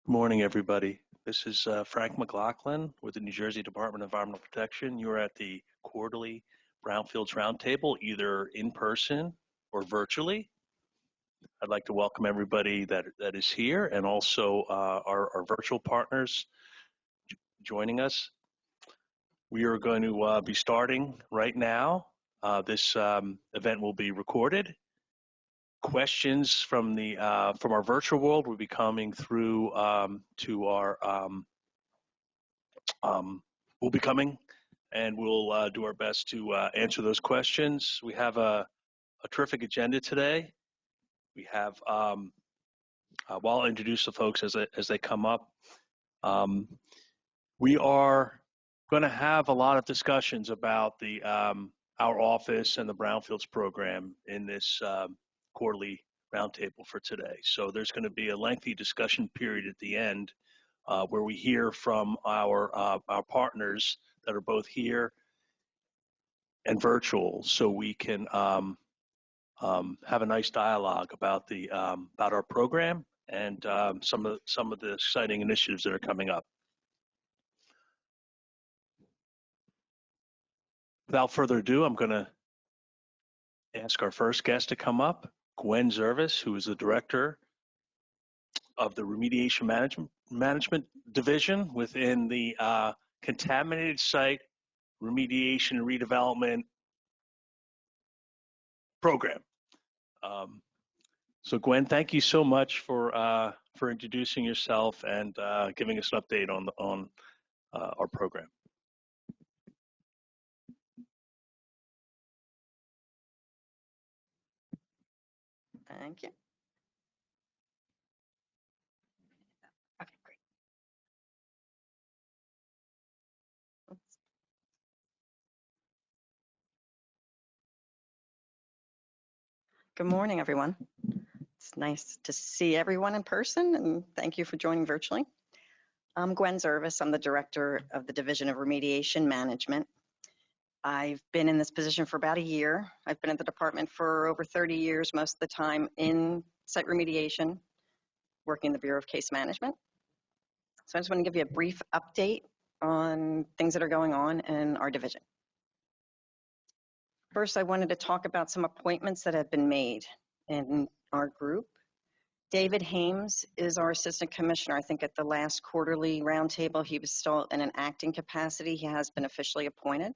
Morning, everybody. This is Frank McLaughlin with the New Jersey Department of Environmental Protection. You're at the quarterly Brownfields Roundtable, either in person or virtually. I'd like to welcome everybody that is here and also our virtual partners joining us. We are going to be starting right now. This event will be recorded. Questions from our virtual world will be coming through to our will be coming, and we'll do our best to answer those questions. We have a terrific agenda today. We have, well, I'll introduce the folks as they come up. We are going to have a lot of discussions about our office and the Brownfields program in this quarterly roundtable for today. So there's going to be a lengthy discussion period at the end where we hear from our partners that are both here and virtual, so we can have a nice dialogue about our program and some of the exciting initiatives that are coming up. Without further ado, I'm going to ask our first guest to come up, Gwen Zervis, who is the director of the Remediation Management Division within the Contaminated Site Remediation and Redevelopment Program. So Gwen, thank you so much for introducing yourself and giving us an update on our program. Thank you. Okay, great. Oops. Good morning, everyone. It's nice to see everyone in person, and thank you for joining virtually. I'm Gwen Zervis. I'm the director of the Division of Remediation Management. I've been in this position for about a year. I've been at the department for over 30 years, most of the time in site remediation, working in the Bureau of Case Management. So I just want to give you a brief update on things that are going on in our division. First, I wanted to talk about some appointments that have been made in our group. David Hames is our assistant commissioner. I think at the last quarterly roundtable, he was still in an acting capacity. He has been officially appointed.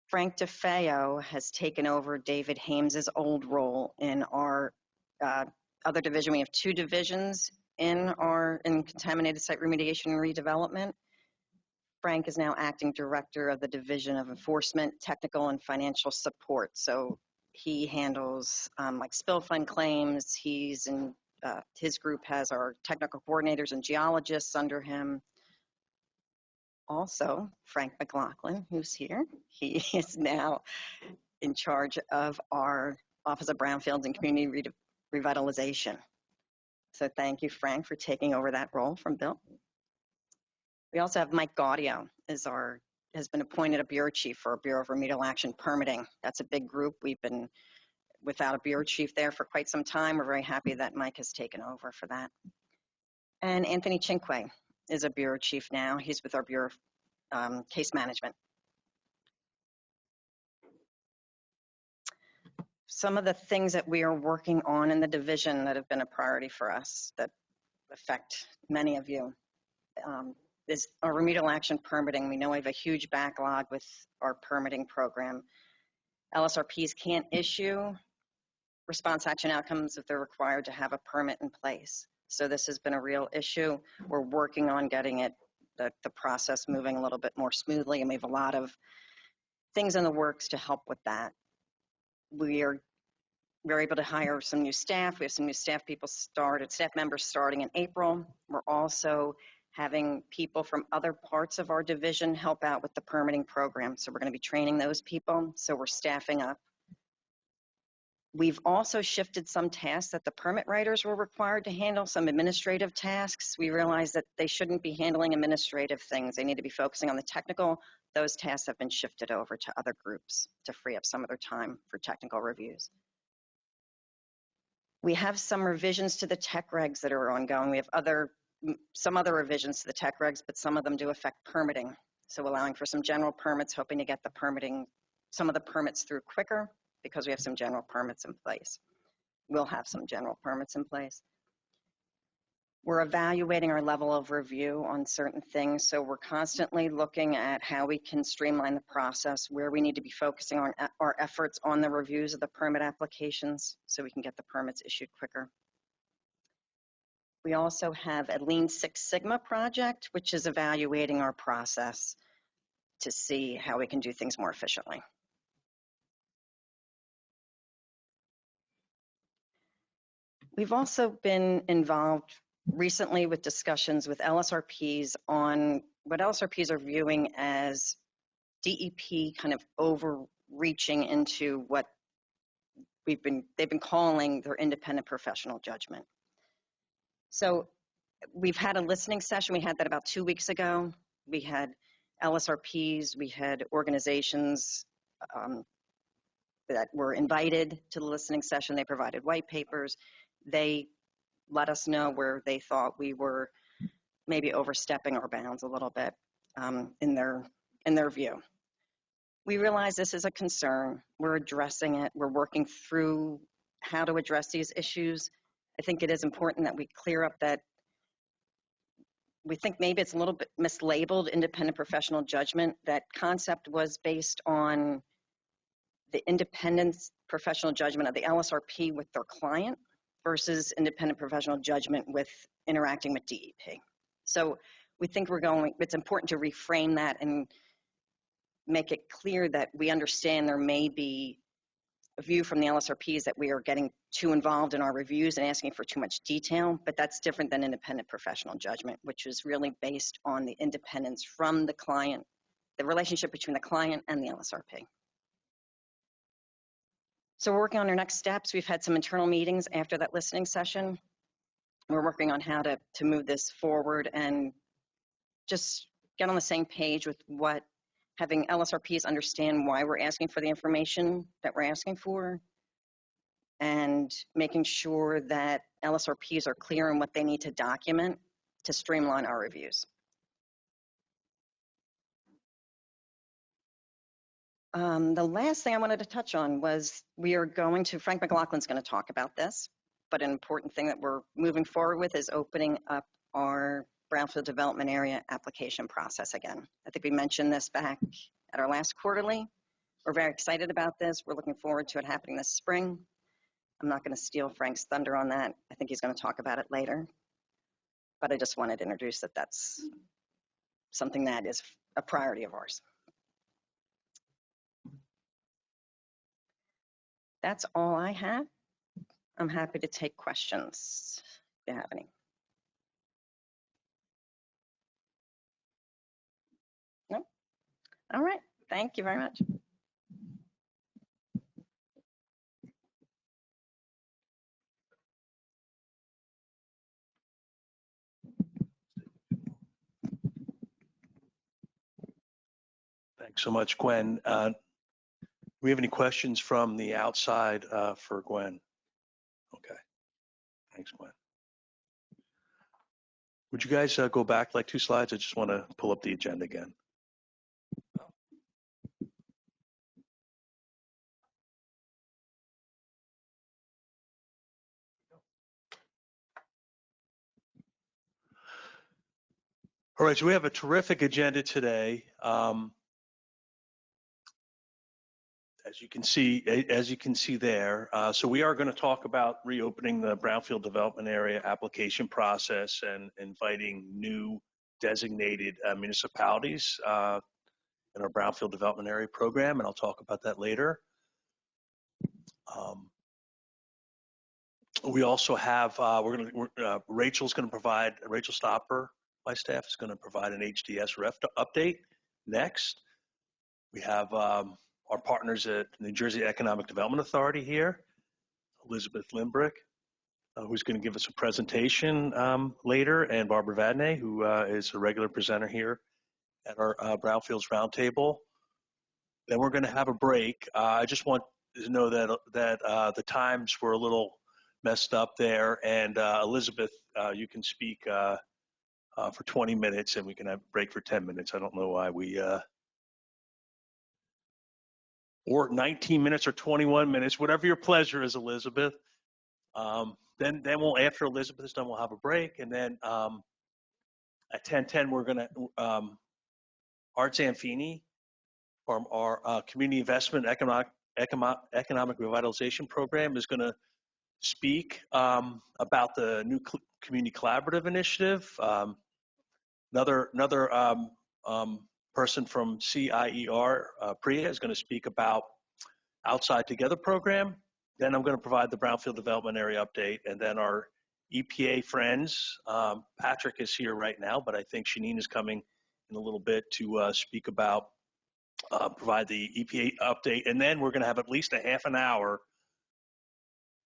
Frank DeFeo has taken over David Hames's old role in our other division. We have two divisions in contaminated site remediation and redevelopment. Frank is now acting director of the Division of Enforcement, Technical and Financial Support. So he handles like spill fund claims. His group has our technical coordinators and geologists under him. Also, Frank McLaughlin, who's here, he is now in charge of our Office of Brownfields and Community Revitalization. So thank you, Frank, for taking over that role from Bill. We also have Mike Gaudio has been appointed a bureau chief for our Bureau of Remedial Action Permitting. That's a big group. We've been without a bureau chief there for quite some time. We're very happy that Mike has taken over for that. And Anthony Chinque is a bureau chief now. He's with our Bureau of Case Management. Some of the things that we are working on in the division that have been a priority for us that affect many of you is our remedial action permitting. We know we have a huge backlog with our permitting program. LSRPs can't issue response action outcomes if they're required to have a permit in place. So this has been a real issue. We're working on getting the process moving a little bit more smoothly, and we have a lot of things in the works to help with that. We're able to hire some new staff. We have some new staff members starting in April. We're also having people from other parts of our division help out with the permitting program. So we're going to be training those people. So we're staffing up. We've also shifted some tasks that the permit writers were required to handle, some administrative tasks. We realized that they shouldn't be handling administrative things. They need to be focusing on the technical. Those tasks have been shifted over to other groups to free up some of their time for technical reviews. We have some revisions to the tech regs that are ongoing. We have some other revisions to the tech regs, but some of them do affect permitting. So allowing for some general permits, hoping to get some of the permits through quicker because we have some general permits in place. We'll have some general permits in place. We're evaluating our level of review on certain things. So we're constantly looking at how we can streamline the process, where we need to be focusing on our efforts on the reviews of the permit applications so we can get the permits issued quicker. We also have a Lean Six Sigma project, which is evaluating our process to see how we can do things more efficiently. We've also been involved recently with discussions with LSRPs on what LSRPs are viewing as DEP kind of overreaching into what they've been calling their independent professional judgment. So we've had a listening session. We had that about 2 weeks ago. We had LSRPs, we had organizations that were invited to the listening session. They provided white papers. They let us know where they thought we were maybe overstepping our bounds a little bit in their view. We realize this is a concern. We're addressing it. We're working through how to address these issues. I think it is important that we clear up that we think maybe it's a little bit mislabeled independent professional judgment. That concept was based on the independent professional judgment of the LSRP with their client versus independent professional judgment with interacting with DEP. So we think it's important to reframe that and make it clear that we understand there may be a view from the LSRPs that we are getting too involved in our reviews and asking for too much detail, but that's different than independent professional judgment, which is really based on the independence from the client, the relationship between the client and the LSRP. So we're working on our next steps. We've had some internal meetings after that listening session. We're working on how to move this forward and just get on the same page with having LSRPs understand why we're asking for the information that we're asking for, and making sure that LSRPs are clear on what they need to document to streamline our reviews. The last thing I wanted to touch on was Frank McLaughlin's going to talk about this, but an important thing that we're moving forward with is opening up our brownfield development area application process again. I think we mentioned this back at our last quarterly. We're very excited about this. We're looking forward to it happening this spring. I'm not going to steal Frank's thunder on that. I think he's going to talk about it later. But I just wanted to introduce that that's something that is a priority of ours. That's all I have. I'm happy to take questions if you have any. No? All right. Thank you very much. Thanks so much, Gwen. Do we have any questions from the outside for Gwen? Okay. Thanks, Gwen. Would you guys go back like 2 slides? I just want to pull up the agenda again. All right, so we have a terrific agenda today. As you can see there, so we are going to talk about reopening the brownfield development area application process and inviting new designated municipalities in our brownfield development area program, and I'll talk about that later. We also have Rachel Stopper, my staff, is going to provide an HDS ref update next. We have our partners at New Jersey Economic Development Authority here, Elizabeth Limbrick, who's going to give us a presentation later, and Barbara Vadney, who is a regular presenter here at our Brownfields Roundtable. Then we're going to have a break. I just want to know that the times were a little messed up there. And Elizabeth, you can speak for 20 minutes, and we can have a break for 10 minutes. I don't know why we, or 19 minutes or 21 minutes, whatever your pleasure is, Elizabeth. Then we'll, after Elizabeth is done, we'll have a break. And then at 10:10, we're going to, Art Zamfini from our Community Investment Economic Revitalization Program is going to speak about the new Community Collaborative Initiative. Another person from CIER, Priya, is going to speak about Outside Together program. Then I'm going to provide the Brownfield Development Area update, and then our EPA friends. Patrick is here right now, but I think Shanine is coming in a little bit to speak about, provide the EPA update, and then we're going to have at least a half an hour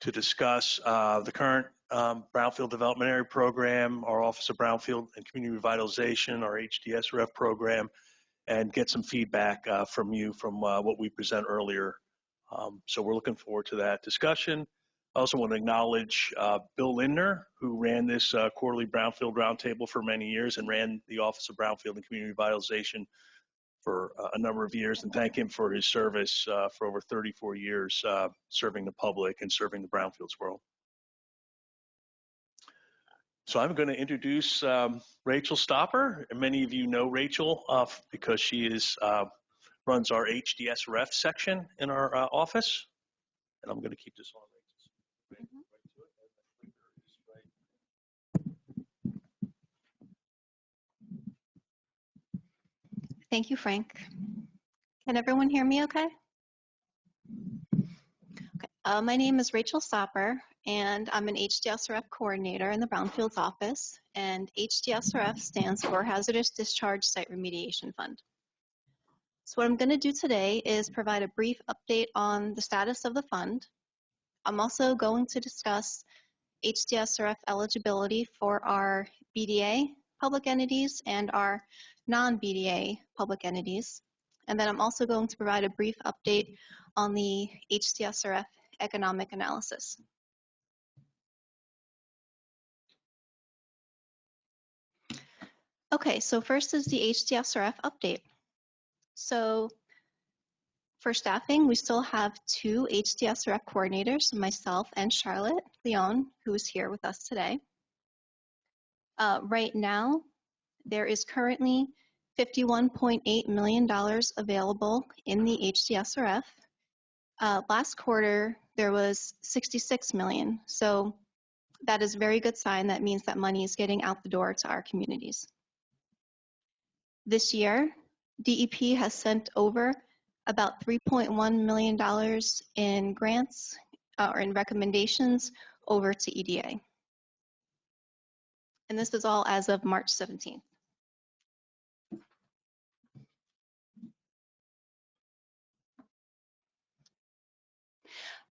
to discuss the current Brownfield Development Area program, our Office of Brownfield and Community Revitalization, our HDSRF program, and get some feedback from you from what we presented earlier. So we're looking forward to that discussion. I also want to acknowledge Bill Lindner, who ran this quarterly Brownfield Roundtable for many years and ran the Office of Brownfield and Community Revitalization for a number of years, and thank him for his service for over 34 years serving the public and serving the Brownfields world. So I'm going to introduce Rachel Stopper. And many of you know Rachel because she is runs our HDSRF section in our office. And I'm going to keep this on. Thank you, Frank. Can everyone hear me okay? Okay. My name is Rachel Stopper, and I'm an HDSRF coordinator in the Brownfields office, and HDSRF stands for Hazardous Discharge Site Remediation Fund. So what I'm going to do today is provide a brief update on the status of the fund. I'm also going to discuss HDSRF eligibility for our BDA public entities and our non-BDA public entities. And then I'm also going to provide a brief update on the HDSRF economic analysis. Okay, so first is the HDSRF update. So for staffing, we still have 2 HDSRF coordinators, myself and Charlotte Leon, who is here with us today. Right now, there is currently $51.8 million available in the HDSRF. Last quarter, there was $66 million. So that is a very good sign. That means that money is getting out the door to our communities. This year, DEP has sent over about $3.1 million in grants or in recommendations over to EDA. And this is all as of March 17th.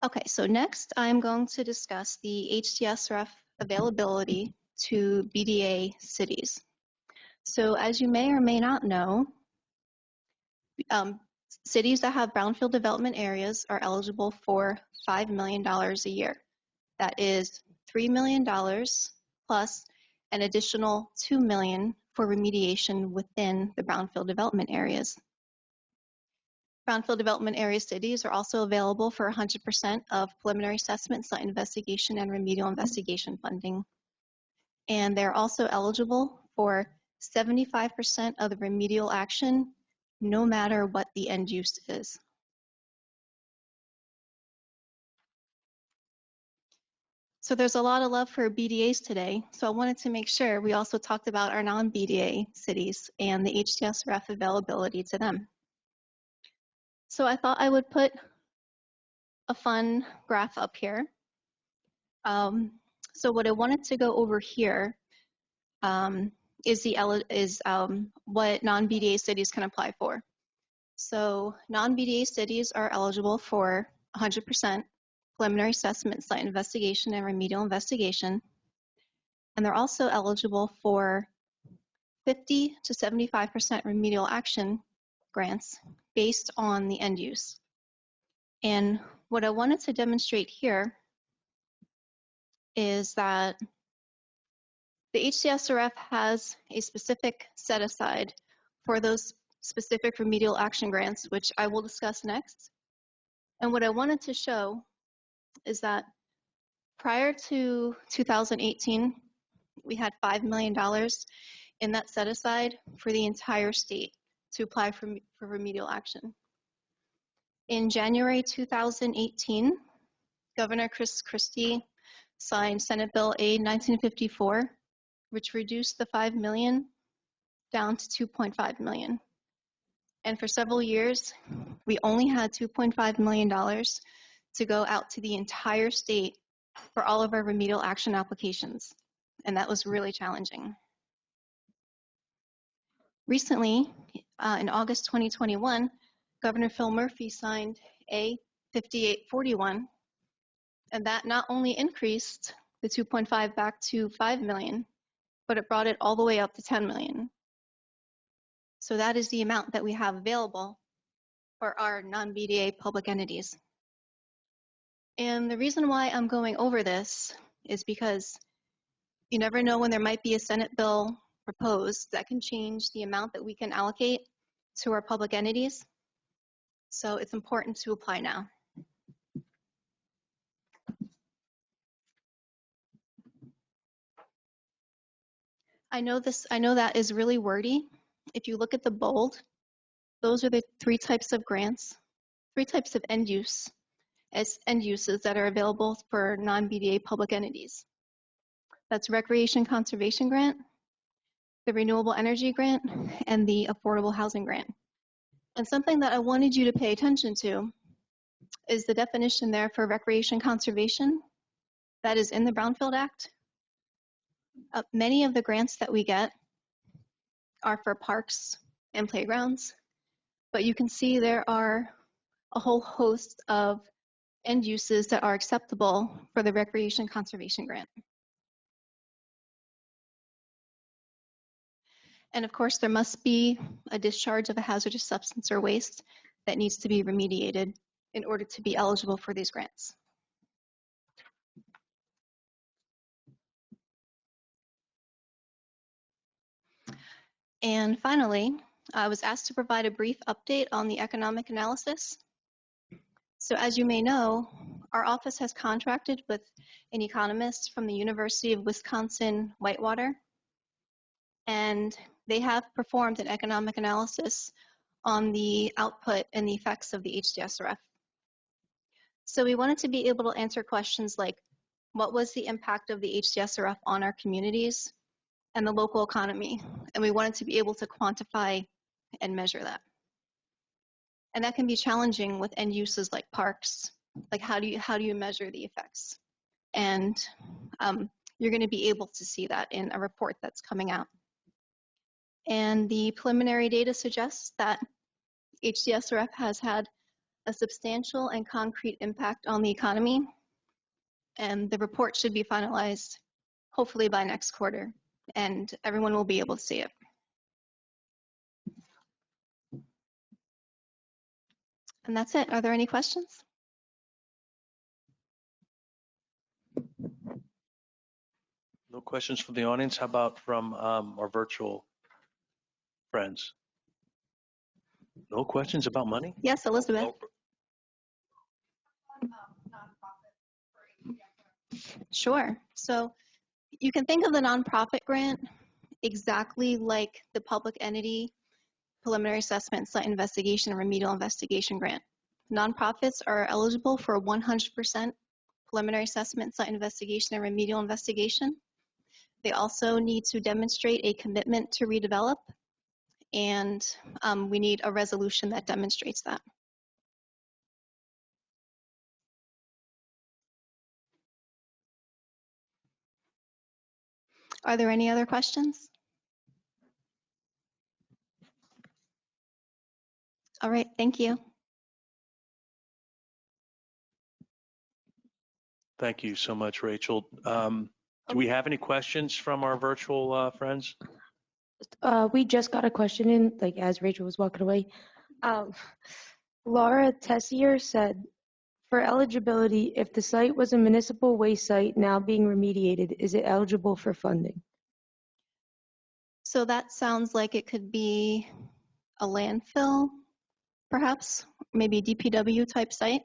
Okay, so next I'm going to discuss the HDSRF availability to BDA cities. So as you may or may not know, cities that have brownfield development areas are eligible for $5 million a year. That is $3 million plus an additional $2 million for remediation within the brownfield development areas. Brownfield development area cities are also available for 100% of preliminary assessment, site investigation, and remedial investigation funding. And they're also eligible for 75% of the remedial action, no matter what the end use is. So there's a lot of love for BDAs today, so I wanted to make sure we also talked about our non-BDA cities and the HDSRF availability to them. So I thought I would put a fun graph up here. So what I wanted to go over here is what non-BDA cities can apply for. So non-BDA cities are eligible for 100% preliminary assessment, site investigation, and remedial investigation. And they're also eligible for 50 to 75% remedial action grants based on the end use. And what I wanted to demonstrate here is that the HDSRF has a specific set aside for those specific remedial action grants, which I will discuss next. And what I wanted to show is that prior to 2018, we had $5 million in that set aside for the entire state to apply for remedial action. In January 2018, Governor Chris Christie signed Senate Bill A 1954, which reduced the $5 million down to $2.5 million. And for several years, we only had $2.5 million to go out to the entire state for all of our remedial action applications. And that was really challenging. Recently, in August 2021, Governor Phil Murphy signed A 5841, and that not only increased the 2.5 back to 5 million, but it brought it all the way up to 10 million. So that is the amount that we have available for our non-BDA public entities. And the reason why I'm going over this is because you never know when there might be a Senate bill proposed that can change the amount that we can allocate to our public entities. So it's important to apply now. I know that is really wordy. If you look at the bold, those are the three types of grants, three types of end uses that are available for non-BDA public entities. That's Recreation Conservation Grant, the Renewable Energy Grant, and the Affordable Housing Grant. And something that I wanted you to pay attention to is the definition there for recreation conservation that is in the Brownfield Act. Many of the grants that we get are for parks and playgrounds, but you can see there are a whole host of end uses that are acceptable for the Recreation Conservation Grant. And of course, there must be a discharge of a hazardous substance or waste that needs to be remediated in order to be eligible for these grants. And finally, I was asked to provide a brief update on the economic analysis. So as you may know, our office has contracted with an economist from the University of Wisconsin-Whitewater, and they have performed an economic analysis on the output and the effects of the HDSRF. So we wanted to be able to answer questions like, what was the impact of the HDSRF on our communities and the local economy? And we wanted to be able to quantify and measure that. And that can be challenging with end uses like parks. Like how do you measure the effects? And you're going to be able to see that in a report that's coming out. And the preliminary data suggests that HDSRF has had a substantial and concrete impact on the economy. And the report should be finalized hopefully by next quarter, and everyone will be able to see it. And that's it. Are there any questions? No questions from the audience. How about from our virtual friends? No questions about money? Yes, Elizabeth. Oh, Sure. So you can think of the nonprofit grant exactly like the public entity preliminary assessment, site investigation, and remedial investigation grant. Nonprofits are eligible for 100% preliminary assessment, site investigation, and remedial investigation. They also need to demonstrate a commitment to redevelop, and we need a resolution that demonstrates that. Are there any other questions? All right, thank you. thank you so much, Rachel. Do we have any questions from our virtual friends? We just got a question in, like as Rachel was walking away. Laura Tessier said, for eligibility, if the site was a municipal waste site now being remediated, is it eligible for funding? So that sounds like it could be a landfill, perhaps, maybe DPW type site.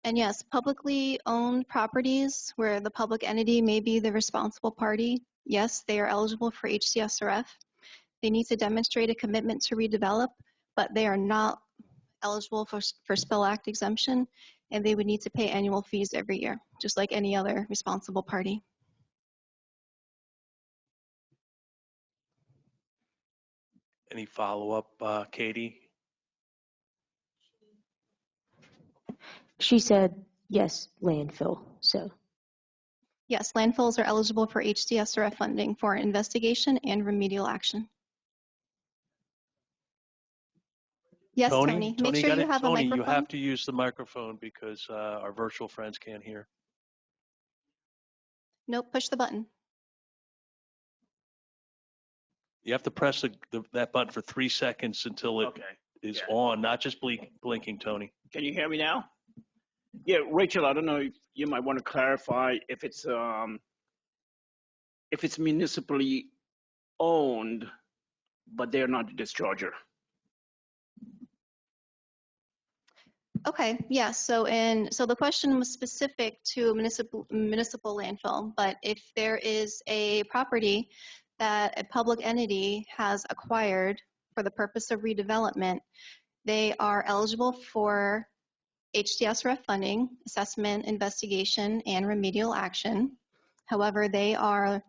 And yes, publicly owned properties where the public entity may be the responsible party, yes, they are eligible for HDSRF. They need to demonstrate a commitment to redevelop, but they are not eligible for Spill Act exemption, and they would need to pay annual fees every year, just like any other responsible party. Any follow-up, Katie? She said yes, landfill. So Yes, landfills are eligible for HDSRF funding for investigation and remedial action. Yes, Tony, make sure you have a Tony, you microphone. have to use the microphone because our virtual friends can't hear. Nope, push the button. You have to press that button for 3 seconds until it Okay. is Yeah. on, not just blinking, Tony. Can you hear me now? Yeah, Rachel, I don't know if you might want to clarify if it's municipally owned, but they're not the discharger. Okay, yes. So the question was specific to a municipal landfill, but if there is a property that a public entity has acquired for the purpose of redevelopment, they are eligible for HDSRF funding, assessment, investigation, and remedial action. However, they are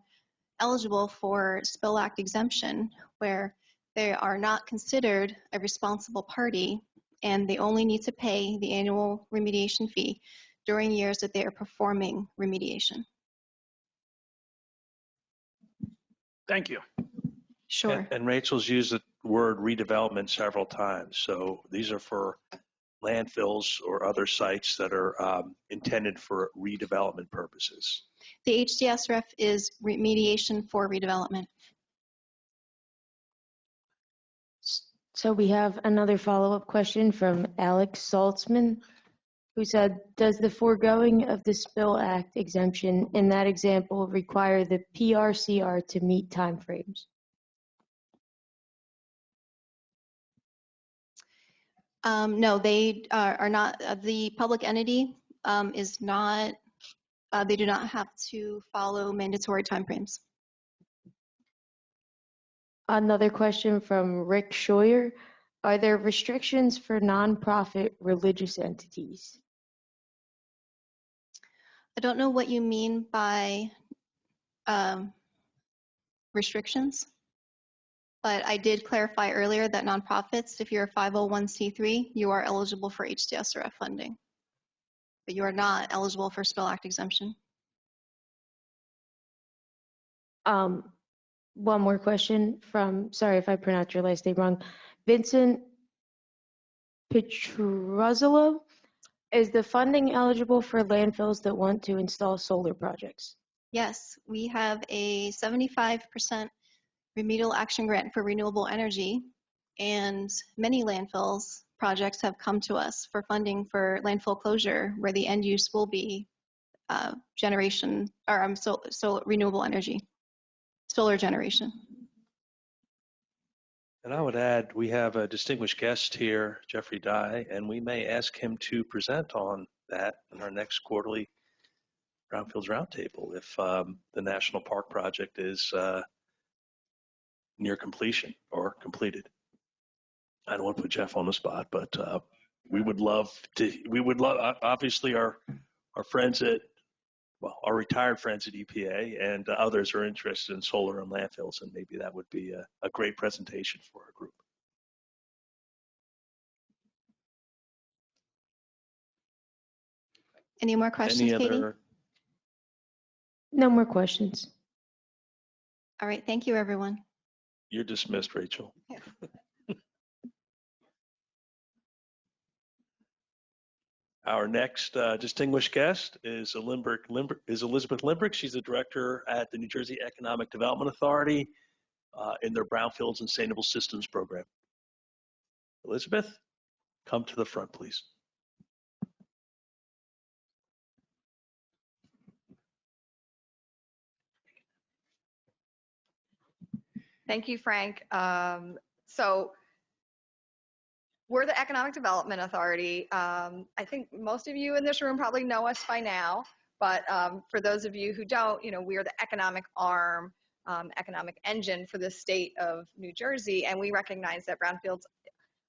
eligible for Spill Act exemption, where they are not considered a responsible party and they only need to pay the annual remediation fee during years that they are performing remediation. Thank you. Sure. And Rachel's used the word redevelopment several times. So these are for landfills or other sites that are intended for redevelopment purposes. The HDSRF is remediation for redevelopment. So we have another follow-up question from Alex Saltzman, who said, does the foregoing of the Spill Act exemption in that example require the PRCR to meet timeframes? No, they are not. The public entity is not, they do not have to follow mandatory timeframes. Another question from Rick Scheuer. Are there restrictions for nonprofit religious entities? I don't know what you mean by restrictions, but I did clarify earlier that nonprofits, if you're a 501c3, you are eligible for HDSRF funding, but you are not eligible for Spill Act exemption. One more question from, sorry if I pronounced your last name wrong, Vincent Petruzzello. Is the funding eligible for landfills that want to install solar projects? Yes, we have a 75% remedial action grant for renewable energy, and many landfills projects have come to us for funding for landfill closure, where the end use will be generation, or so renewable energy, solar generation. And I would add, we have a distinguished guest here, Jeffrey Dye, and we may ask him to present on that in our next quarterly Brownfields Roundtable if the National Park project is near completion or completed. I don't want to put Jeff on the spot, but we would love, obviously our friends at, well, our retired friends at EPA and others are interested in solar and landfills, and maybe that would be a great presentation for our group. Any more questions, Katie? No more questions. All right, thank you, everyone. You're dismissed, Rachel. Yeah. Our next distinguished guest is Elizabeth Limbrick. She's the director at the New Jersey Economic Development Authority in their Brownfields and Sustainable Systems program. Elizabeth, come to the front, please. Thank you, Frank. So we're the Economic Development Authority. I think most of you in this room probably know us by now, but for those of you who don't, we are the economic arm, economic engine for the state of New Jersey, and we recognize that brownfields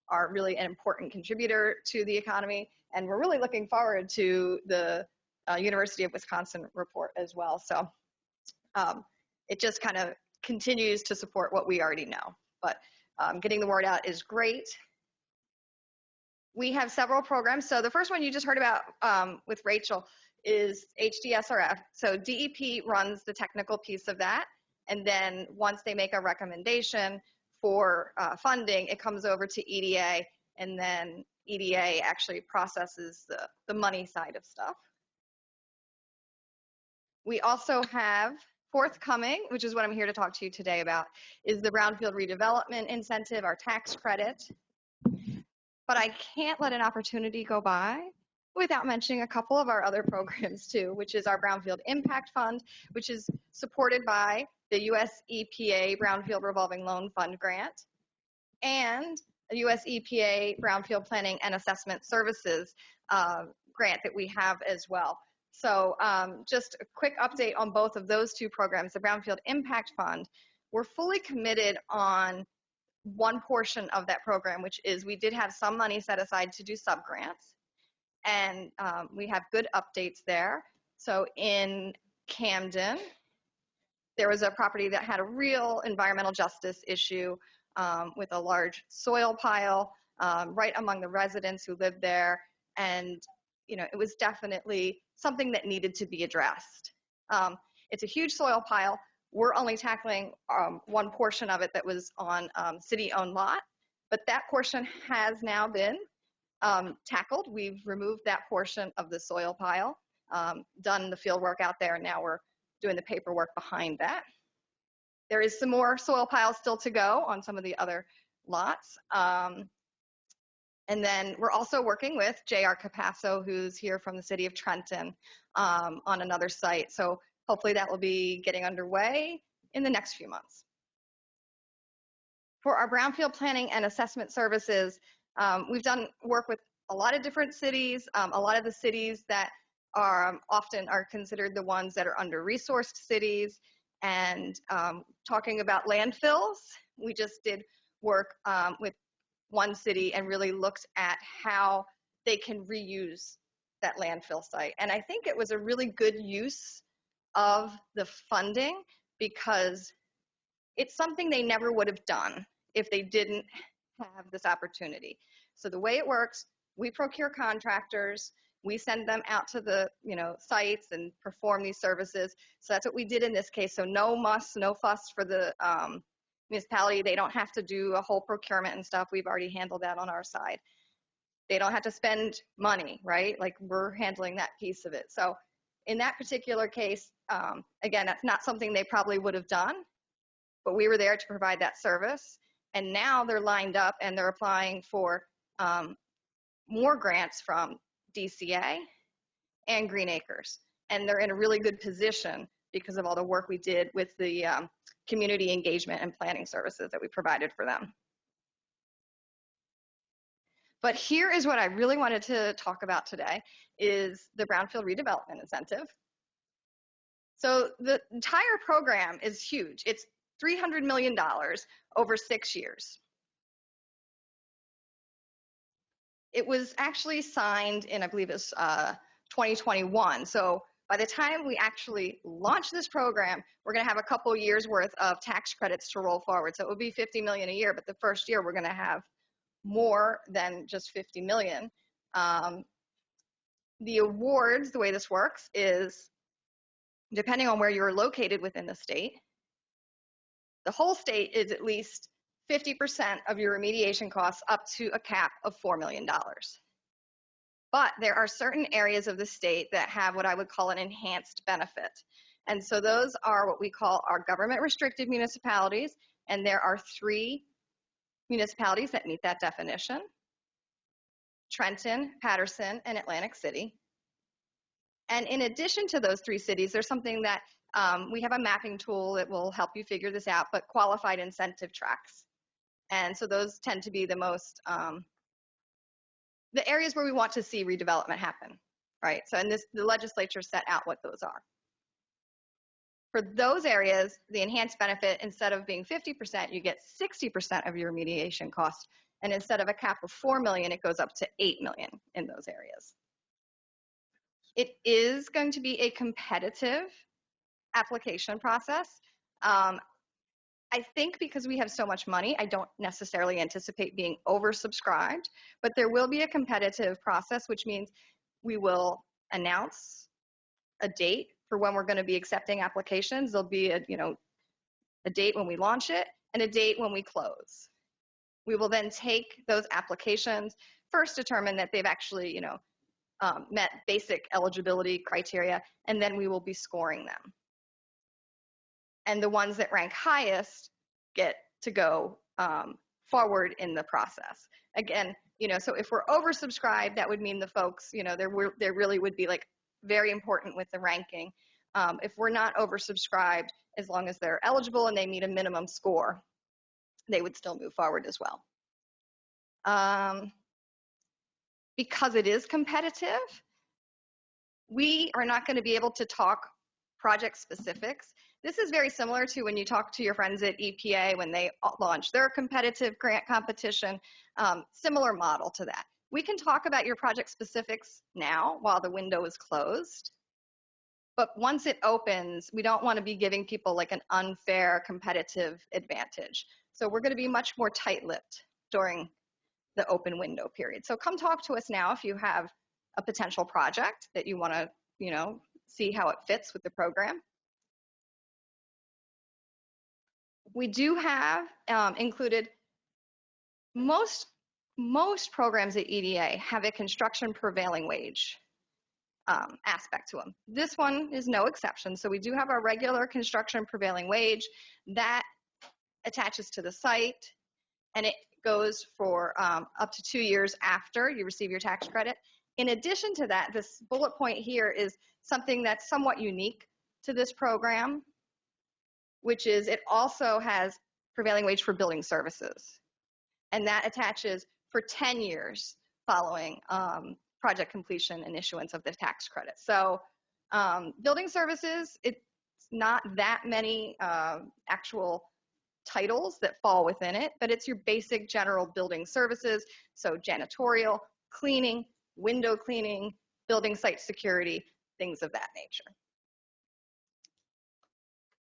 are really an important contributor to the economy, and we're really looking forward to the University of Wisconsin report as well. So it just kind of continues to support what we already know, but getting the word out is great. We have several programs. So the first one you just heard about with Rachel is HDSRF. So DEP runs the technical piece of that. And then once they make a recommendation for funding, it comes over to EDA. And then EDA actually processes the money side of stuff. We also have forthcoming, which is what I'm here to talk to you today about, is the Brownfield Redevelopment Incentive, our tax credit. But I can't let an opportunity go by without mentioning a couple of our other programs too, which is our Brownfield Impact Fund, which is supported by the US EPA Brownfield Revolving Loan Fund grant, and a US EPA Brownfield Planning and Assessment Services grant that we have as well. So just a quick update on both of those two programs. The Brownfield Impact Fund, we're fully committed on one portion of that program, which is we did have some money set aside to do subgrants, and we have good updates there. So in Camden, there was a property that had a real environmental justice issue with a large soil pile right among the residents who lived there, and it was definitely something that needed to be addressed. It's a huge soil pile. We're only tackling one portion of it that was on city-owned lot, but that portion has now been tackled. We've removed that portion of the soil pile, done the field work out there, and now we're doing the paperwork behind that. There is some more soil piles still to go on some of the other lots. And then we're also working with J.R. Capasso, who's here from the city of Trenton, on another site. So hopefully that will be getting underway in the next few months. For our Brownfield Planning and Assessment Services, we've done work with a lot of different cities, a lot of the cities that are often are considered the ones that are under-resourced cities. And talking about landfills, we just did work with one city and really looked at how they can reuse that landfill site. And I think it was a really good use of the funding because it's something they never would have done if they didn't have this opportunity. So the way it works, we procure contractors, we send them out to the sites and perform these services. So that's what we did in this case. So no muss, no fuss for the municipality. They don't have to do a whole procurement and stuff. We've already handled that on our side. They don't have to spend money, right? Like we're handling that piece of it. So in that particular case, again, that's not something they probably would have done, but we were there to provide that service. And now they're lined up and they're applying for more grants from DCA and Green Acres. And they're in a really good position because of all the work we did with the community engagement and planning services that we provided for them. But here is what I really wanted to talk about today is the Brownfield Redevelopment Incentive. So the entire program is huge. It's $300 million over 6 years. It was actually signed in, I believe it's 2021. So by the time we actually launch this program, we're going to have a couple years worth of tax credits to roll forward. So it would be $50 million a year, but the first year we're going to have more than just 50 million. The awards, the way this works is depending on where you're located within the state, the whole state is at least 50% of your remediation costs up to a cap of $4 million. But there are certain areas of the state that have what I would call an enhanced benefit. And so those are what we call our government restricted municipalities. And there are 3 municipalities that meet that definition: Trenton, Patterson, and Atlantic City. And in addition to those 3 cities, there's something that We have a mapping tool that will help you figure this out, but qualified incentive tracks. And so those tend to be the most, the areas where we want to see redevelopment happen, right? So in this, the legislature set out what those are. For those areas, the enhanced benefit, instead of being 50%, you get 60% of your remediation cost. And instead of a cap of 4 million, it goes up to 8 million in those areas. It is going to be a competitive application process. I think because we have so much money, I don't necessarily anticipate being oversubscribed, but there will be a competitive process, which means we will announce a date for when we're going to be accepting applications. There'll be a date when we launch it and a date when we close. We will then take those applications, first determine that they've actually, met basic eligibility criteria, and then we will be scoring them. And the ones that rank highest get to go forward in the process. Again, so if we're oversubscribed, that would mean the folks, there really would be like very important with the ranking. If we're not oversubscribed, as long as they're eligible and they meet a minimum score, they would still move forward as well. Because it is competitive, we are not going to be able to talk project specifics. This is very similar to when you talk to your friends at EPA when they launch their competitive grant competition, similar model to that. We can talk about your project specifics now while the window is closed, but once it opens, we don't want to be giving people like an unfair competitive advantage. So we're going to be much more tight-lipped during the open window period. So come talk to us now if you have a potential project that you want to, see how it fits with the program. We do have included most programs at EDA have a construction prevailing wage aspect to them. This one is no exception. So we do have our regular construction prevailing wage that attaches to the site, and it goes for up to 2 years after you receive your tax credit. In addition to that, this bullet point here is something that's somewhat unique to this program, which is it also has prevailing wage for building services. And that attaches for 10 years following project completion and issuance of the tax credit. So building services, it's not that many actual titles that fall within it, but it's your basic general building services. So janitorial, cleaning, window cleaning, building site security, things of that nature.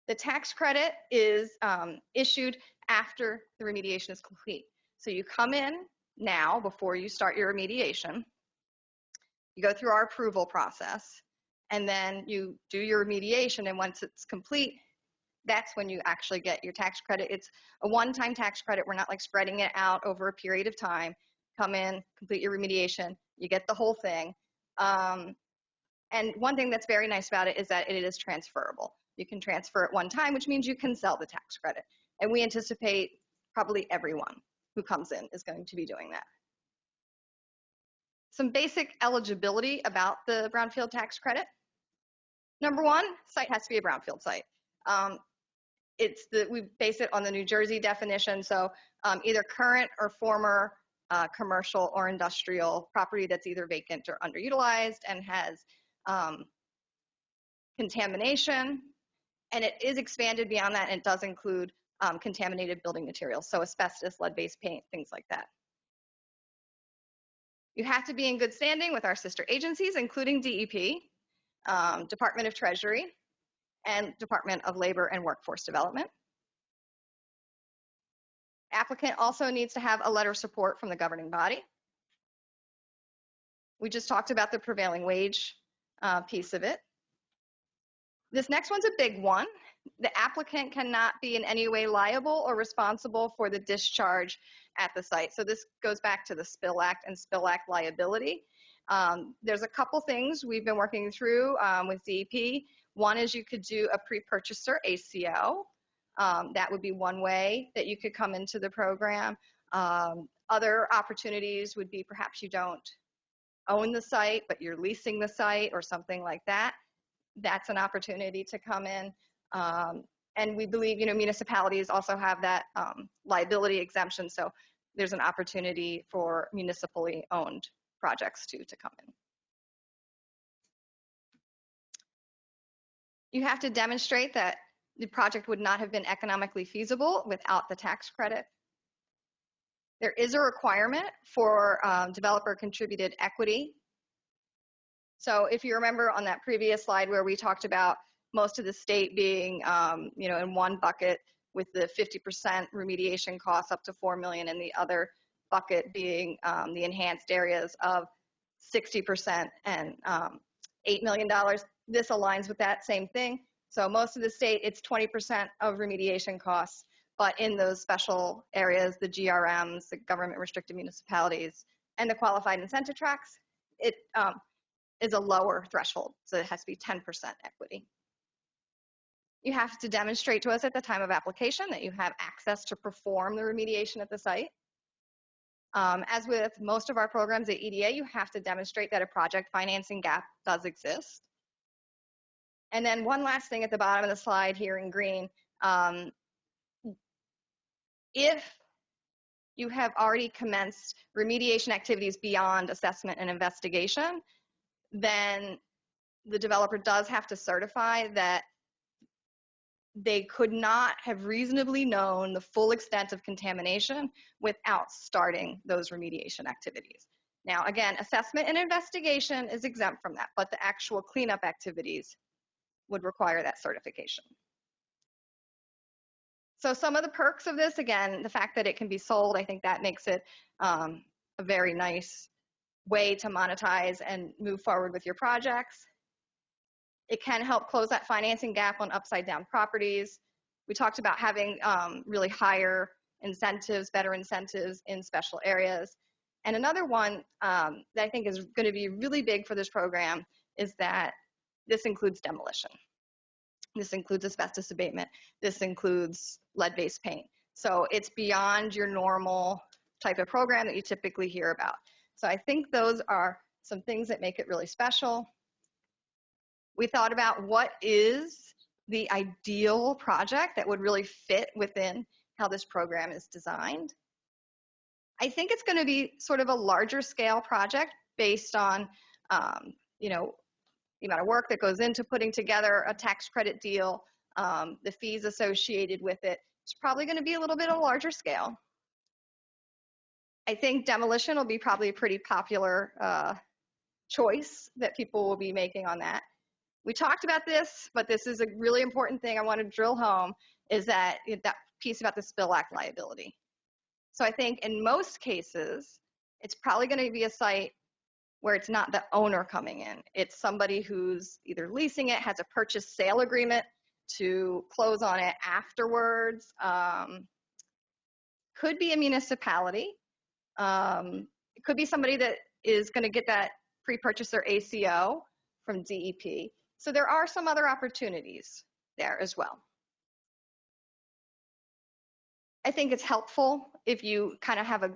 The tax credit is issued after the remediation is complete. So you come in now before you start your remediation. You go through our approval process, and then you do your remediation, and once it's complete, that's when you actually get your tax credit. It's a one-time tax credit. We're not like spreading it out over a period of time. Come in, complete your remediation, you get the whole thing. And one thing that's very nice about it is that it is transferable. You can transfer it one time, which means you can sell the tax credit. And we anticipate probably everyone who comes in is going to be doing that. Some basic eligibility about the brownfield tax credit. Number one, site has to be a brownfield site. We base it on the New Jersey definition. So either current or former commercial or industrial property that's either vacant or underutilized and has contamination. And it is expanded beyond that, and it does include contaminated building materials. So asbestos, lead-based paint, things like that. You have to be in good standing with our sister agencies, including DEP, Department of Treasury, and Department of Labor and Workforce Development. Applicant also needs to have a letter of support from the governing body. We just talked about the prevailing wage piece of it. This next one's a big one. The applicant cannot be in any way liable or responsible for the discharge at the site. So this goes back to the Spill Act and Spill Act liability. There's a couple things we've been working through with DEP. One is you could do a pre-purchaser ACO. That would be one way that you could come into the program. Other opportunities would be perhaps you don't own the site, but you're leasing the site or something like that. that's an opportunity to come in. And we believe, municipalities also have that liability exemption. So there's an opportunity for municipally owned projects to come in. You have to demonstrate that the project would not have been economically feasible without the tax credit. There is a requirement for developer contributed equity. So if you remember on that previous slide where we talked about most of the state being, in one bucket with the 50% remediation costs up to $4 million, and the other bucket being the enhanced areas of 60% and $8 million. This aligns with that same thing. So most of the state, it's 20% of remediation costs, but in those special areas, the GRMs, the government restricted municipalities, and the qualified incentive tracts, it is a lower threshold. So it has to be 10% equity. You have to demonstrate to us at the time of application that you have access to perform the remediation at the site. As with most of our programs at EDA, you have to demonstrate that a project financing gap does exist. And then one last thing at the bottom of the slide here in green, if you have already commenced remediation activities beyond assessment and investigation, then the developer does have to certify that they could not have reasonably known the full extent of contamination without starting those remediation activities. Now, again, assessment and investigation is exempt from that, but the actual cleanup activities would require that certification. So some of the perks of this, again, the fact that it can be sold, I think that makes it a very nice way to monetize and move forward with your projects. It can help close that financing gap on upside down properties. We talked about having really higher incentives, better incentives in special areas. And another one that I think is going to be really big for this program is that this includes demolition. This includes asbestos abatement. This includes lead-based paint. So it's beyond your normal type of program that you typically hear about. So I think those are some things that make it really special. We thought about what is the ideal project that would really fit within how this program is designed. I think it's going to be sort of a larger scale project based on, the amount of work that goes into putting together a tax credit deal, the fees associated with it. It's probably going to be a little bit of a larger scale. I think demolition will be probably a pretty popular choice that people will be making on that. We talked about this, but this is a really important thing I want to drill home, is that piece about the Spill Act liability. So I think in most cases, it's probably going to be a site where it's not the owner coming in. It's somebody who's either leasing it, has a purchase sale agreement to close on it afterwards. Could be a municipality. It could be somebody that is going to get that pre-purchaser ACO from DEP. So there are some other opportunities there as well. I think it's helpful if you kind of have a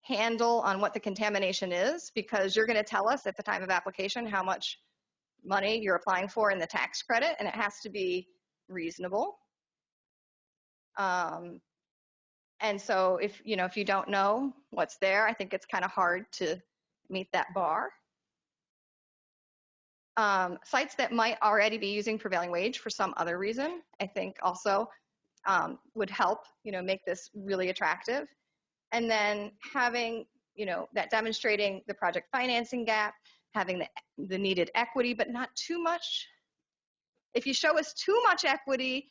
handle on what the contamination is, because you're going to tell us at the time of application how much money you're applying for in the tax credit, and it has to be reasonable. And so if you don't know what's there, I think it's kind of hard to meet that bar. Sites that might already be using prevailing wage for some other reason, I think also would help, make this really attractive. And then having, that demonstrating the project financing gap, having the needed equity, but not too much. If you show us too much equity,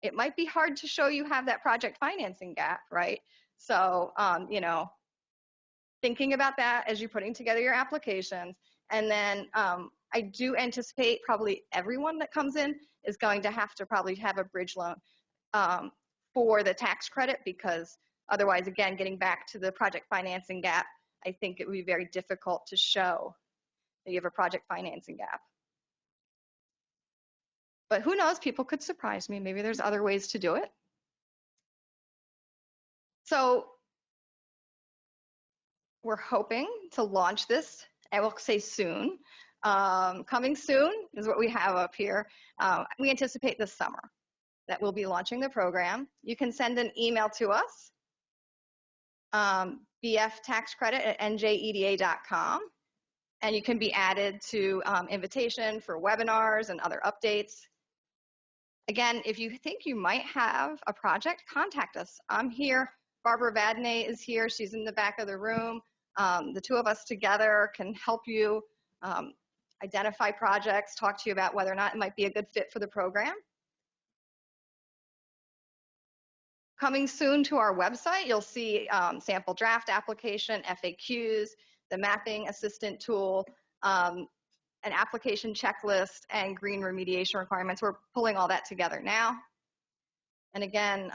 it might be hard to show you have that project financing gap, right? So, thinking about that as you're putting together your applications. And then I do anticipate probably everyone that comes in is going to have to probably have a bridge loan for the tax credit, because otherwise, again, getting back to the project financing gap, I think it would be very difficult to show that you have a project financing gap. But who knows, people could surprise me. Maybe there's other ways to do it. So we're hoping to launch this, I will say soon. Coming soon is what we have up here. We anticipate this summer that we'll be launching the program. You can send an email to us, bftaxcredit@njeda.com, and you can be added to invitation for webinars and other updates. Again, if you think you might have a project, contact us. I'm here. Barbara Vadney is here. She's in the back of the room. The two of us together can help you identify projects, talk to you about whether or not it might be a good fit for the program. Coming soon to our website, you'll see sample draft application, FAQs, the mapping assistant tool, an application checklist, and green remediation requirements. We're pulling all that together now. And again,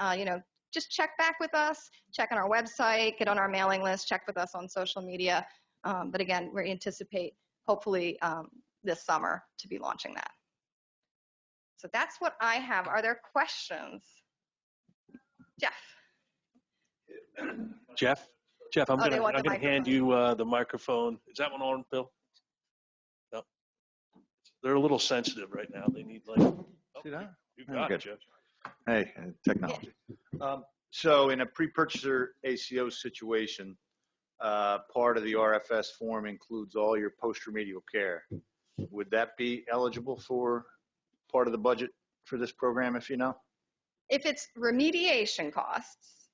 just check back with us, check on our website, get on our mailing list, check with us on social media. But again, we anticipate hopefully this summer to be launching that. So that's what I have. Are there questions? Jeff, I'm Oh, they want the gonna hand you the microphone. Is that one on, Bill? No. They're a little sensitive right now. They need like. See that? You got it, Jeff. Hey, technology. So in a pre-purchaser ACO situation, part of the RFS form includes all your post-remedial care. Would that be eligible for part of the budget for this program, if you know? if it's remediation costs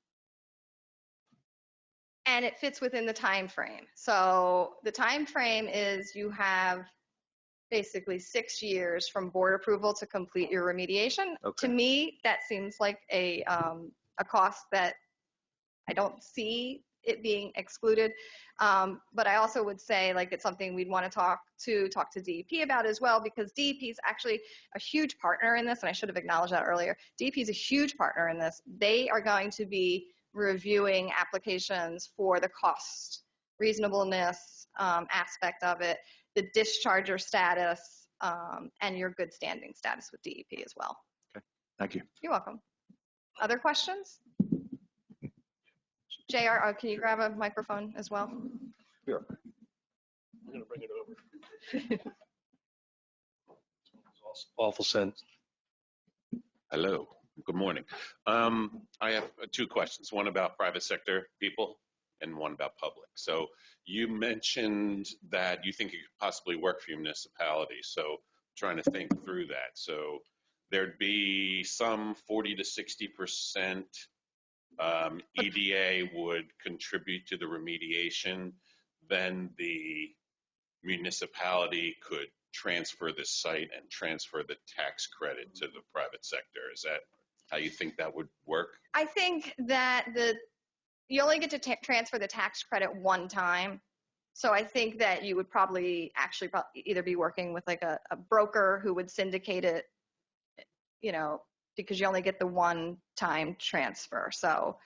and it fits within the time frame. So the time frame is you have basically 6 years from board approval to complete your remediation. Okay. To me, that seems like a cost that I don't see it being excluded. But I also would say like it's something we'd want to talk to DEP about as well, because DEP is actually a huge partner in this, and I should have acknowledged that earlier. DEP is a huge partner in this. They are going to be reviewing applications for the cost reasonableness aspect of it, the discharger status, and your good standing status with DEP as well. Okay, thank you. You're welcome. Other questions? JR, can you grab a microphone as well? Sure. I'm gonna bring it over. Awful sense. Hello, good morning. I have two questions, one about private sector people and one about public. So you mentioned that you think it could possibly work for your municipality. So trying to think through that. So there'd be some 40 to 60% EDA would contribute to the remediation. Then the municipality could transfer the site and transfer the tax credit to the private sector. Is that how you think that would work? I think that you only get to transfer the tax credit one time. So I think that you would probably either be working with like a broker who would syndicate it, because you only get the one-time transfer. So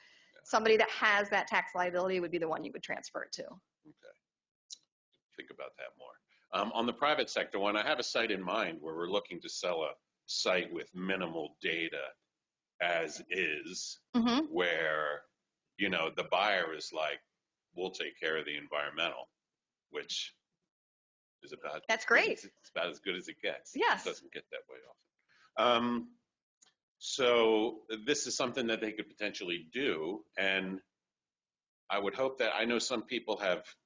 somebody that has that tax liability would be the one you would transfer it to. Okay. Think about that more. On the private sector one, I have a site in mind where we're looking to sell a site with minimal data as is, where, the buyer is like, we'll take care of the environmental, which is about That's great. It's about as good as it gets. Yes. It doesn't get that way often. So this is something that they could potentially do, and I would hope that, I know some people have,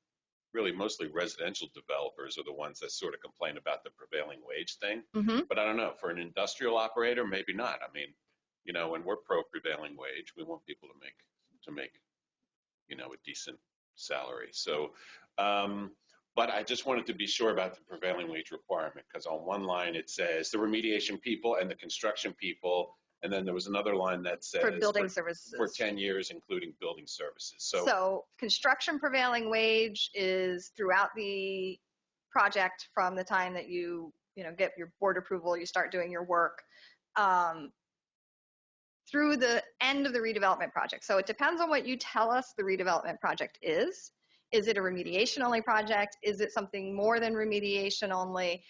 really mostly residential developers are the ones that sort of complain about the prevailing wage thing, but I don't know, for an industrial operator, maybe not. I mean, when we're pro prevailing wage, we want people to make a decent salary. So, but I just wanted to be sure about the prevailing wage requirement, because on one line it says the remediation people and the construction people, and then there was another line that says For building services. For 10 years, including building services. So construction prevailing wage is throughout the project from the time that you get your board approval, you start doing your work, through the end of the redevelopment project. So it depends on what you tell us the redevelopment project is. Is it a remediation only project? Is it something more than remediation only?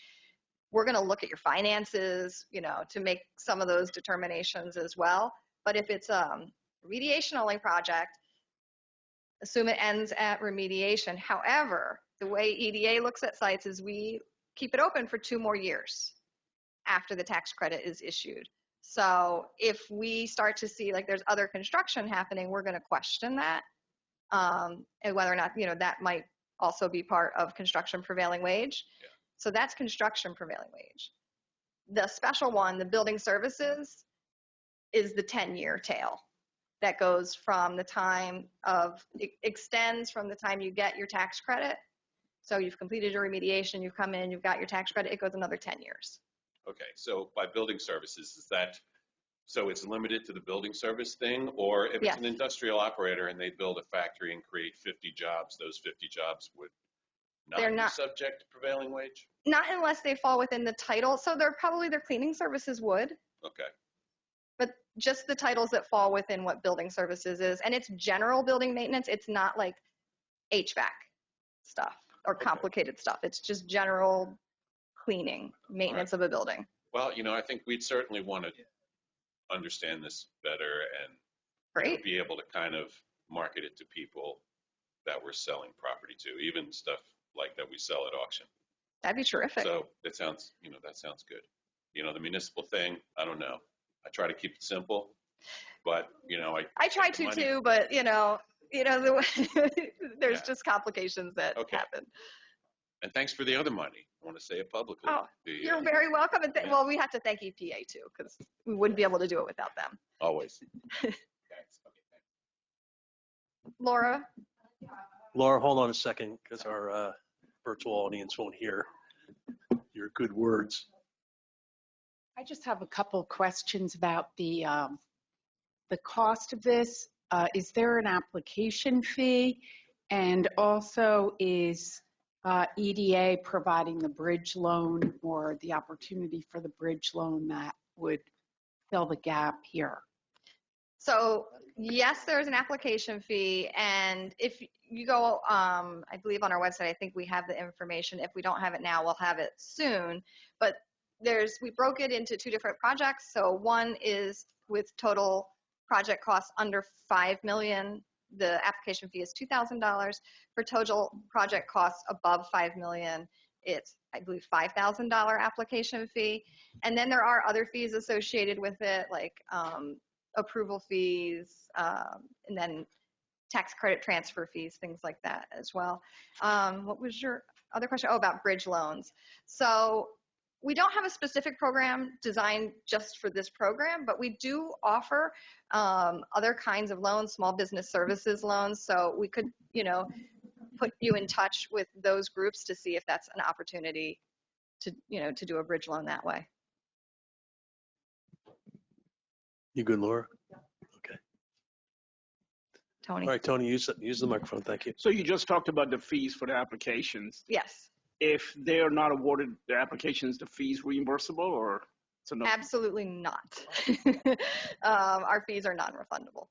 We're going to look at your finances, to make some of those determinations as well. But if it's a remediation only project, assume it ends at remediation. However, the way EDA looks at sites is we keep it open for 2 more years after the tax credit is issued. So if we start to see like there's other construction happening, we're going to question that, and whether or not, that might also be part of construction prevailing wage. Yeah. So that's construction prevailing wage. The special one, the building services, is the 10-year tail that goes from the time of, it extends from the time you get your tax credit. So you've completed your remediation, you've come in, you've got your tax credit, it goes another 10 years. Okay, so by building services, is that, so it's limited to the building service thing? Or if it's Yes. an industrial operator and they build a factory and create 50 jobs, those 50 jobs would They're not not- be subject to prevailing wage? Not unless they fall within the title. So their cleaning services would, Okay, but just the titles that fall within what building services is. And it's general building maintenance. It's not like HVAC stuff or Okay. complicated stuff. It's just general cleaning, maintenance of a building. well, I think we'd certainly want to understand this better and Great. be able to kind of market it to people that we're selling property to, even stuff like that we sell at auction. That'd be terrific. So that sounds good. The municipal thing, I don't know. I try to keep it simple, but I try the to money- too, but there's Yeah. just complications that Okay. happen. And thanks for the other money. I want to say it publicly. Oh, The, You're very welcome. And yeah. well, we have to thank EPA too, because we wouldn't be able to do it without them. always. Thanks. Okay, thanks. Laura? Laura, hold on a second, because our virtual audience won't hear your good words. I just have a couple questions about the cost of this. Is there an application fee? And also, is EDA providing the bridge loan or the opportunity for the bridge loan that would fill the gap here? So yes, there's an application fee, and if you go, I believe on our website, I think we have the information. If we don't have it now, we'll have it soon. But we broke it into 2 different projects. So one is with total project costs under $5 million. The application fee is $2,000. For total project costs above $5 million, it's, I believe, $5,000 application fee. And then there are other fees associated with it, like approval fees, and then tax credit transfer fees, things like that as well. What was your other question? Oh, about bridge loans. So we don't have a specific program designed just for this program, but we do offer other kinds of loans, small business services loans. So we could, put you in touch with those groups to see if that's an opportunity to, to do a bridge loan that way. You good, Laura? Okay. Tony? All right, Tony, use the microphone. Thank you. So you just talked about the fees for the applications. Yes, If they are not awarded the applications, the fees reimbursable or it's a no? absolutely not. Our fees are non-refundable.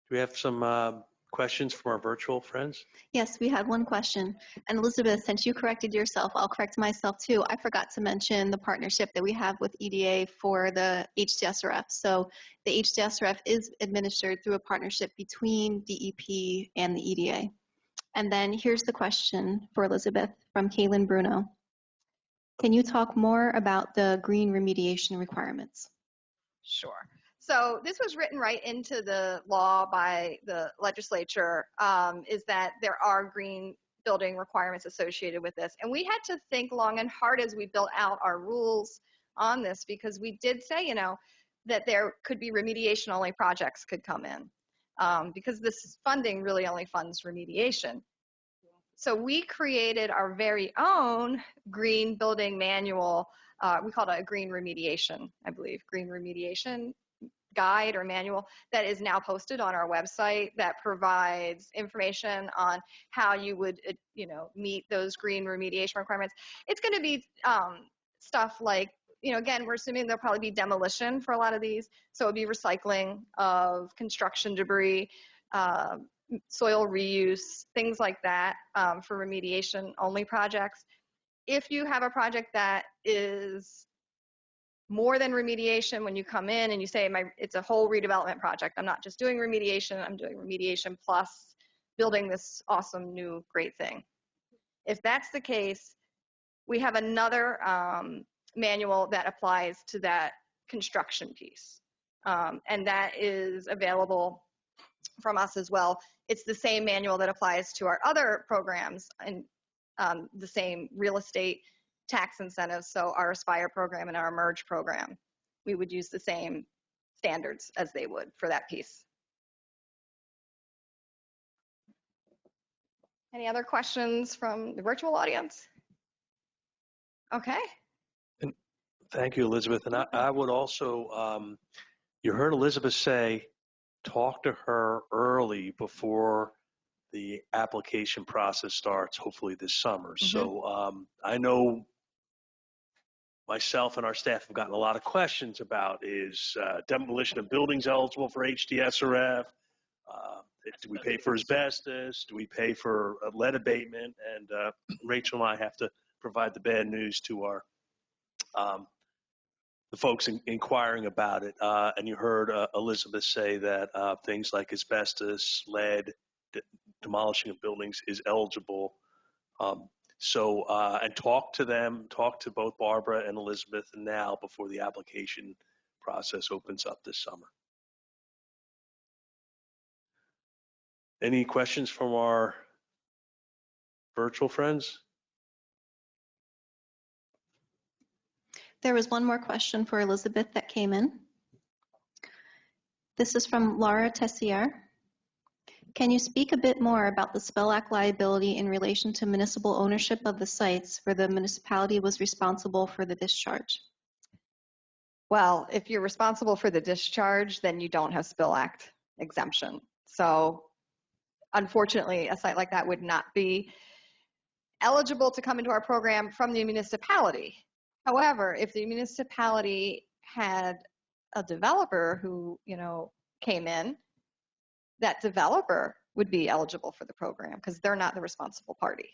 Do we have some questions from our virtual friends? Yes, we had one question. And Elizabeth, since you corrected yourself, I'll correct myself too. I forgot to mention the partnership that we have with EDA for the HDSRF. So the HDSRF is administered through a partnership between DEP and the EDA. And then here's the question for Elizabeth from Kaylin Bruno. Can you talk more about the green remediation requirements? Sure. So this was written right into the law by the legislature, is that there are green building requirements associated with this. And we had to think long and hard as we built out our rules on this, because we did say, that there could be remediation only projects could come in, because this funding really only funds remediation. So we created our very own green building manual. We called it a green remediation, I believe, green remediation guide or manual that is now posted on our website that provides information on how you would, meet those green remediation requirements. It's going to be stuff like, again, we're assuming there'll probably be demolition for a lot of these. So it'd be recycling of construction debris, soil reuse, things like that, for remediation only projects. If you have a project that is more than remediation, when you come in and you say, it's a whole redevelopment project, I'm not just doing remediation, I'm doing remediation plus building this awesome new great thing. If that's the case, we have another manual that applies to that construction piece. And that is available from us as well. It's the same manual that applies to our other programs and the same real estate tax incentives. So our Aspire program and our Emerge program, we would use the same standards as they would for that piece. Any other questions from the virtual audience? Okay. Thank you, Elizabeth. And I would also, you heard Elizabeth say, talk to her early before the application process starts, hopefully this summer. So I know myself and our staff have gotten a lot of questions about is demolition of buildings eligible for HDSRF? Do we pay for asbestos? Do we pay for lead abatement? And Rachel and I have to provide the bad news to our the folks inquiring about it. And you heard Elizabeth say that things like asbestos, lead, demolishing of buildings is eligible. And talk to them, talk to both Barbara and Elizabeth now before the application process opens up this summer. Any questions from our virtual friends? There was one more question for Elizabeth that came in. This is from Laura Tessier. Can you speak a bit more about the Spill Act liability in relation to municipal ownership of the sites where the municipality was responsible for the discharge? Well, if you're responsible for the discharge, then you don't have Spill Act exemption. So unfortunately, a site like that would not be eligible to come into our program from the municipality. However, if the municipality had a developer who, came in, that developer would be eligible for the program because they're not the responsible party.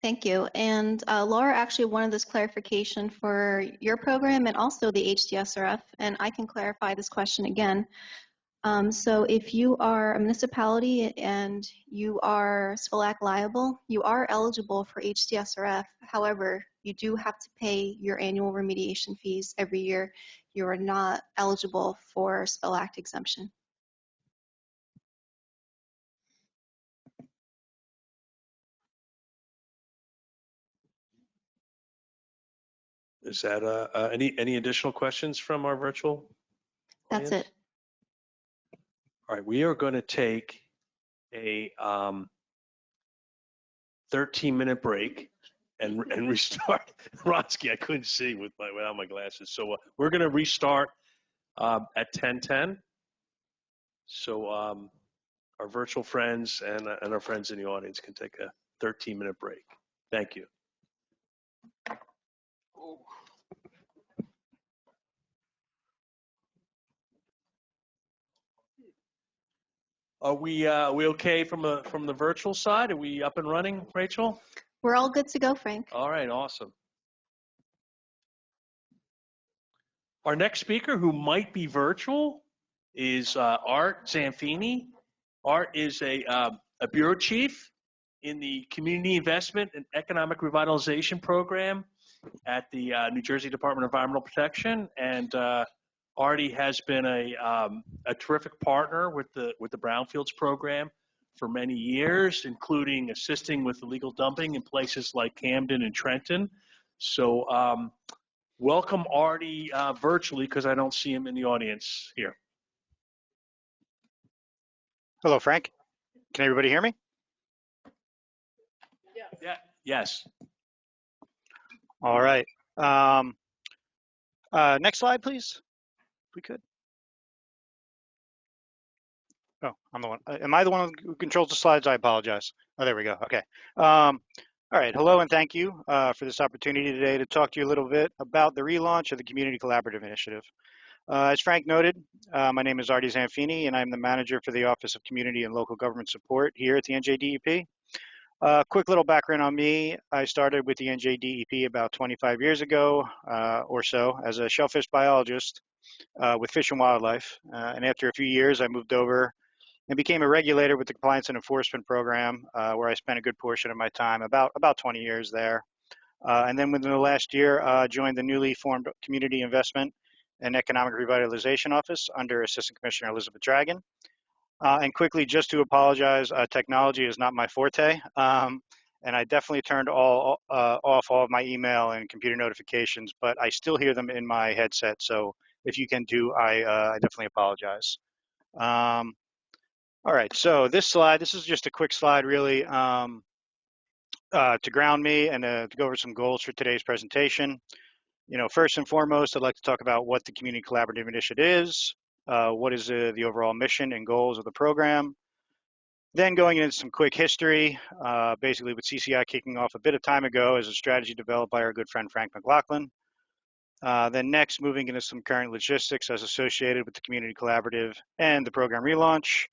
Thank you. And Laura actually wanted this clarification for your program and also the HDSRF, and I can clarify this question again. So if you are a municipality and you are Spill Act liable, you are eligible for HDSRF. However, you do have to pay your annual remediation fees every year. You are not eligible for Spill Act exemption. Is that any additional questions from our virtual audience? That's it. All right, we are going to take a 13-minute break and restart. Ronsky, I couldn't see without my glasses. So we're going to restart at 10:10. So our virtual friends and our friends in the audience can take a 13-minute break. Thank you. Are we okay from the virtual side? Are we up and running, Rachel? We're all good to go, Frank. All right, awesome. Our next speaker, who might be virtual, is Art Zanfini. Art is a bureau chief in the Community Investment and Economic Revitalization Program at the New Jersey Department of Environmental Protection, and Artie has been a terrific partner with the Brownfields program for many years, including assisting with illegal dumping in places like Camden and Trenton. So welcome Artie virtually, because I don't see him in the audience here. Hello, Frank. Can everybody hear me? Yeah. Yes. All right. Next slide, please. If we could. Oh, I'm the one. Am I the one who controls the slides? I apologize. Oh, there we go. Okay. All right. Hello, and thank you for this opportunity today to talk to you a little bit about the relaunch of the Community Collaborative Initiative. As Frank noted, my name is Artie Zanfini, and I'm the manager for the Office of Community and Local Government Support here at the NJDEP. Quick little background on me. I started with the NJDEP about 25 years ago or so as a shellfish biologist with Fish and Wildlife. And after a few years, I moved over and became a regulator with the Compliance and Enforcement Program, where I spent a good portion of my time, about 20 years there. And then within the last year, joined the newly formed Community Investment and Economic Revitalization Office under Assistant Commissioner Elizabeth Dragon. And quickly, just to apologize, technology is not my forte. And I definitely turned off all of my email and computer notifications, but I still hear them in my headset. So if you can do, I definitely apologize. All right, so this is just a quick slide really to ground me and to go over some goals for today's presentation. You know, first and foremost, I'd like to talk about what the Community Collaborative Initiative is, what is the overall mission and goals of the program. Then going into some quick history, basically with CCI kicking off a bit of time ago as a strategy developed by our good friend Frank McLaughlin. Then next, moving into some current logistics as associated with the Community Collaborative and the program relaunch.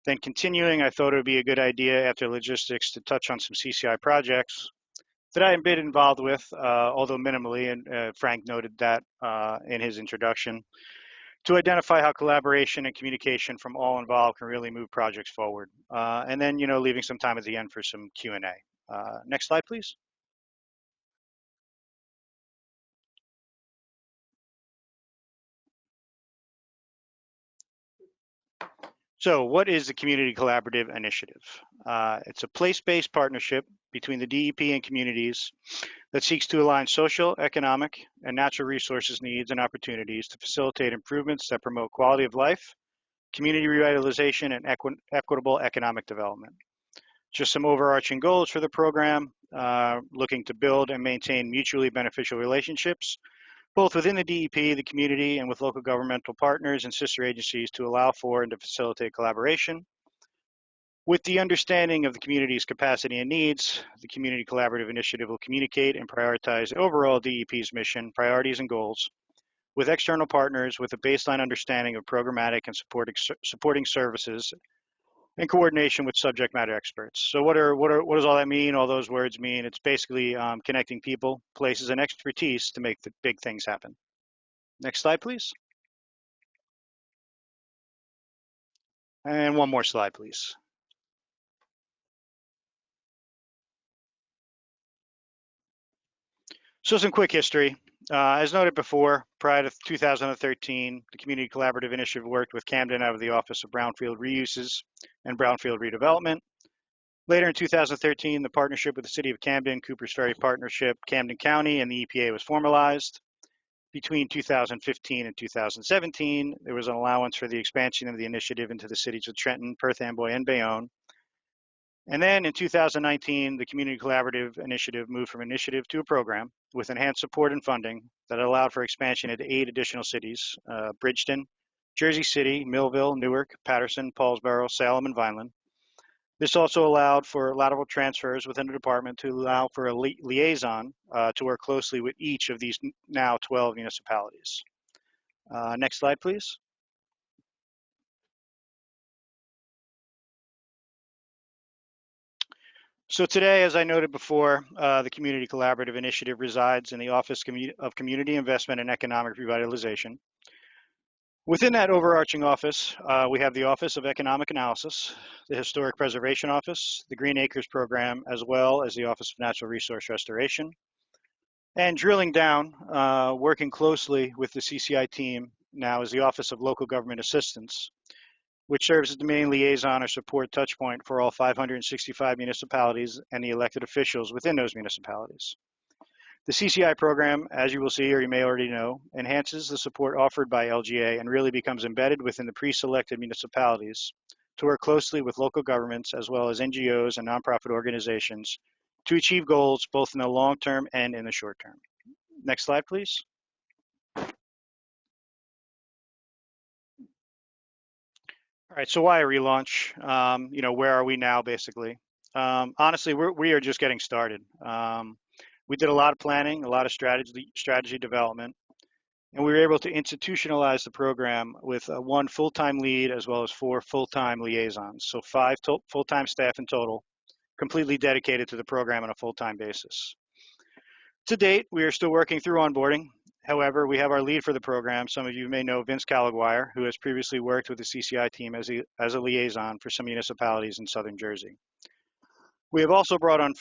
Then continuing, I thought it would be a good idea after logistics to touch on some CCI projects that I have been involved with, although minimally, and Frank noted that in his introduction, to identify how collaboration and communication from all involved can really move projects forward. And then, you know, leaving some time at the end for some Q&A. Next slide, please. So what is the Community Collaborative Initiative? It's a place-based partnership between the DEP and communities that seeks to align social, economic, and natural resources needs and opportunities to facilitate improvements that promote quality of life, community revitalization, and equitable economic development. Just some overarching goals for the program, looking to build and maintain mutually beneficial relationships, both within the DEP, the community, and with local governmental partners and sister agencies to allow for and to facilitate collaboration. With the understanding of the community's capacity and needs, the Community Collaborative Initiative will communicate and prioritize overall DEP's mission, priorities, and goals with external partners with a baseline understanding of programmatic and supporting services and coordination with subject matter experts. So what does all that mean? All those words mean it's basically connecting people, places, and expertise to make the big things happen. Next slide, please. And one more slide, please. So some quick history. As noted before, prior to 2013, the Community Collaborative Initiative worked with Camden out of the Office of Brownfield Reuses and Brownfield Redevelopment. Later in 2013, the partnership with the City of Camden, Coopers Ferry Partnership, Camden County, and the EPA was formalized. Between 2015 and 2017, there was an allowance for the expansion of the initiative into the cities of Trenton, Perth Amboy, and Bayonne. And then in 2019, the Community Collaborative Initiative moved from initiative to a program with enhanced support and funding that allowed for expansion into 8 additional cities, Bridgeton, Jersey City, Millville, Newark, Patterson, Paulsboro, Salem, and Vineland. This also allowed for lateral transfers within the department to allow for a liaison to work closely with each of these now 12 municipalities. Next slide, please. So today, as I noted before, the Community Collaborative Initiative resides in the Office of Community Investment and Economic Revitalization. Within that overarching office, we have the Office of Economic Analysis, the Historic Preservation Office, the Green Acres Program, as well as the Office of Natural Resource Restoration. And drilling down, working closely with the CCI team now is the Office of Local Government Assistance, which serves as the main liaison or support touchpoint for all 565 municipalities and the elected officials within those municipalities. The CCI program, as you will see or you may already know, enhances the support offered by LGA and really becomes embedded within the pre-selected municipalities to work closely with local governments as well as NGOs and nonprofit organizations to achieve goals both in the long term and in the short term. Next slide, please. All right, so why a relaunch? You know, where are we now, basically? Honestly, we are just getting started. We did a lot of planning, a lot of strategy development, and we were able to institutionalize the program with 1 full-time lead as well as 4 full-time liaisons. So 5 full-time staff in total, completely dedicated to the program on a full-time basis. To date, we are still working through onboarding, However, we have our lead for the program. Some of you may know Vince Calaguire, who has previously worked with the CCI team as a liaison for some municipalities in Southern Jersey. We have also brought on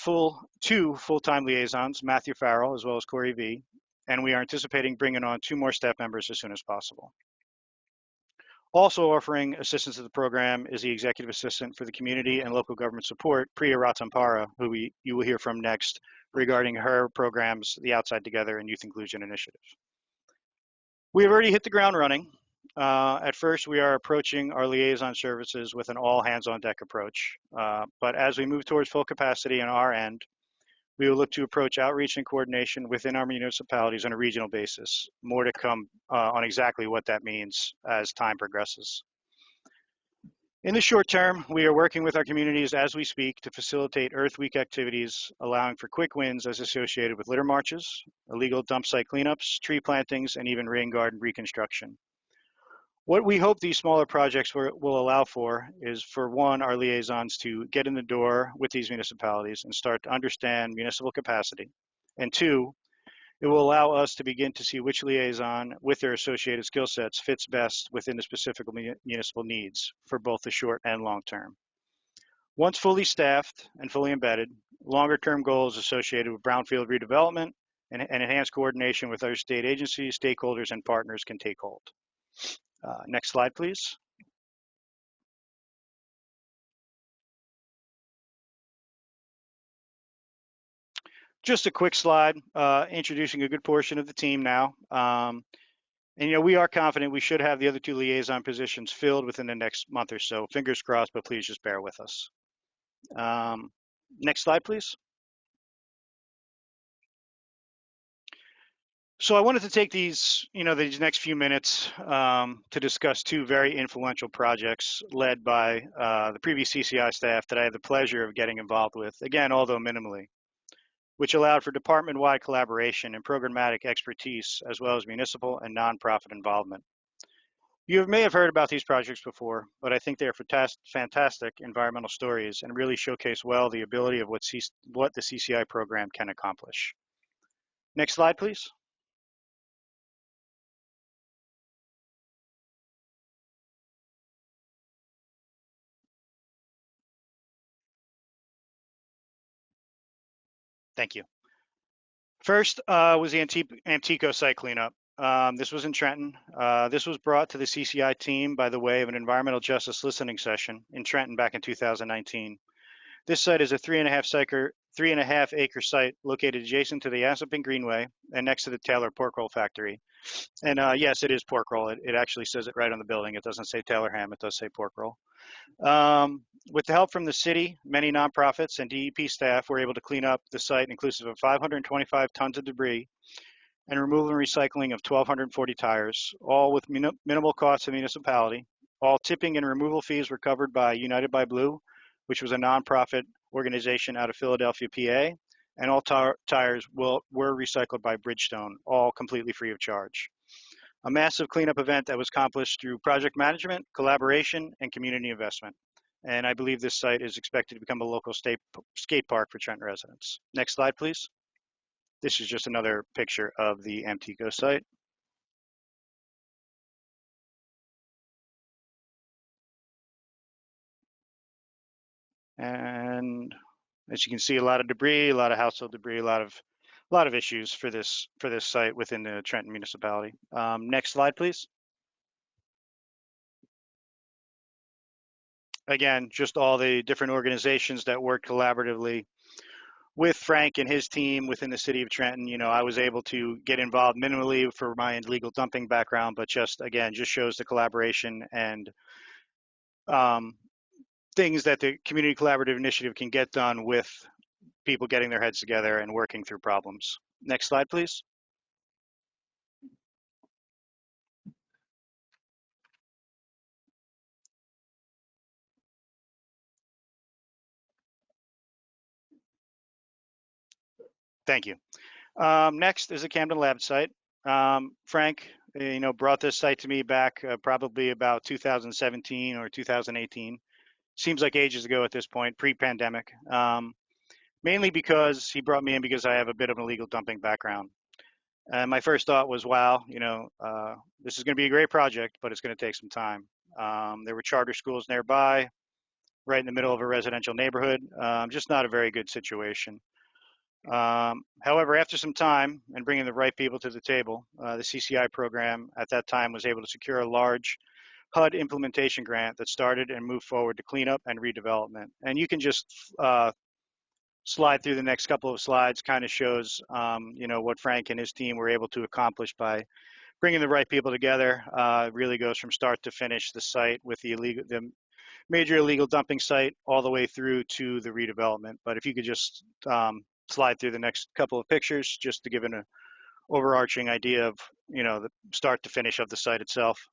two full-time liaisons, Matthew Farrell as well as Corey V, and we are anticipating bringing on 2 more staff members as soon as possible. Also offering assistance to the program is the executive assistant for the community and local government support, Priya Ratampara, who you will hear from next regarding her programs, the Outside Together and Youth Inclusion Initiative. We have already hit the ground running. At first, we are approaching our liaison services with an all hands on deck approach. But as we move towards full capacity on our end, we will look to approach outreach and coordination within our municipalities on a regional basis. More to come on exactly what that means as time progresses. In the short term, we are working with our communities as we speak to facilitate Earth Week activities, allowing for quick wins as associated with litter marches, illegal dump site cleanups, tree plantings, and even rain garden reconstruction. What we hope these smaller projects will allow for is, for one, our liaisons to get in the door with these municipalities and start to understand municipal capacity. And two, it will allow us to begin to see which liaison with their associated skill sets fits best within the specific municipal needs for both the short and long term. Once fully staffed and fully embedded, longer term goals associated with brownfield redevelopment and enhanced coordination with other state agencies, stakeholders, and partners can take hold. Next slide, please. Just a quick slide introducing a good portion of the team now. And we are confident we should have the other 2 liaison positions filled within the next month or so. Fingers crossed, but please just bear with us. Next slide, please. So I wanted to take these next few minutes to discuss 2 very influential projects led by the previous CCI staff that I had the pleasure of getting involved with, again, although minimally, which allowed for department-wide collaboration and programmatic expertise, as well as municipal and nonprofit involvement. You may have heard about these projects before, but I think they are fantastic environmental stories and really showcase well the ability of what the CCI program can accomplish. Next slide, please. Thank you. First was the Antico site cleanup. This was in Trenton. This was brought to the CCI team by the way of an environmental justice listening session in Trenton back in 2019. This site is a 3.5 acre site located adjacent to the Assunpink Greenway and next to the Taylor pork roll factory. And yes, it is pork roll. It actually says it right on the building. It doesn't say Taylor ham. It does say pork roll. With the help from the city, many nonprofits and DEP staff were able to clean up the site inclusive of 525 tons of debris and removal and recycling of 1,240 tires, all with minimal cost to the municipality. All tipping and removal fees were covered by United by Blue, which was a nonprofit organization out of Philadelphia, PA, and all tires were recycled by Bridgestone, all completely free of charge. A massive cleanup event that was accomplished through project management, collaboration, and community investment. And I believe this site is expected to become a local skate park for Trenton residents. Next slide, please. This is just another picture of the Antico site. And as you can see, a lot of debris, a lot of household debris, a lot of issues for this site within the Trenton municipality. Next slide, please. Again, just all the different organizations that work collaboratively with Frank and his team within the city of Trenton. I was able to get involved minimally for my illegal dumping background, but just shows the collaboration and things that the community collaborative initiative can get done with people getting their heads together and working through problems. Next slide, please. Thank you. Next is the Camden Lab site. Frank, brought this site to me back probably about 2017 or 2018. Seems like ages ago at this point, pre-pandemic. Mainly because he brought me in because I have a bit of an illegal dumping background. And my first thought was, wow, this is going to be a great project, but it's going to take some time. There were charter schools nearby, right in the middle of a residential neighborhood. Just not a very good situation. However, after some time and bringing the right people to the table, the CCI program at that time was able to secure a large HUD implementation grant that started and moved forward to cleanup and redevelopment. And you can just slide through the next couple of slides, kind of shows, what Frank and his team were able to accomplish by bringing the right people together. Really goes from start to finish the site with the major illegal dumping site all the way through to the redevelopment. But if you could just slide through the next couple of pictures just to give an overarching idea of, the start to finish of the site itself.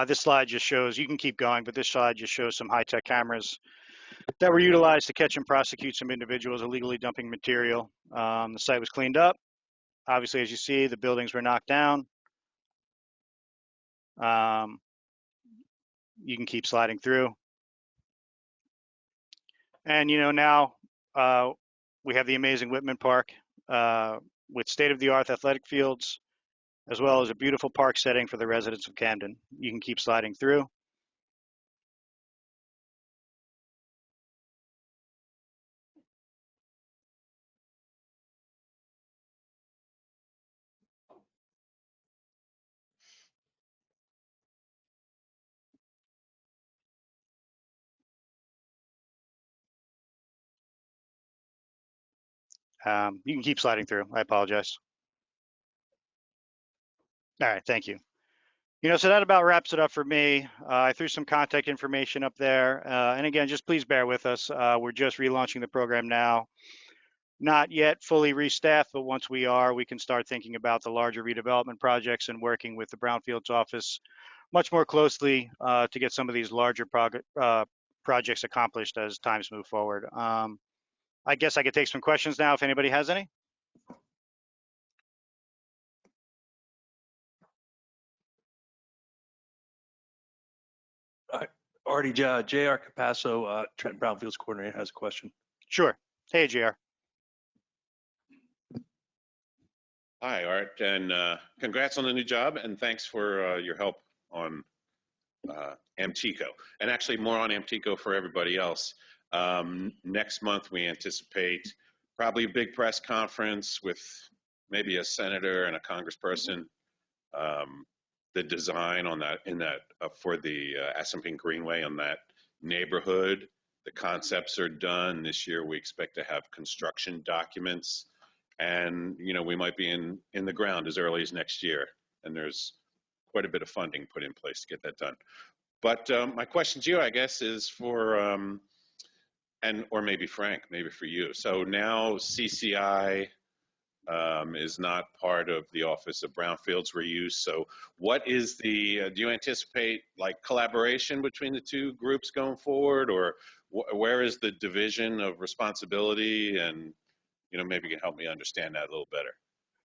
This slide just shows, you can keep going, but this slide just shows some high-tech cameras that were utilized to catch and prosecute some individuals illegally dumping material. The site was cleaned up. Obviously, as you see, the buildings were knocked down. You can keep sliding through. And, now we have the amazing Whitman Park with state-of-the-art athletic fields, as well as a beautiful park setting for the residents of Camden. You can keep sliding through. You can keep sliding through. I apologize. All right, thank you. So that about wraps it up for me. I threw some contact information up there. And again, just please bear with us. We're just relaunching the program now. Not yet fully restaffed, but once we are, we can start thinking about the larger redevelopment projects and working with the Brownfields office much more closely to get some of these larger projects accomplished as times move forward. I guess I could take some questions now if anybody has any. Artie, J.R. Capasso, Trenton Brownfields coordinator, has a question. Sure. Hey, JR. Hi, Art, and congrats on the new job, and thanks for your help on Amtico, and actually more on Amtico for everybody else. Next month, we anticipate probably a big press conference with maybe a senator and a congressperson. The design on that, for the Assunpink Greenway on that neighborhood, the concepts are done. This year, we expect to have construction documents. And, we might be in the ground as early as next year. And there's quite a bit of funding put in place to get that done. But my question to you, I guess, is for, or maybe Frank, maybe for you. So now CCI is not part of the Office of Brownfields Reuse. So what is do you anticipate like collaboration between the two groups going forward, or where is the division of responsibility? And maybe you can help me understand that a little better.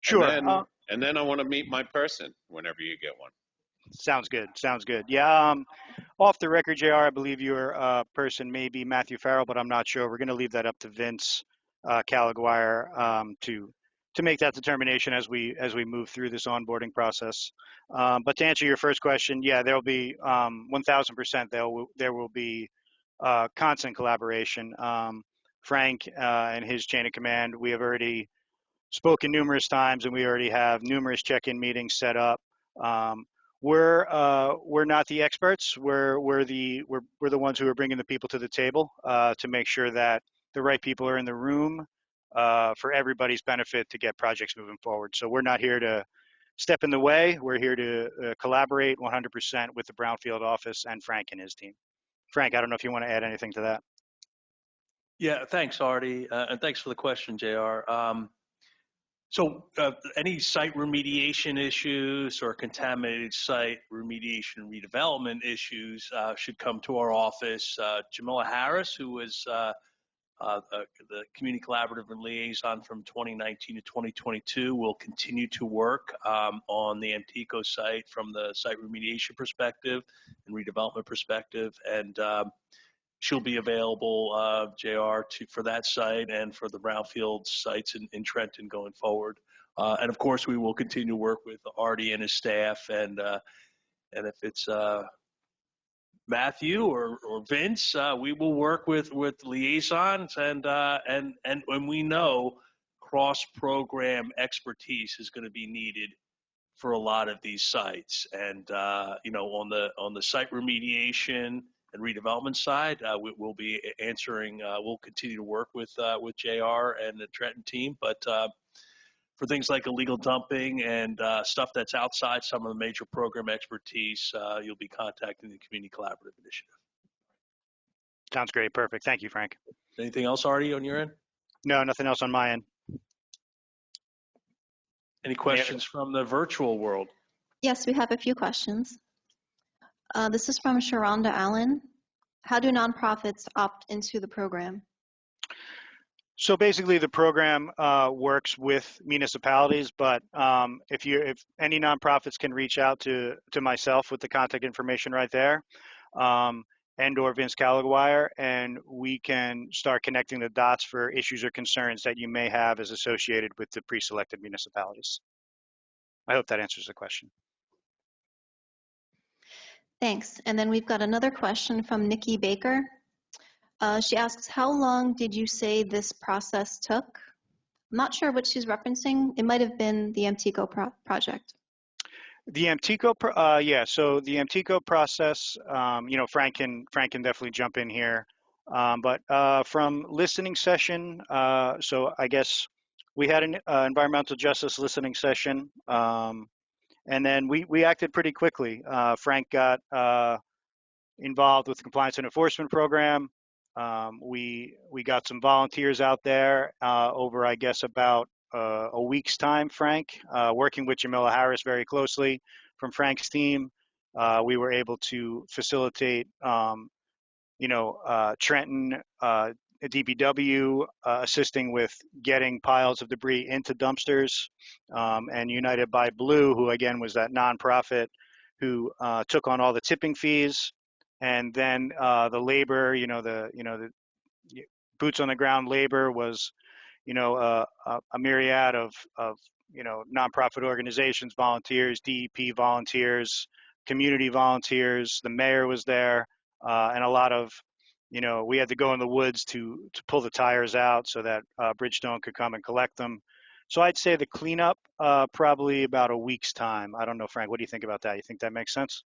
Sure. And then I want to meet my person whenever you get one. Sounds good. Sounds good. Yeah. Off the record, JR, I believe your person may be Matthew Farrell, but I'm not sure. We're going to leave that up to Vince Calaguire to make that determination as we move through this onboarding process. But to answer your first question, yeah, there'll be 1,000%. There will be constant collaboration. Frank and his chain of command, we have already spoken numerous times, and we already have numerous check-in meetings set up. We're not the experts. We're the ones who are bringing the people to the table to make sure that the right people are in the room for everybody's benefit to get projects moving forward. So we're not here to step in the way. We're here to collaborate 100% with the Brownfield office and Frank and his team. Frank, I don't know if you want to add anything to that. Yeah, thanks, Artie, and thanks for the question, JR. So any site remediation issues or contaminated site remediation redevelopment issues should come to our office. Jamila Harris, who was the Community Collaborative and Liaison from 2019 to 2022, will continue to work on the Amtico site from the site remediation perspective and redevelopment perspective. And she'll be available, JR, for that site and for the brownfield sites in Trenton going forward. And of course, we will continue to work with Artie and his staff, and if it's Matthew or Vince, we will work with liaisons, and when we know cross-program expertise is going to be needed for a lot of these sites. And on the site remediation and redevelopment side, we'll be answering. We'll continue to work with JR and the Trenton team, but for things like illegal dumping and stuff that's outside some of the major program expertise, you'll be contacting the Community Collaborative Initiative. Sounds great. Perfect. Thank you, Frank. Anything else, Artie, on your end? No, nothing else on my end. Any questions from the virtual world? Yes, we have a few questions. This is from Sharonda Allen. How do nonprofits opt into the program? So basically, the program works with municipalities, but if any nonprofits can reach out to myself with the contact information right there, and/or Vince Calaguire, and we can start connecting the dots for issues or concerns that you may have as associated with the pre-selected municipalities. I hope that answers the question. Thanks. And then we've got another question from Nikki Baker. She asks, how long did you say this process took? I'm not sure what she's referencing. It might have been the MTCO project. The MTCO, yeah. So the MTCO process, Frank can definitely jump in here. But from listening session, so I guess we had an environmental justice listening session, and then we acted pretty quickly. Frank got involved with the compliance and enforcement program. We got some volunteers out there over, I guess, about a week's time, Frank, working with Jamila Harris very closely from Frank's team. We were able to facilitate, Trenton, DPW assisting with getting piles of debris into dumpsters, and United by Blue, who again was that nonprofit who took on all the tipping fees, and then the labor, the boots on the ground labor was, a myriad of nonprofit organizations, volunteers, DEP volunteers, community volunteers. The mayor was there, and a lot of, we had to go in the woods to pull the tires out so that Bridgestone could come and collect them. So I'd say the cleanup, probably about a week's time. I don't know, Frank, what do you think about that? You think that makes sense?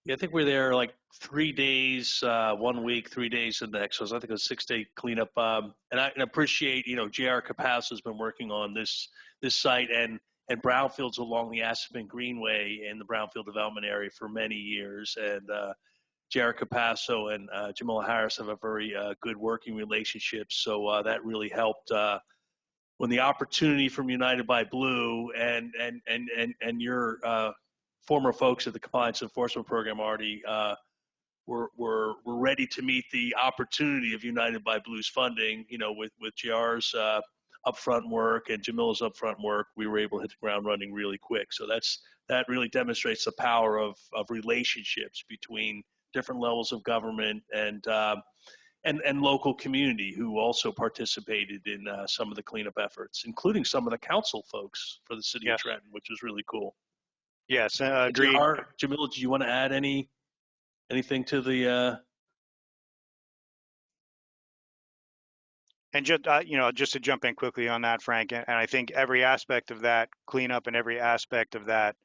Yeah, I think we're there like 3 days, 1 week, 3 days the next. So I think it was a 6-day cleanup. And I appreciate, J.R. Capasso has been working on this site and brownfields along the Aspen Greenway in the brownfield development area for many years. And J.R. Capasso and Jamila Harris have a very good working relationship. So that really helped when the opportunity from United by Blue and your former folks at the Compliance Enforcement Program already were ready to meet the opportunity of United by Blue's funding. With JR's upfront work and Jamila's upfront work, we were able to hit the ground running really quick. So that really demonstrates the power of relationships between different levels of government and local community who also participated in some of the cleanup efforts, including some of the council folks for the city of Trenton, which was really cool. Yes, agreed. Jamila, do you want to add anything to the? And just to jump in quickly on that, Frank, and I think every aspect of that cleanup and every aspect of that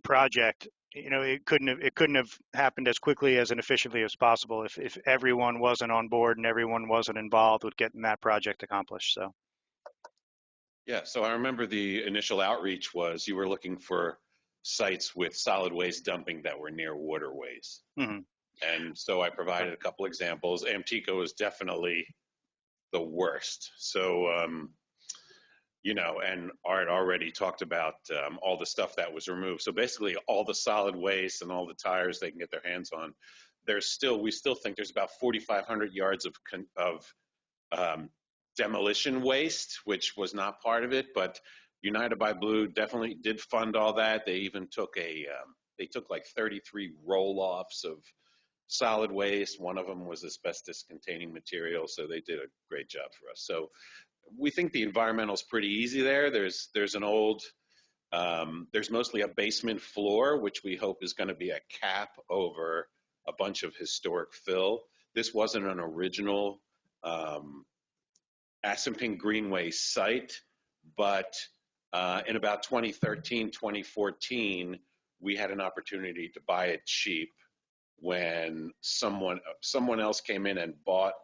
project, it couldn't have happened as quickly as and efficiently as possible if everyone wasn't on board and everyone wasn't involved with getting that project accomplished. So. Yeah, so I remember the initial outreach was you were looking for sites with solid waste dumping that were near waterways. Mm-hmm. And so I provided a couple examples. Amtico is definitely the worst. So, and Art already talked about all the stuff that was removed. So basically all the solid waste and all the tires they can get their hands on, we still think there's about 4,500 yards of demolition waste, which was not part of it, but United by Blue definitely did fund all that. They even took like 33 roll-offs of solid waste. One of them was asbestos containing material. So they did a great job for us. So we think the environmental is pretty easy there. There's an old, there's mostly a basement floor, which we hope is going to be a cap over a bunch of historic fill. This wasn't an original Assunpink Greenway site, but in about 2013, 2014, we had an opportunity to buy it cheap when someone else came in and bought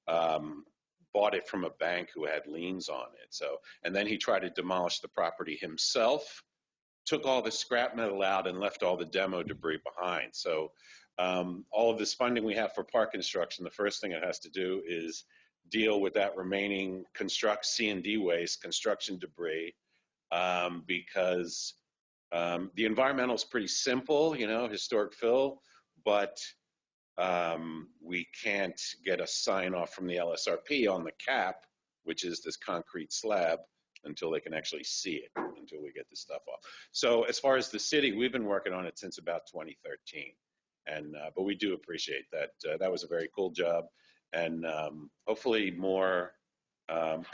it from a bank who had liens on it. So, and then he tried to demolish the property himself, took all the scrap metal out and left all the demo debris behind. So all of this funding we have for park construction, the first thing it has to do is deal with that remaining C&D waste, construction debris, because the environmental is pretty simple, you know, historic fill, but we can't get a sign off from the LSRP on the cap, which is this concrete slab, until they can actually see it, until we get the stuff off. So as far as the city, we've been working on it since about 2013. And, but we do appreciate that. That was a very cool job. And hopefully more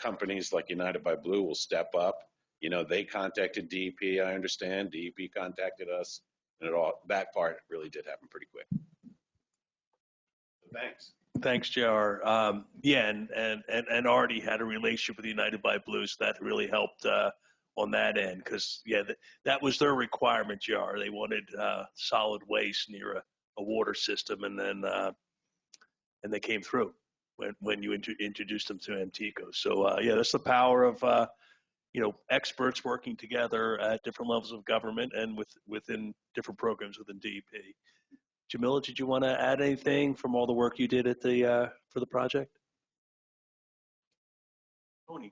companies like United by Blue will step up. You know, they contacted DEP, I understand. DEP contacted us. And that part really did happen pretty quick. So thanks. Thanks, JR. Yeah, and already had a relationship with United by Blue, so that really helped on that end, because yeah, that was their requirement, JR. They wanted solid waste near a water system, and then and they came through when you introduced them to MTECO. So yeah, that's the power of you know, experts working together at different levels of government and within different programs within DEP. Jamila, did you want to add anything from all the work you did at the for the project?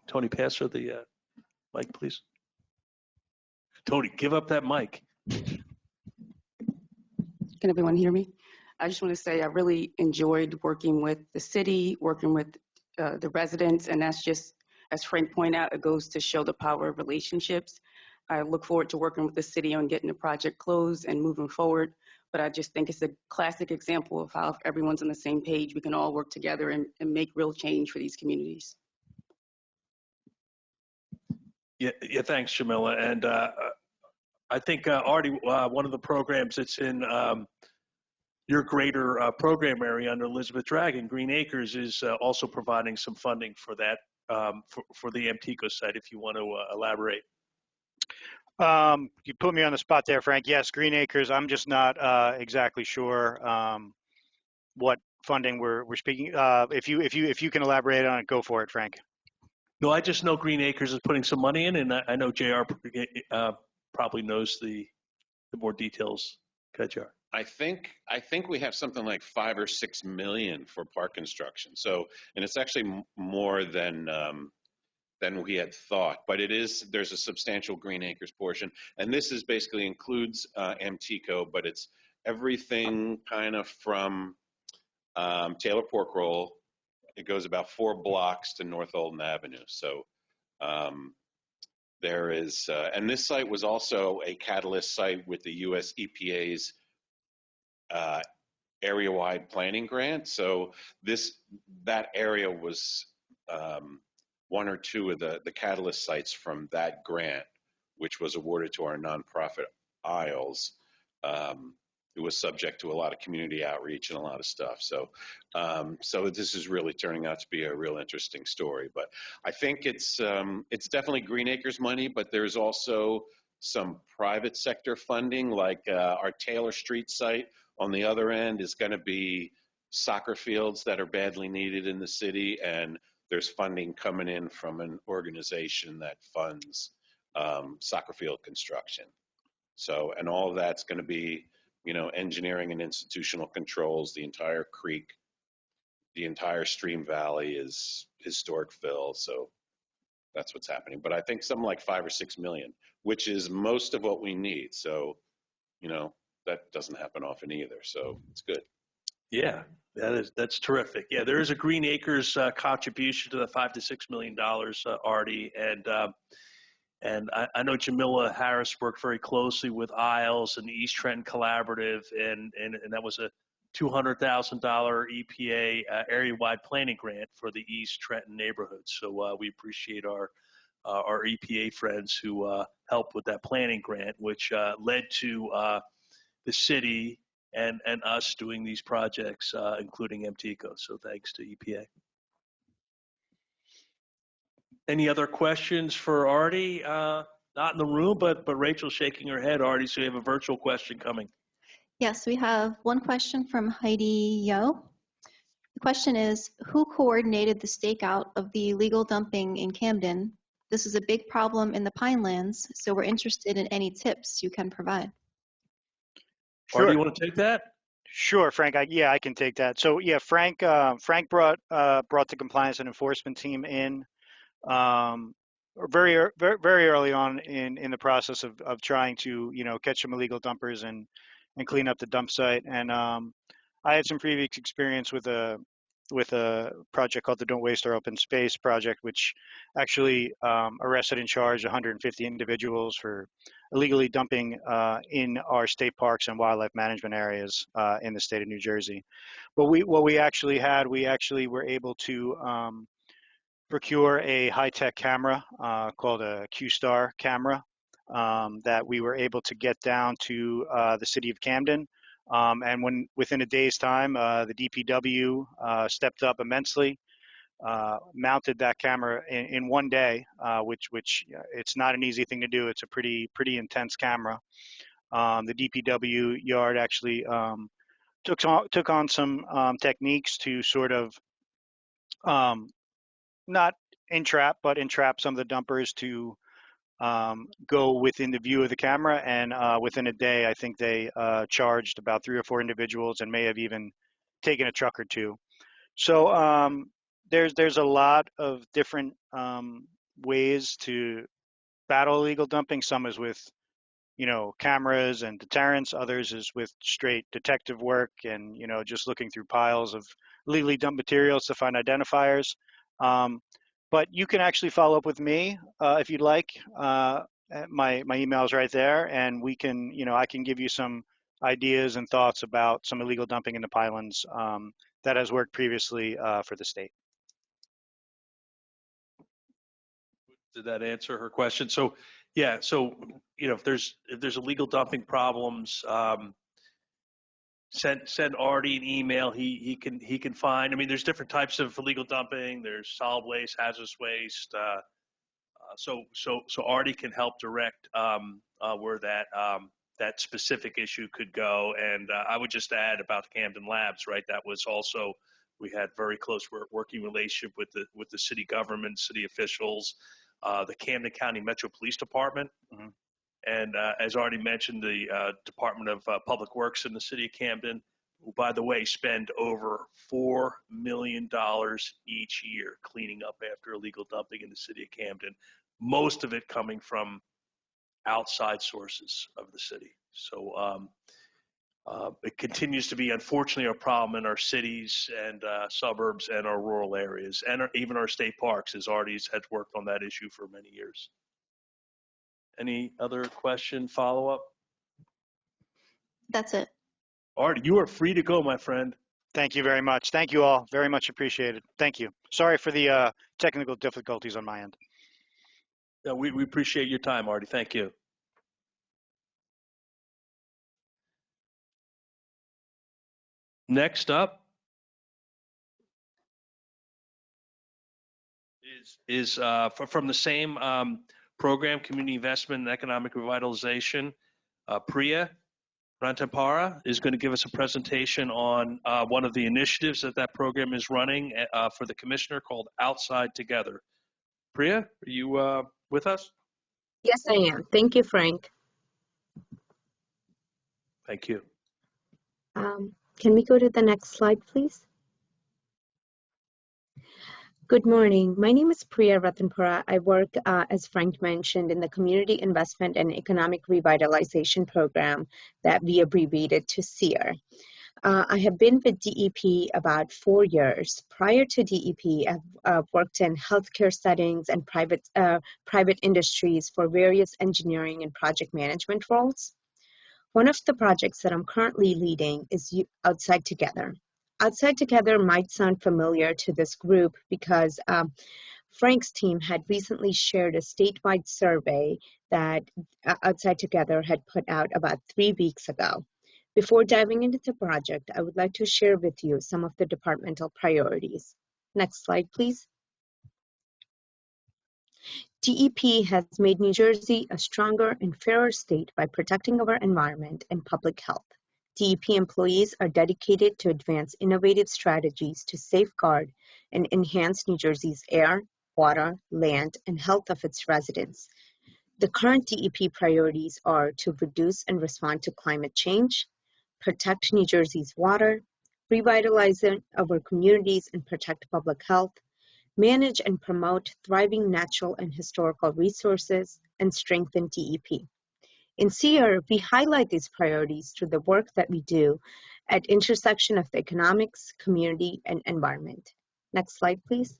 Tony, pass her the mic, please. Tony, give up that mic. Can everyone hear me? I just want to say I really enjoyed working with the city, working with the residents, and that's just, as Frank pointed out, it goes to show the power of relationships. I look forward to working with the city on getting the project closed and moving forward. But I just think it's a classic example of how if everyone's on the same page, we can all work together and make real change for these communities. Yeah, thanks, Jamila. And I think Artie, one of the programs that's in your greater program area under Elizabeth Dragon, Green Acres, is also providing some funding for that, for the MTECO site, if you want to elaborate. You put me on the spot there, Frank. Yes, Green Acres. I'm just not exactly sure what funding we're speaking. If you can elaborate on it, go for it, Frank. No, I just know Green Acres is putting some money in, and I know JR probably knows the more details. Okay, JR. I think we have something like 5 or 6 million for park construction. So, and it's actually more than we had thought, but there's a substantial Green Acres portion, and this is basically includes MTECO, but it's everything kind of from Taylor Pork Roll. It goes about 4 blocks to North Olden Avenue. So there is, and this site was also a catalyst site with the US EPA's area-wide planning grant. So that area was one or two of the catalyst sites from that grant, which was awarded to our nonprofit Isles. It was subject to a lot of community outreach and a lot of stuff. So, so this is really turning out to be a real interesting story. But I think it's definitely Green Acres money, but there's also some private sector funding, like our Taylor Street site on the other end is going to be soccer fields that are badly needed in the city, and there's funding coming in from an organization that funds soccer field construction. So, and all of that's going to be, you know, engineering and institutional controls. The entire creek, the entire stream valley is historic fill. So that's what's happening. But I think something like 5 or 6 million, which is most of what we need. So, you know, that doesn't happen often either. So it's good. Yeah, that's terrific. Yeah, there is a Green Acres contribution to the $5 to $6 million, Artie, and I know Jamila Harris worked very closely with Isles and the East Trent Collaborative, and that was a $200,000 EPA area-wide planning grant for the East Trenton neighborhood. So we appreciate our EPA friends who helped with that planning grant, which led to the city and us doing these projects, including MTECO. So thanks to EPA. Any other questions for Artie? Not in the room, but Rachel's shaking her head, Artie, so you have a virtual question coming. Yes, we have one question from Heidi Yo. The question is, who coordinated the stakeout of the illegal dumping in Camden? This is a big problem in the Pinelands, so we're interested in any tips you can provide. Artie, you want to take that? Sure, Frank. I can take that. So yeah, Frank brought the compliance and enforcement team in very early on in the process of trying to catch some illegal dumpers and clean up the dump site. And I had some previous experience with a project called the Don't Waste Our Open Space project, which actually arrested and charged 150 individuals for illegally dumping in our state parks and wildlife management areas in the state of New Jersey. But we were able to procure a high-tech camera called a Q-Star camera that we were able to get down to the city of Camden. And within a day's time, the DPW stepped up immensely, mounted that camera in one day, which it's not an easy thing to do. It's a pretty intense camera. The DPW yard actually took on some techniques to sort of not entrap, but entrap some of the dumpers to go within the view of the camera. And within a day, I think they charged about 3 or 4 individuals and may have even taken a truck or two. So there's a lot of different ways to battle illegal dumping. Some is with cameras and deterrence. Others is with straight detective work and just looking through piles of illegally dumped materials to find identifiers. But you can actually follow up with me if you'd like. My email is right there, and we can, I can give you some ideas and thoughts about some illegal dumping in the Pinelands that has worked previously for the state. Did that answer her question? So yeah, so if there's illegal dumping problems, send Artie an email. He can find. I mean, there's different types of illegal dumping. There's solid waste, hazardous waste. So Artie can help direct where that specific issue could go. And I would just add about the Camden Labs, right? That was also, we had very close working relationship with the city government, city officials, the Camden County Metro Police Department. Mm-hmm. And as already mentioned, the Department of Public Works in the city of Camden, who, by the way, spend over $4 million each year cleaning up after illegal dumping in the city of Camden, most of it coming from outside sources of the city. So it continues to be, unfortunately, a problem in our cities and suburbs and our rural areas, and even our state parks, as Artie's had worked on that issue for many years. Any other question, follow-up? That's it. Artie, you are free to go, my friend. Thank you very much. Thank you all. Very much appreciated. Thank you. Sorry for the technical difficulties on my end. Yeah, we appreciate your time, Artie. Thank you. Next up is from the same program, Community Investment and Economic Revitalization. Priya Rantampara is going to give us a presentation on one of the initiatives that program is running for the commissioner called Outside Together. Priya, are you with us? Yes, I am. Thank you, Frank. Thank you. Can we go to the next slide, please? Good morning. My name is Priya Rathanpura. I work, as Frank mentioned, in the Community Investment and Economic Revitalization Program that we abbreviated to CEAR. I have been with DEP about 4 years. Prior to DEP, I've worked in healthcare settings and private industries for various engineering and project management roles. One of the projects that I'm currently leading is Outside Together. Outside Together might sound familiar to this group because Frank's team had recently shared a statewide survey that Outside Together had put out about 3 weeks ago. Before diving into the project, I would like to share with you some of the departmental priorities. Next slide, please. DEP has made New Jersey a stronger and fairer state by protecting our environment and public health. DEP employees are dedicated to advance innovative strategies to safeguard and enhance New Jersey's air, water, land, and health of its residents. The current DEP priorities are to reduce and respond to climate change, protect New Jersey's water, revitalize our communities and protect public health, manage and promote thriving natural and historical resources, and strengthen DEP. In SEER, we highlight these priorities through the work that we do at intersection of the economics, community, and environment. Next slide, please.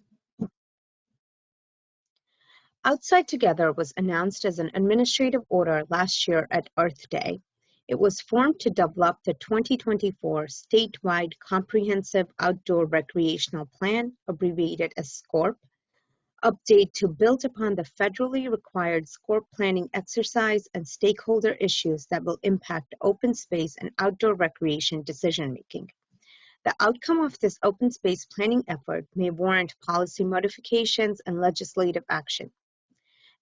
Outside Together was announced as an administrative order last year at Earth Day. It was formed to develop the 2024 statewide comprehensive outdoor recreational plan, abbreviated as SCORP, update to build upon the federally required SCORP planning exercise and stakeholder issues that will impact open space and outdoor recreation decision-making. The outcome of this open space planning effort may warrant policy modifications and legislative action.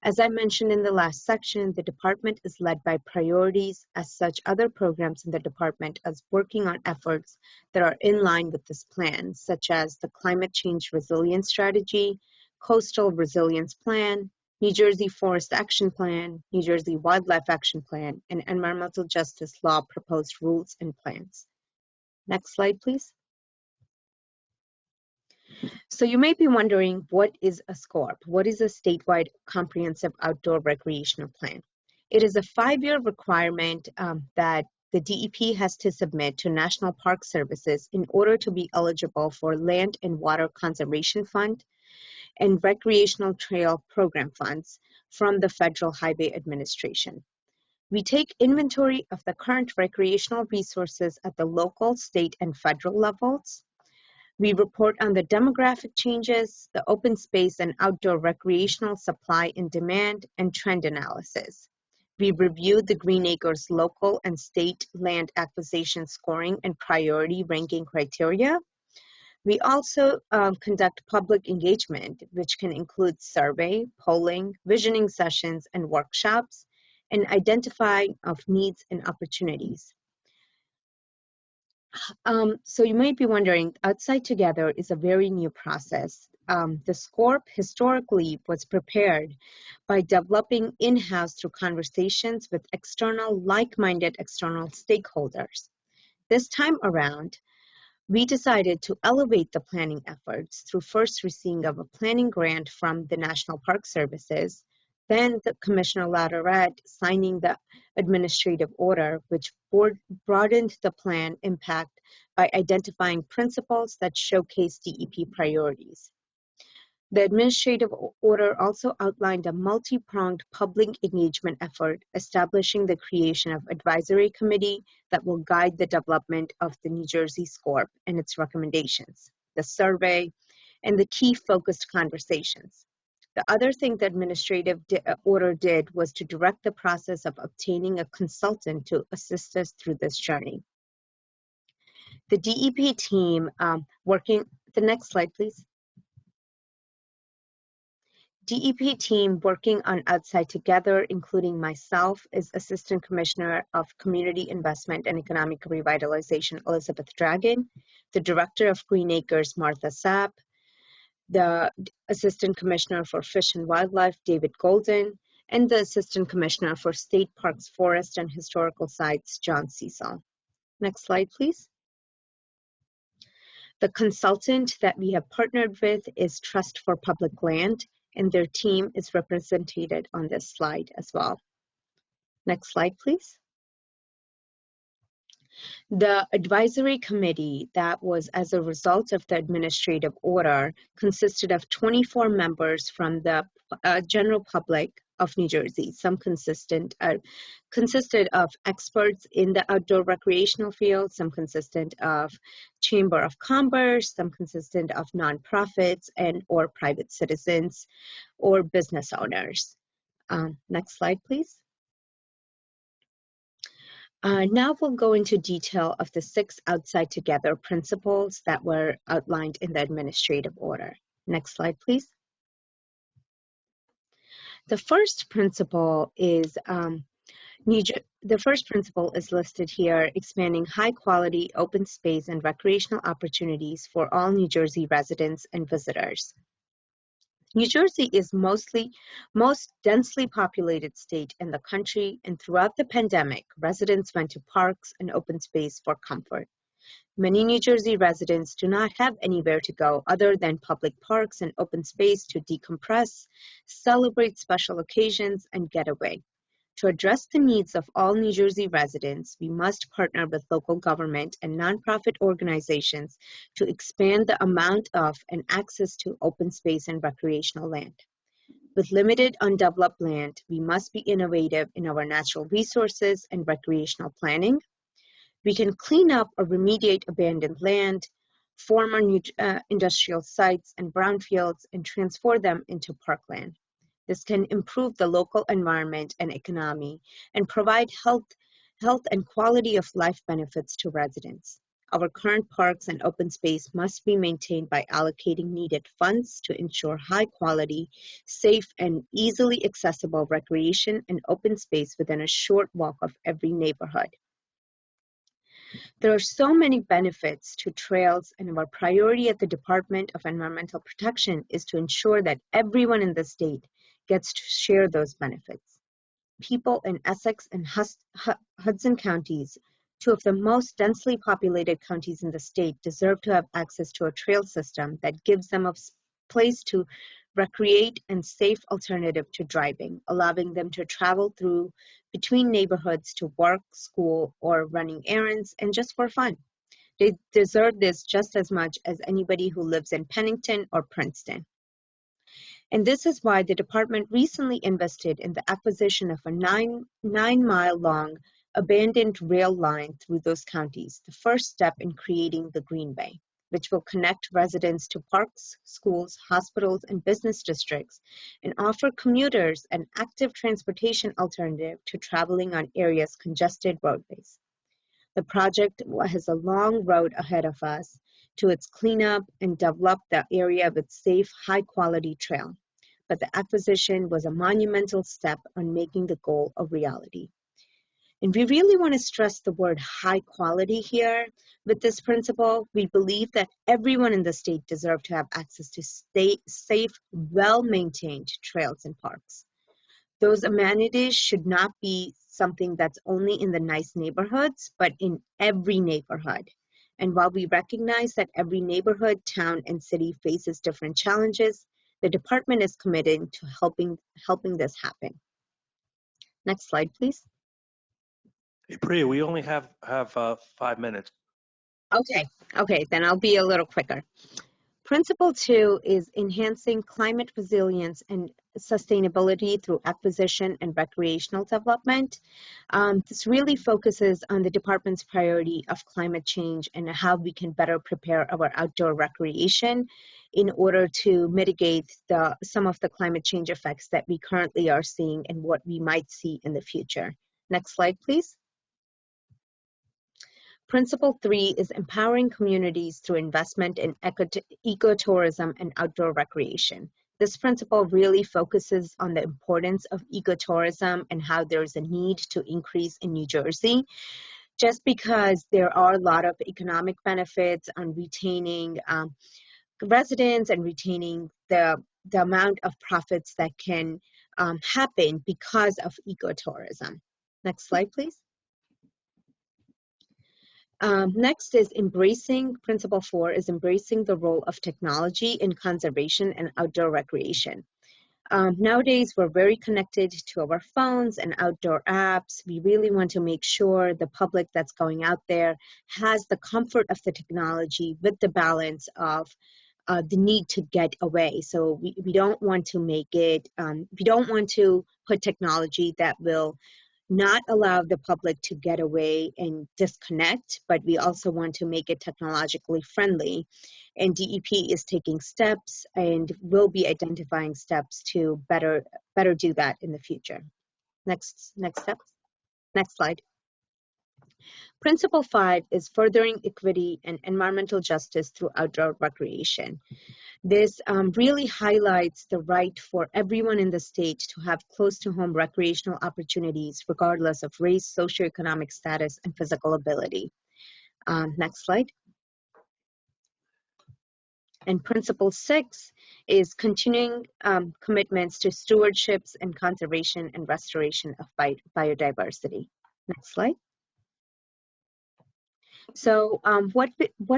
As I mentioned in the last section, the department is led by priorities. As such, other programs in the department are working on efforts that are in line with this plan, such as the Climate Change Resilience Strategy, Coastal Resilience Plan, New Jersey Forest Action Plan, New Jersey Wildlife Action Plan, and Environmental Justice Law proposed rules and plans. Next slide, please. So you may be wondering, what is a SCORP? What is a statewide comprehensive outdoor recreational plan? It is a 5-year requirement that the DEP has to submit to National Park Services in order to be eligible for Land and Water Conservation Fund and Recreational Trail Program funds from the Federal Highway Administration. We take inventory of the current recreational resources at the local, state, and federal levels. We report on the demographic changes, the open space and outdoor recreational supply and demand, and trend analysis. We review the Green Acres local and state land acquisition scoring and priority ranking criteria. We also conduct public engagement, which can include survey, polling, visioning sessions, and workshops, and identifying of needs and opportunities. So you might be wondering, Outside Together is a very new process. The SCORP historically was prepared by developing in-house through conversations with external, like-minded external stakeholders. This time around, we decided to elevate the planning efforts through first receiving of a planning grant from the National Park Services, then the Commissioner Latourette signing the administrative order, which broadened the plan impact by identifying principles that showcase DEP priorities. The administrative order also outlined a multi-pronged public engagement effort, establishing the creation of advisory committee that will guide the development of the New Jersey SCORP and its recommendations, the survey, and the key focused conversations. The other thing the administrative order did was to direct the process of obtaining a consultant to assist us through this journey. The DEP team the next slide, please. DEP team working on Outside Together, including myself, is Assistant Commissioner of Community Investment and Economic Revitalization, Elizabeth Dragon, the Director of Green Acres, Martha Sapp, the Assistant Commissioner for Fish and Wildlife, David Golden, and the Assistant Commissioner for State Parks, Forest, and Historical Sites, John Cecil. Next slide, please. The consultant that we have partnered with is Trust for Public Land, and their team is represented on this slide as well. Next slide, please. The advisory committee that was as a result of the administrative order consisted of 24 members from the general public of New Jersey. Some consisted of experts in the outdoor recreational field, some consisted of Chamber of Commerce, some consisted of nonprofits and or private citizens or business owners. Next slide, please. Now we'll go into detail of the 6 outside together principles that were outlined in the administrative order. Next slide, please. The first principle is listed here, expanding high quality open space and recreational opportunities for all New Jersey residents and visitors. New Jersey is most densely populated state in the country, and throughout the pandemic, residents went to parks and open space for comfort. Many New Jersey residents do not have anywhere to go other than public parks and open space to decompress, celebrate special occasions, and get away. To address the needs of all New Jersey residents, we must partner with local government and nonprofit organizations to expand the amount of and access to open space and recreational land. With limited undeveloped land, we must be innovative in our natural resources and recreational planning. We can clean up or remediate abandoned land, former industrial sites and brownfields, and transform them into parkland. This can improve the local environment and economy and provide health and quality of life benefits to residents. Our current parks and open space must be maintained by allocating needed funds to ensure high quality, safe, and easily accessible recreation and open space within a short walk of every neighborhood. There are so many benefits to trails, and our priority at the Department of Environmental Protection is to ensure that everyone in the state gets to share those benefits. People in Essex and Hudson counties, 2 of the most densely populated counties in the state, deserve to have access to a trail system that gives them a place to recreate and safe alternative to driving, allowing them to travel between neighborhoods to work, school, or running errands, and just for fun. They deserve this just as much as anybody who lives in Pennington or Princeton. And this is why the department recently invested in the acquisition of a 9-mile-long abandoned rail line through those counties, the first step in creating the Greenway, which will connect residents to parks, schools, hospitals, and business districts, and offer commuters an active transportation alternative to traveling on areas' congested roadways. The project has a long road ahead of us to its cleanup and develop the area with safe, high-quality trail. But the acquisition was a monumental step on making the goal a reality. And we really want to stress the word high quality here. With this principle, we believe that everyone in the state deserves to have access to safe, well-maintained trails and parks. Those amenities should not be something that's only in the nice neighborhoods, but in every neighborhood. And while we recognize that every neighborhood, town, and city faces different challenges, the department is committed to helping this happen. Next slide, please. Hey, Priya, we only have 5 minutes. Okay, then I'll be a little quicker. Principle 2 is enhancing climate resilience and sustainability through acquisition and recreational development. This really focuses on the department's priority of climate change and how we can better prepare our outdoor recreation in order to mitigate some of the climate change effects that we currently are seeing and what we might see in the future. Next slide, please. Principle 3 is empowering communities through investment in ecotourism and outdoor recreation. This principle really focuses on the importance of ecotourism and how there's a need to increase in New Jersey, just because there are a lot of economic benefits on retaining residents and retaining the amount of profits that can happen because of ecotourism. Next slide, please. Next is Principle 4 is embracing the role of technology in conservation and outdoor recreation. Nowadays, we're very connected to our phones and outdoor apps. We really want to make sure the public that's going out there has the comfort of the technology with the balance of the need to get away. So we don't want to make it, we don't want to put technology that will not allow the public to get away and disconnect, but we also want to make it technologically friendly. And DEP is taking steps and will be identifying steps to better do that in the future. Next step. Next slide. Principle 5 is furthering equity and environmental justice through outdoor recreation. This really highlights the right for everyone in the state to have close to home recreational opportunities, regardless of race, socioeconomic status, and physical ability. Next slide. And principle 6 is continuing commitments to stewardships and conservation and restoration of biodiversity. Next slide. So what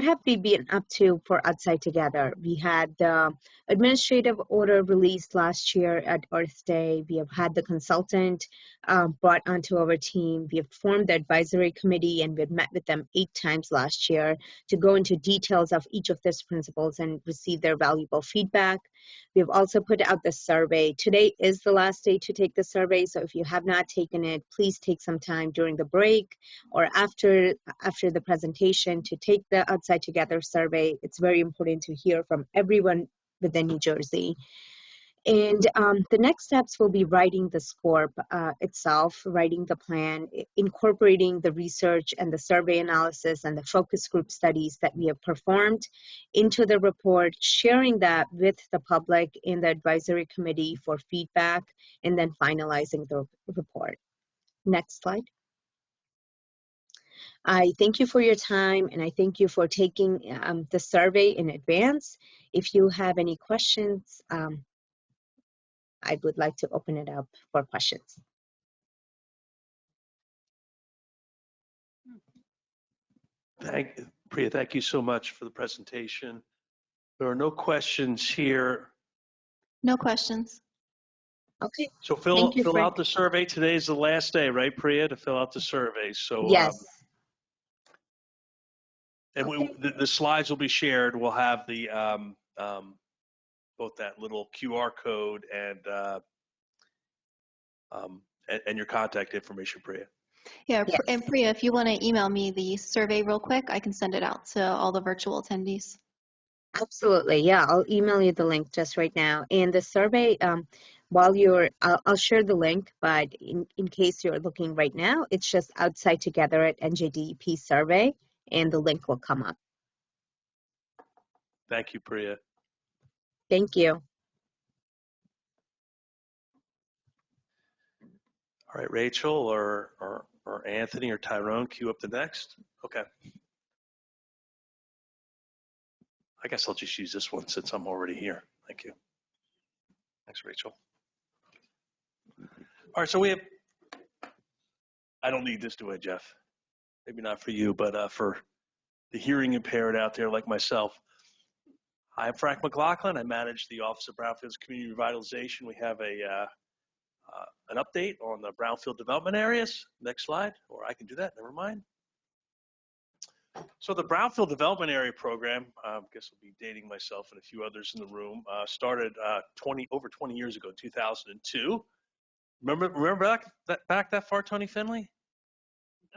have we been up to for Outside Together? We had the administrative order released last year at Earth Day. We have had the consultant brought onto our team. We have formed the advisory committee, and we've met with them 8 times last year to go into details of each of these principles and receive their valuable feedback. We have also put out the survey. Today is the last day to take the survey, so if you have not taken it, please take some time during the break or after the presentation to take the Outside Together survey. It's very important to hear from everyone within New Jersey. And the next steps will be writing the SCORP itself, writing the plan, incorporating the research and the survey analysis and the focus group studies that we have performed into the report, sharing that with the public in the advisory committee for feedback, and then finalizing the report. Next slide. I thank you for your time, and I thank you for taking the survey in advance. If you have any questions, I would like to open it up for questions. Priya, thank you so much for the presentation. There are no questions here. No questions. Okay. So fill out the survey. Today is the last day, right, Priya, to fill out the survey. So yes. And the slides will be shared. We'll have the both that little QR code and your contact information, Priya. Yeah, Yes. and Priya, if you want to email me the survey real quick, I can send it out to all the virtual attendees. Absolutely. Yeah, I'll email you the link just right now. And the survey, I'll share the link, but in case you're looking right now, it's just Outside Together at NJDEP survey, and the link will come up. Thank you, Priya. Thank you. All right, Rachel or Anthony or Tyrone, queue up the next. Okay. I guess I'll just use this one since I'm already here. Thank you. Thanks, Rachel. All right, so we have, I don't need this, do I, Jeff? Maybe not for you, but for the hearing impaired out there like myself. I'm Frank McLaughlin. I manage the Office of Brownfields Community Revitalization. We have an update on the brownfield development areas. Next slide, or I can do that, never mind. So the Brownfield Development Area Program, I guess I'll be dating myself and a few others in the room, started over 20 years ago, 2002. Remember back that far, Tony Finley?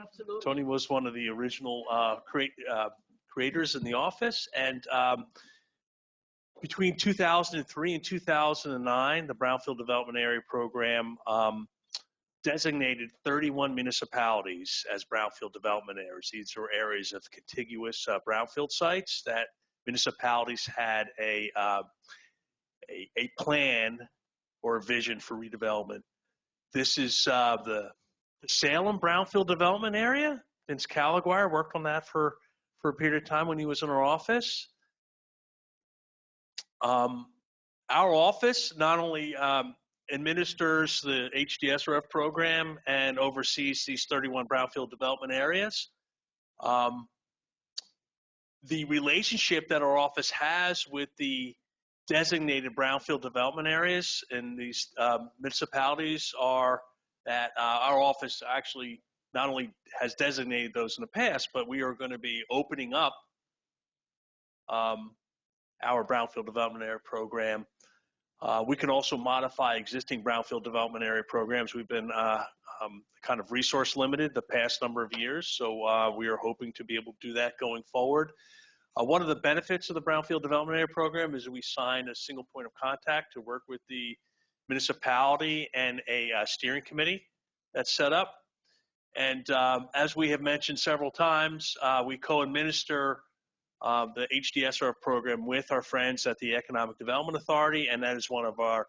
Absolutely. Tony was one of the original creators in the office, and between 2003 and 2009, the Brownfield Development Area Program designated 31 municipalities as brownfield development areas. These were areas of contiguous brownfield sites that municipalities had a plan or a vision for redevelopment. This is the Salem Brownfield Development Area. Vince Calaguire worked on that for a period of time when he was in our office. Our office not only administers the HDSRF program and oversees these 31 brownfield development areas. The relationship that our office has with the designated brownfield development areas in these municipalities are that our office actually not only has designated those in the past, but we are going to be opening up our brownfield development area program. We can also modify existing brownfield development area programs. We've been kind of resource limited the past number of years, so we are hoping to be able to do that going forward. One of the benefits of the brownfield development area program is we sign a single point of contact to work with the municipality and a steering committee that's set up. And as we have mentioned several times, we co-administer the HDSRF program with our friends at the Economic Development Authority, and that is one of our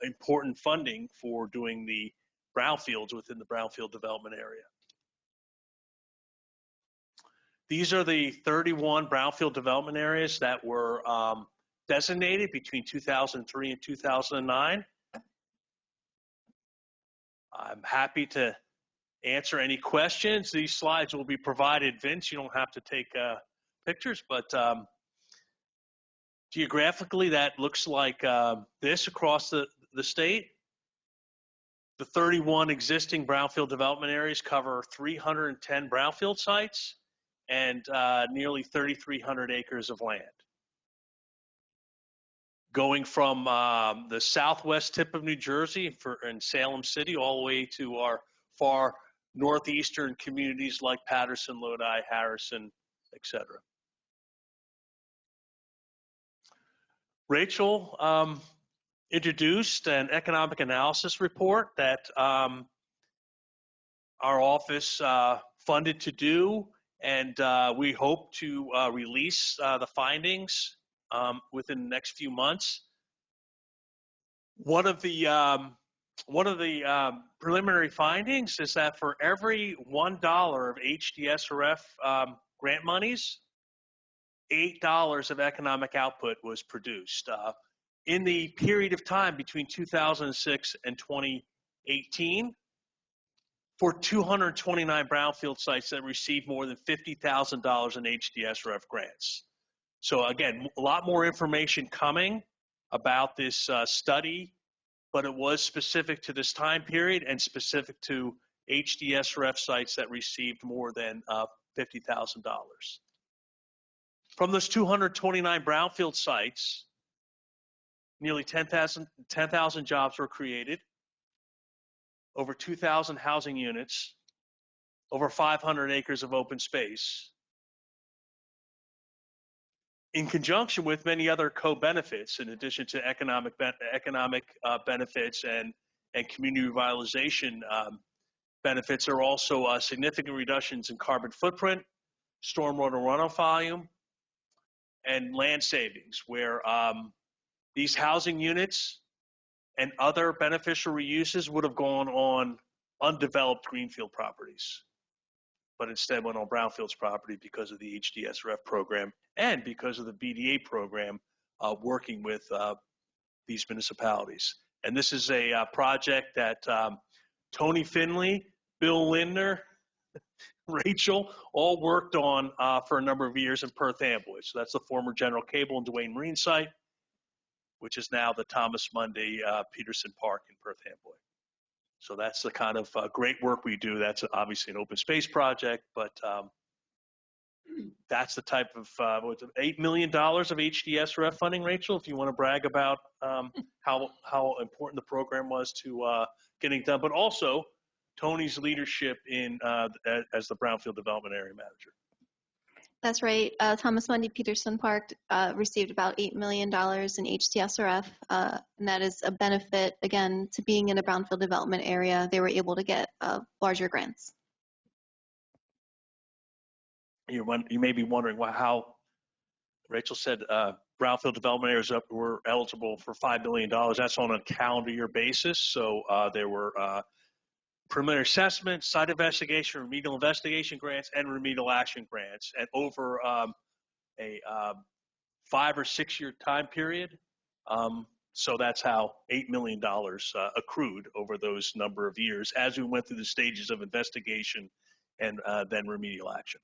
important funding for doing the brownfields within the brownfield development area. These are the 31 brownfield development areas that were designated between 2003 and 2009. I'm happy to answer any questions. These slides will be provided. Vince, you don't have to take pictures, but geographically that looks like this across the state. The 31 existing brownfield development areas cover 310 brownfield sites and nearly 3,300 acres of land. Going from the southwest tip of New Jersey in Salem City all the way to our far northeastern communities like Patterson, Lodi, Harrison, etc. Rachel introduced an economic analysis report that our office funded to do, and we hope to release the findings within the next few months. One of the preliminary findings is that for every $1 of HDSRF grant monies, $8 of economic output was produced. In the period of time between 2006 and 2018, for 229 brownfield sites that received more than $50,000 in HDSRF grants. So again, a lot more information coming about this study, but it was specific to this time period and specific to HDSRF sites that received more than $50,000. From those 229 brownfield sites, nearly 10,000 jobs were created, over 2,000 housing units, over 500 acres of open space. In conjunction with many other co-benefits, in addition to economic benefits and community revitalization benefits, are also significant reductions in carbon footprint, stormwater runoff volume, and land savings, where these housing units and other beneficial reuses would have gone on undeveloped greenfield properties, but instead went on brownfields property because of the HDSRF program and because of the BDA program working with these municipalities. And this is a project that Tony Finley, Bill Lindner, Rachel all worked on for a number of years in Perth Amboy. So that's the former General Cable and Duane Marine site, which is now the Thomas Mundy Peterson Park in Perth Amboy. So that's the kind of great work we do. That's obviously an open space project, but that's the type of $8 million of HDSRF funding, Rachel, if you want to brag about how important the program was to getting done, but also Tony's leadership in as the Brownfield Development Area Manager. That's right. Thomas Mundy Peterson Park received about $8 million in HDSRF, and that is a benefit, again, to being in a brownfield development area. They were able to get larger grants. You may be wondering how Rachel said brownfield development areas were eligible for $5 million. That's on a calendar year basis. So there were preliminary assessment, site investigation, remedial investigation grants, and remedial action grants, and over a 5 or 6 year time period. So that's how $8 million accrued over those number of years as we went through the stages of investigation and then remedial action.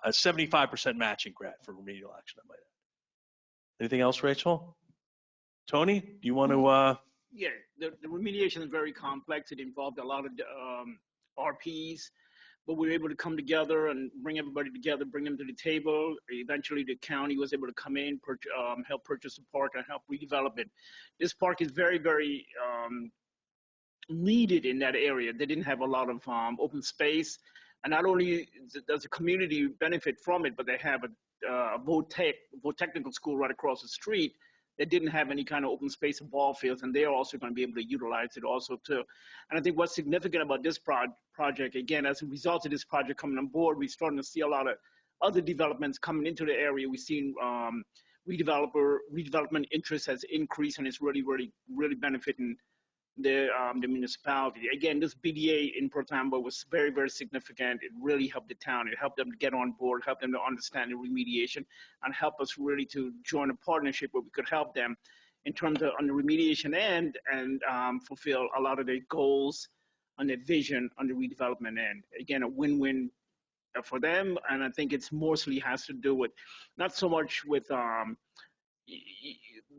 A 75% matching grant for remedial action, I might add. Anything else, Rachel? Tony, do you want to? Yeah, the remediation is very complex. It involved a lot of RPs, but we were able to come together and bring everybody together, bring them to the table. Eventually, the county was able to come in, help purchase the park, and help redevelop it. This park is very, very needed in that area. They didn't have a lot of open space, and not only does the community benefit from it, but they have a technical school right across the street that didn't have any kind of open space and ball fields, and they're also going to be able to utilize it also too. And I think what's significant about this project, again, as a result of this project coming on board, we're starting to see a lot of other developments coming into the area. We've seen redevelopment interest has increased, and it's really, really, really benefiting the municipality. Again, this BDA in Port Tambo was very, very significant. It really helped the town. It helped them to get on board, helped them to understand the remediation, and help us really to join a partnership where we could help them in terms of on the remediation end and fulfill a lot of their goals and their vision on the redevelopment end. Again, a win-win for them, and I think it's mostly has to do with not so much with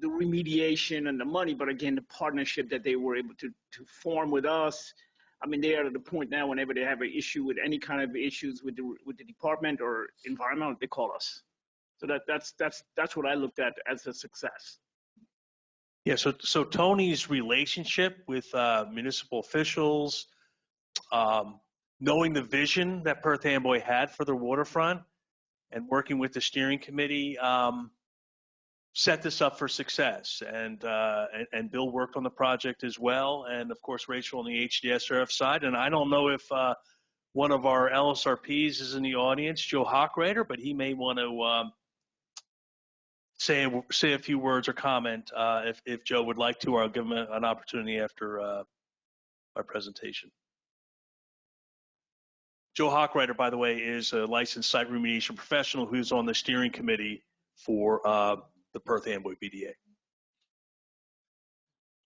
the remediation and the money, but again, the partnership that they were able to form with us. I mean, they are at the point now whenever they have an issue with any kind of issues with the department or environment, they call us. So that's what I looked at as a success. Yeah. So Tony's relationship with municipal officials, knowing the vision that Perth Amboy had for their waterfront, and working with the steering committee. Set this up for success, and Bill worked on the project as well, and of course Rachel on the HDSRF side. And I don't know if one of our LSRPs is in the audience, Joe Hochreiter, but he may want to say a few words or comment if Joe would like to, or I'll give him an opportunity after our presentation. Joe Hochreiter, by the way, is a licensed site remediation professional who's on the steering committee for the Perth Amboy BDA.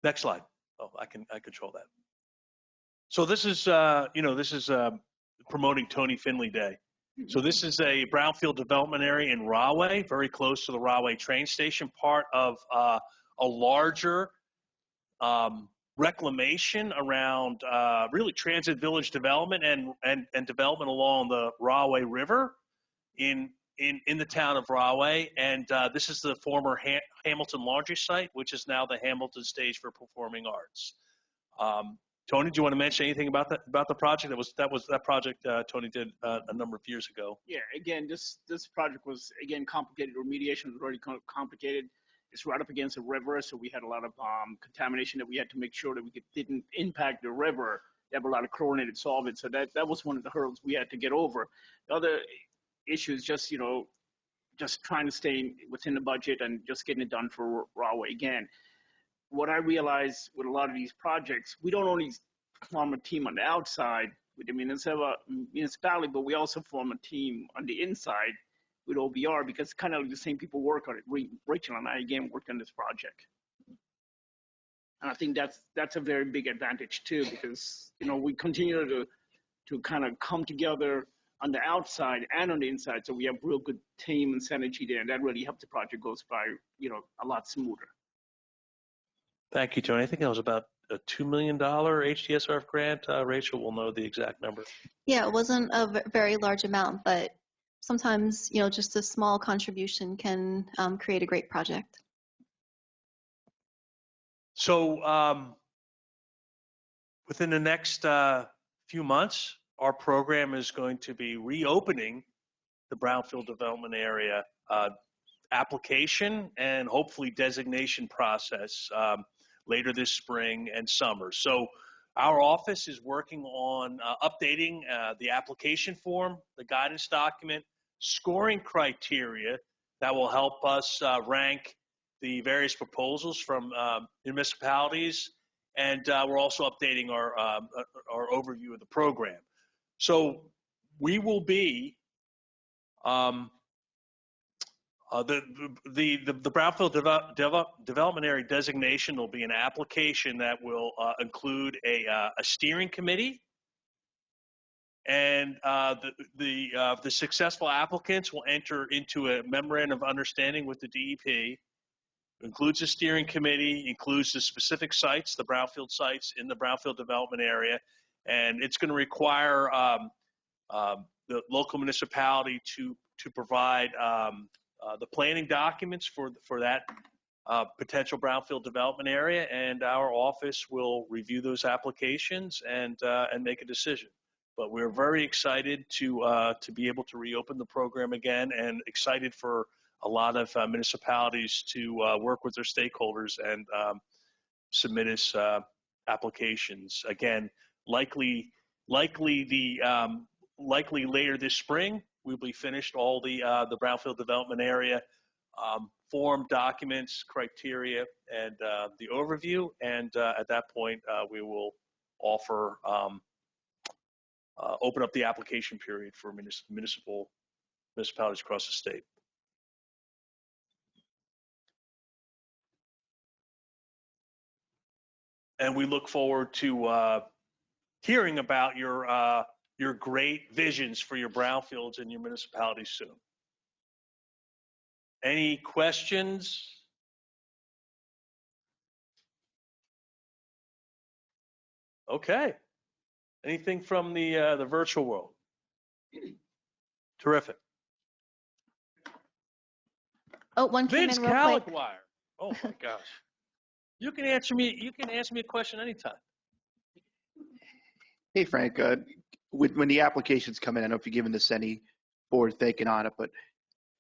Next slide. Oh, I control that. So this is promoting Tony Finley Day. So this is a brownfield development area in Rahway, very close to the Rahway train station, part of a larger reclamation around really transit village development and development along the Rahway River in the town of Rahway. And this is the former Hamilton Laundry site, which is now the Hamilton Stage for Performing Arts. Tony, do you want to mention anything about the project? That project Tony did a number of years ago. Yeah, again, this project was, again, complicated. Remediation was already complicated. It's right up against a river, so we had a lot of contamination that we had to make sure that we didn't impact the river. They have a lot of chlorinated solvents, so that was one of the hurdles we had to get over. The other issue is just trying to stay within the budget and just getting it done for Rahway. Again, what I realized with a lot of these projects, we don't only form a team on the outside with the municipality, but we also form a team on the inside with OBR, because kind of the same people work on it. Rachel and I, again, worked on this project. And I think that's a very big advantage too, because, we continue to kind of come together on the outside and on the inside. So we have real good team and synergy there, and that really helped the project goes by, a lot smoother. Thank you, Tony. I think that was about a $2 million HDSRF grant. Rachel will know the exact number. Yeah, it wasn't a very large amount, but sometimes, just a small contribution can create a great project. So within the next few months, our program is going to be reopening the brownfield development area application and hopefully designation process later this spring and summer. So our office is working on updating the application form, the guidance document, scoring criteria that will help us rank the various proposals from municipalities, and we're also updating our overview of the program. So we will be the brownfield development area designation will be an application that will include a steering committee, and the successful applicants will enter into a memorandum of understanding with the DEP, includes the steering committee, includes the specific sites, the brownfield sites in the brownfield development area, and it's going to require the local municipality to provide the planning documents for that potential brownfield development area, and our office will review those applications and make a decision. But we're very excited to be able to reopen the program again, and excited for a lot of municipalities to work with their stakeholders and submit us applications. Again, likely later this spring, we'll be finished all the brownfield development area form documents, criteria, and the overview. And at that point, we will offer open up the application period for municipalities across the state. And we look forward to hearing about your great visions for your brownfields and your municipalities soon. Any questions? Okay. Anything from the virtual world? Terrific. Oh, one came Vince in real quick. Caliquire. Oh my gosh. You can answer me a question anytime. Hey, Frank. When the applications come in, I don't know if you've given this any forward thinking on it, but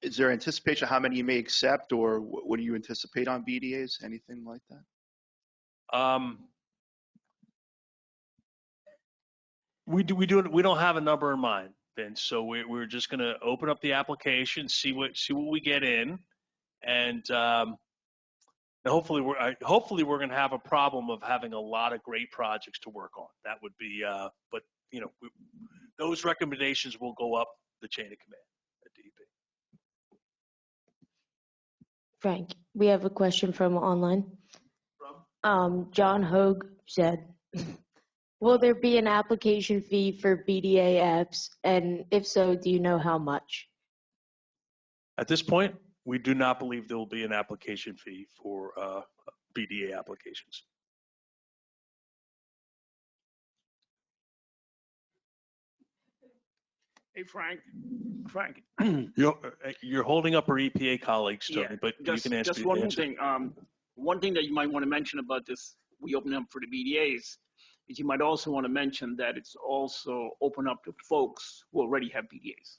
is there anticipation of how many you may accept, or what do you anticipate on BDAs? Anything like that? We don't have a number in mind, Vince. So we're just going to open up the application, see what we get in, and hopefully we're going to have a problem of having a lot of great projects to work on. That would be, but you know, those recommendations will go up the chain of command at DEP. Frank, we have a question from online. John Hogue said, will there be an application fee for BDA apps? And if so, do you know how much? At this point, we do not believe there will be an application fee for BDA applications. Hey, Frank, You're holding up our EPA colleagues, Tony, but you can answer. Just one more thing. One thing that you might want to mention about this, we open up for the BDAs, is you might also want to mention that it's also open up to folks who already have BDAs.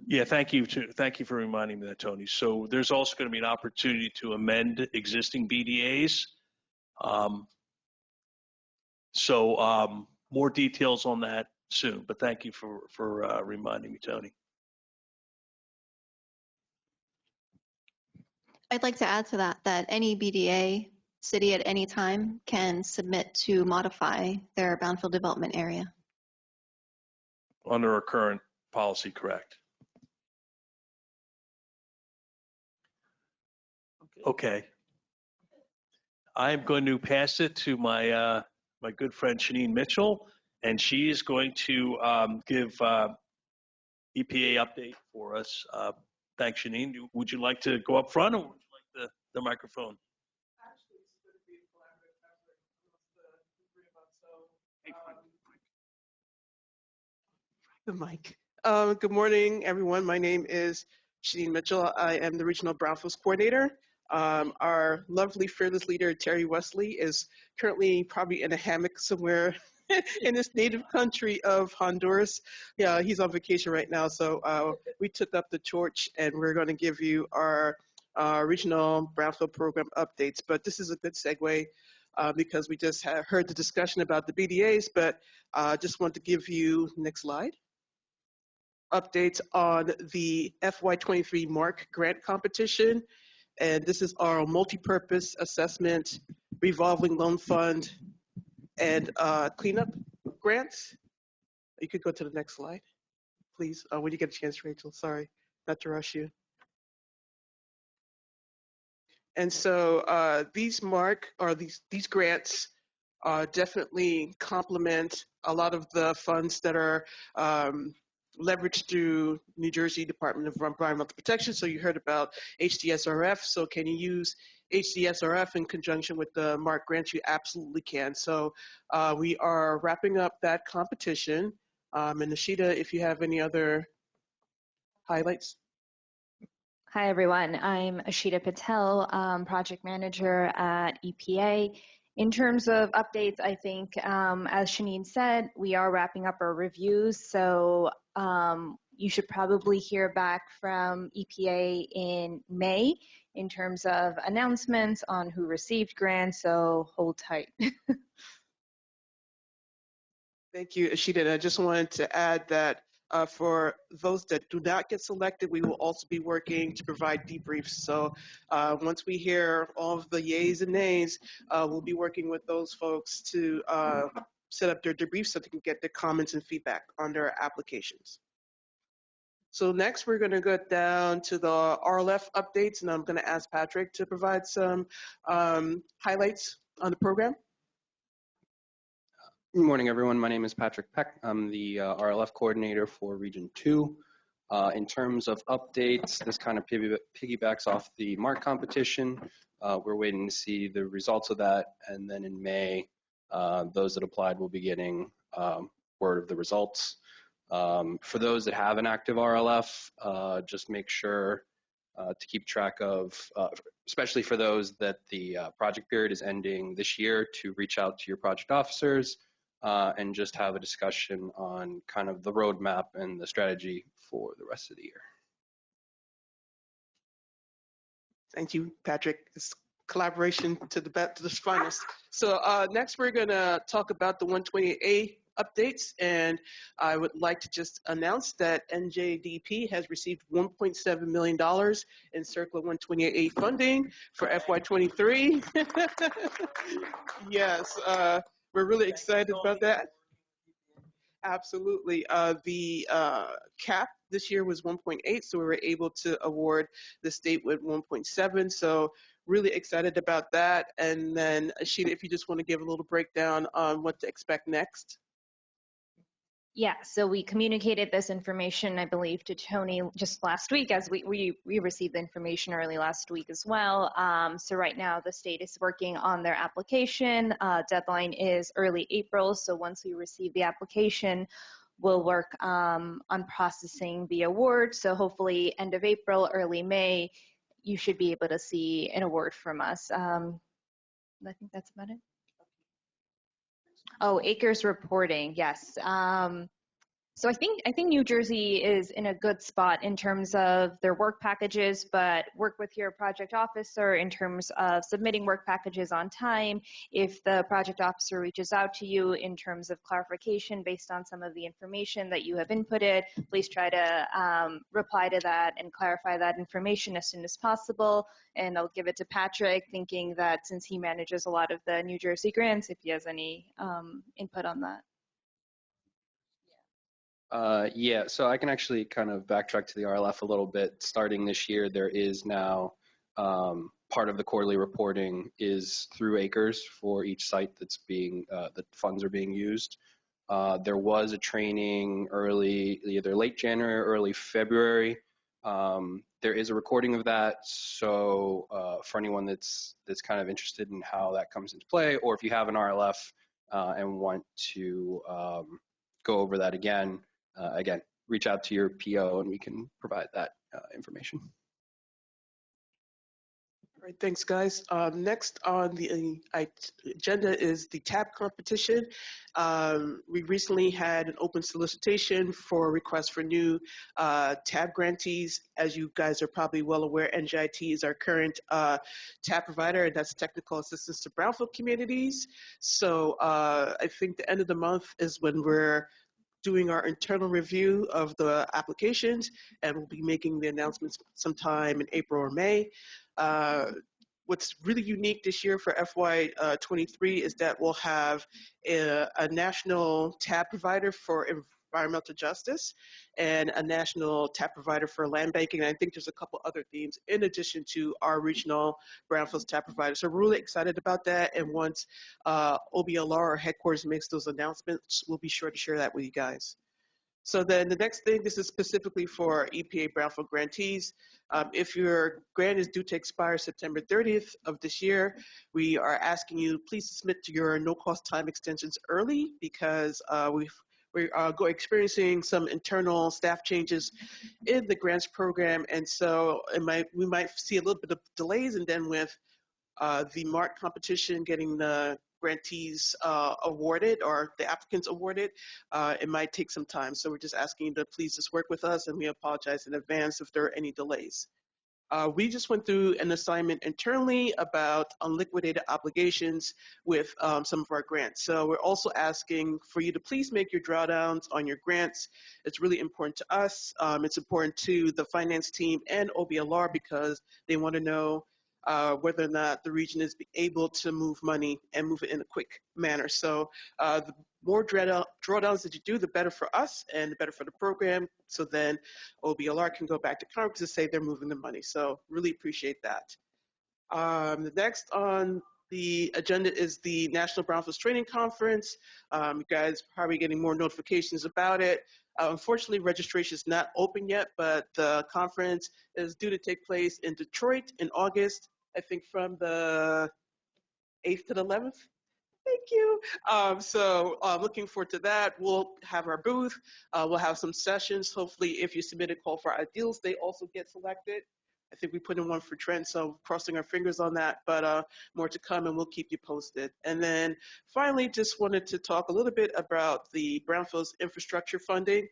Yeah, thank you for reminding me that, Tony. So there's also going to be an opportunity to amend existing BDAs. More details on that soon, but thank you for reminding me, Tony. I'd like to add to that any BDA city at any time can submit to modify their brownfield development area. Under our current policy, correct. Okay. I'm going to pass it to my my good friend Shanine Mitchell, and she is going to give EPA update for us. Thanks, Shanine. Would you like to go up front, or would you like the microphone? Actually, it's going to be a collaborative effort amongst the three of us. So, the mic. Good morning, everyone. My name is Shanine Mitchell. I am the Regional Brownfields Coordinator. Our lovely fearless leader, Terry Wesley, is currently probably in a hammock somewhere in his native country of Honduras. Yeah, he's on vacation right now. So we took up the torch, and we're going to give you our regional brownfield program updates. But this is a good segue because we just heard the discussion about the BDAs, but just want to give you, next slide, updates on the FY23 MARC grant competition. And this is our multi-purpose assessment, revolving loan fund, and cleanup grants. You could go to the next slide, please, when you get a chance, Rachel. Sorry, not to rush you. And so these MARC, or these grants, definitely complement a lot of the funds that are leveraged through New Jersey Department of Environmental Protection. So you heard about HDSRF. So can you use HDSRF in conjunction with the Mark grant? You absolutely can. So we are wrapping up that competition. And Nishita, if you have any other highlights. Hi, everyone. I'm Ashita Patel, project manager at EPA. In terms of updates, I think, as Shanine said, we are wrapping up our reviews. So you should probably hear back from EPA in May in terms of announcements on who received grants. So hold tight. Thank you, Ashita. And I just wanted to add that for those that do not get selected, we will also be working to provide debriefs. So once we hear all of the yays and nays, we'll be working with those folks to set up their debriefs so they can get their comments and feedback on their applications. So next, we're going to go down to the RLF updates, and I'm going to ask Patrick to provide some highlights on the program. Good morning, everyone. My name is Patrick Peck. I'm the RLF coordinator for Region 2. In terms of updates, this kind of piggybacks off the MARC competition. We're waiting to see the results of that, and then in May, those that applied will be getting word of the results. For those that have an active RLF, just make sure to keep track of, especially for those that the project period is ending this year, to reach out to your project officers and just have a discussion on kind of the roadmap and the strategy for the rest of the year. Thank you, Patrick. It's collaboration to the finest. So next we're going to talk about the 128A updates, and I would like to just announce that NJDP has received $1.7 million in CERCLA 128A funding for FY23. Yes, we're really excited about that. Absolutely. The cap this year was 1.8, so we were able to award the state with 1.7. So really excited about that. And then Ashita, if you just want to give a little breakdown on what to expect next. Yeah, so we communicated this information, I believe, to Tony just last week, as we received the information early last week as well. So right now the state is working on their application. Deadline is early April, so once we receive the application, we'll work on processing the award. So hopefully end of April, early May, you should be able to see an award from us. I think that's about it. Oh, acres reporting, yes. So I think New Jersey is in a good spot in terms of their work packages, but work with your project officer in terms of submitting work packages on time. If the project officer reaches out to you in terms of clarification based on some of the information that you have inputted, please try to reply to that and clarify that information as soon as possible. And I'll give it to Patrick, thinking that since he manages a lot of the New Jersey grants, if he has any input on that. Yeah, so I can actually kind of backtrack to the RLF a little bit. Starting this year, there is now part of the quarterly reporting is through acres for each site that's being, that funds are being used. There was a training either late January or early February. There is a recording of that, so for anyone that's kind of interested in how that comes into play, or if you have an RLF and want to go over that again, reach out to your PO and we can provide that information. All right, thanks, guys. Next on the agenda is the TAB competition. We recently had an open solicitation for requests for new TAB grantees. As you guys are probably well aware, NJIT is our current TAB provider, and that's technical assistance to brownfield communities. So I think the end of the month is when we're doing our internal review of the applications, and we'll be making the announcements sometime in April or May. What's really unique this year for FY23 is that we'll have a national TAB provider for environmental justice and a national TAB provider for land banking. And I think there's a couple other themes in addition to our regional brownfields TAB provider. So we're really excited about that. And once OBLR, our headquarters, makes those announcements, we'll be sure to share that with you guys. So then the next thing, this is specifically for EPA Brownfield grantees. If your grant is due to expire September 30th of this year, we are asking you please submit to your no-cost time extensions early because we are experiencing some internal staff changes in the grants program, and so we might see a little bit of delays, and then with the MARC competition getting the grantees awarded or the applicants awarded, it might take some time. So we're just asking you to please just work with us, and we apologize in advance if there are any delays. We just went through an assignment internally about unliquidated obligations with some of our grants. So we're also asking for you to please make your drawdowns on your grants. It's really important to us. It's important to the finance team and OBLR because they want to know whether or not the region is able to move money and move it in a quick manner. So the more drawdowns that you do, the better for us and the better for the program. So then OBLR can go back to Congress to say they're moving the money. So really appreciate that. The next on the agenda is the National Brownfields Training Conference. You guys are probably getting more notifications about it. Unfortunately, registration is not open yet, but the conference is due to take place in Detroit in August, I think from the 8th to the 11th. Thank you. So looking forward to that. We'll have our booth. We'll have some sessions. Hopefully, if you submit a call for ideals, they also get selected. I think we put in one for Trent, so crossing our fingers on that, but more to come, and we'll keep you posted. And then finally, just wanted to talk a little bit about the Brownfields infrastructure funding.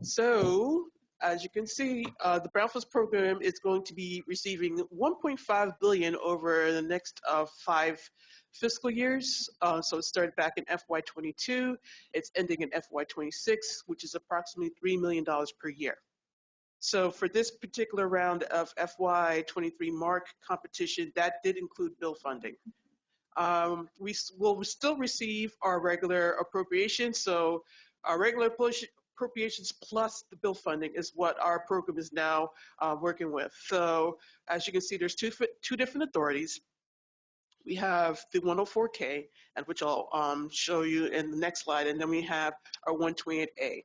So as you can see, the Brownfields program is going to be receiving $1.5 billion over the next 5 fiscal years. So it started back in FY22. It's ending in FY26, which is approximately $3 million per year. So for this particular round of FY23 MARC competition, that did include bill funding. We will still receive our regular appropriations. So our regular appropriations plus the bill funding is what our program is now working with. So as you can see, there's two different authorities. We have the 104K, and which I'll show you in the next slide, and then we have our 128A.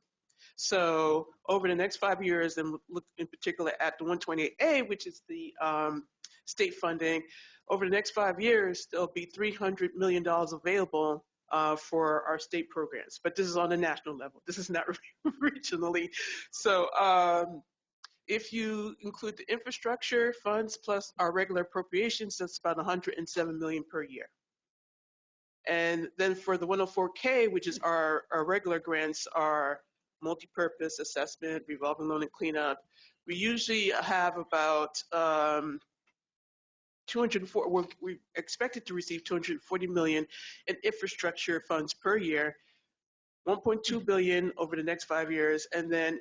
So over the next 5 years, and look in particular at the 128A, which is the state funding, over the next 5 years, there'll be $300 million available for our state programs. But this is on the national level. This is not regionally. So if you include the infrastructure funds plus our regular appropriations, that's about $107 million per year. And then for the 104K, which is our regular grants, our multi-purpose assessment, revolving loan and cleanup, we usually have about 204, we expected to receive $240 million in infrastructure funds per year, $1.2 billion over the next 5 years, and then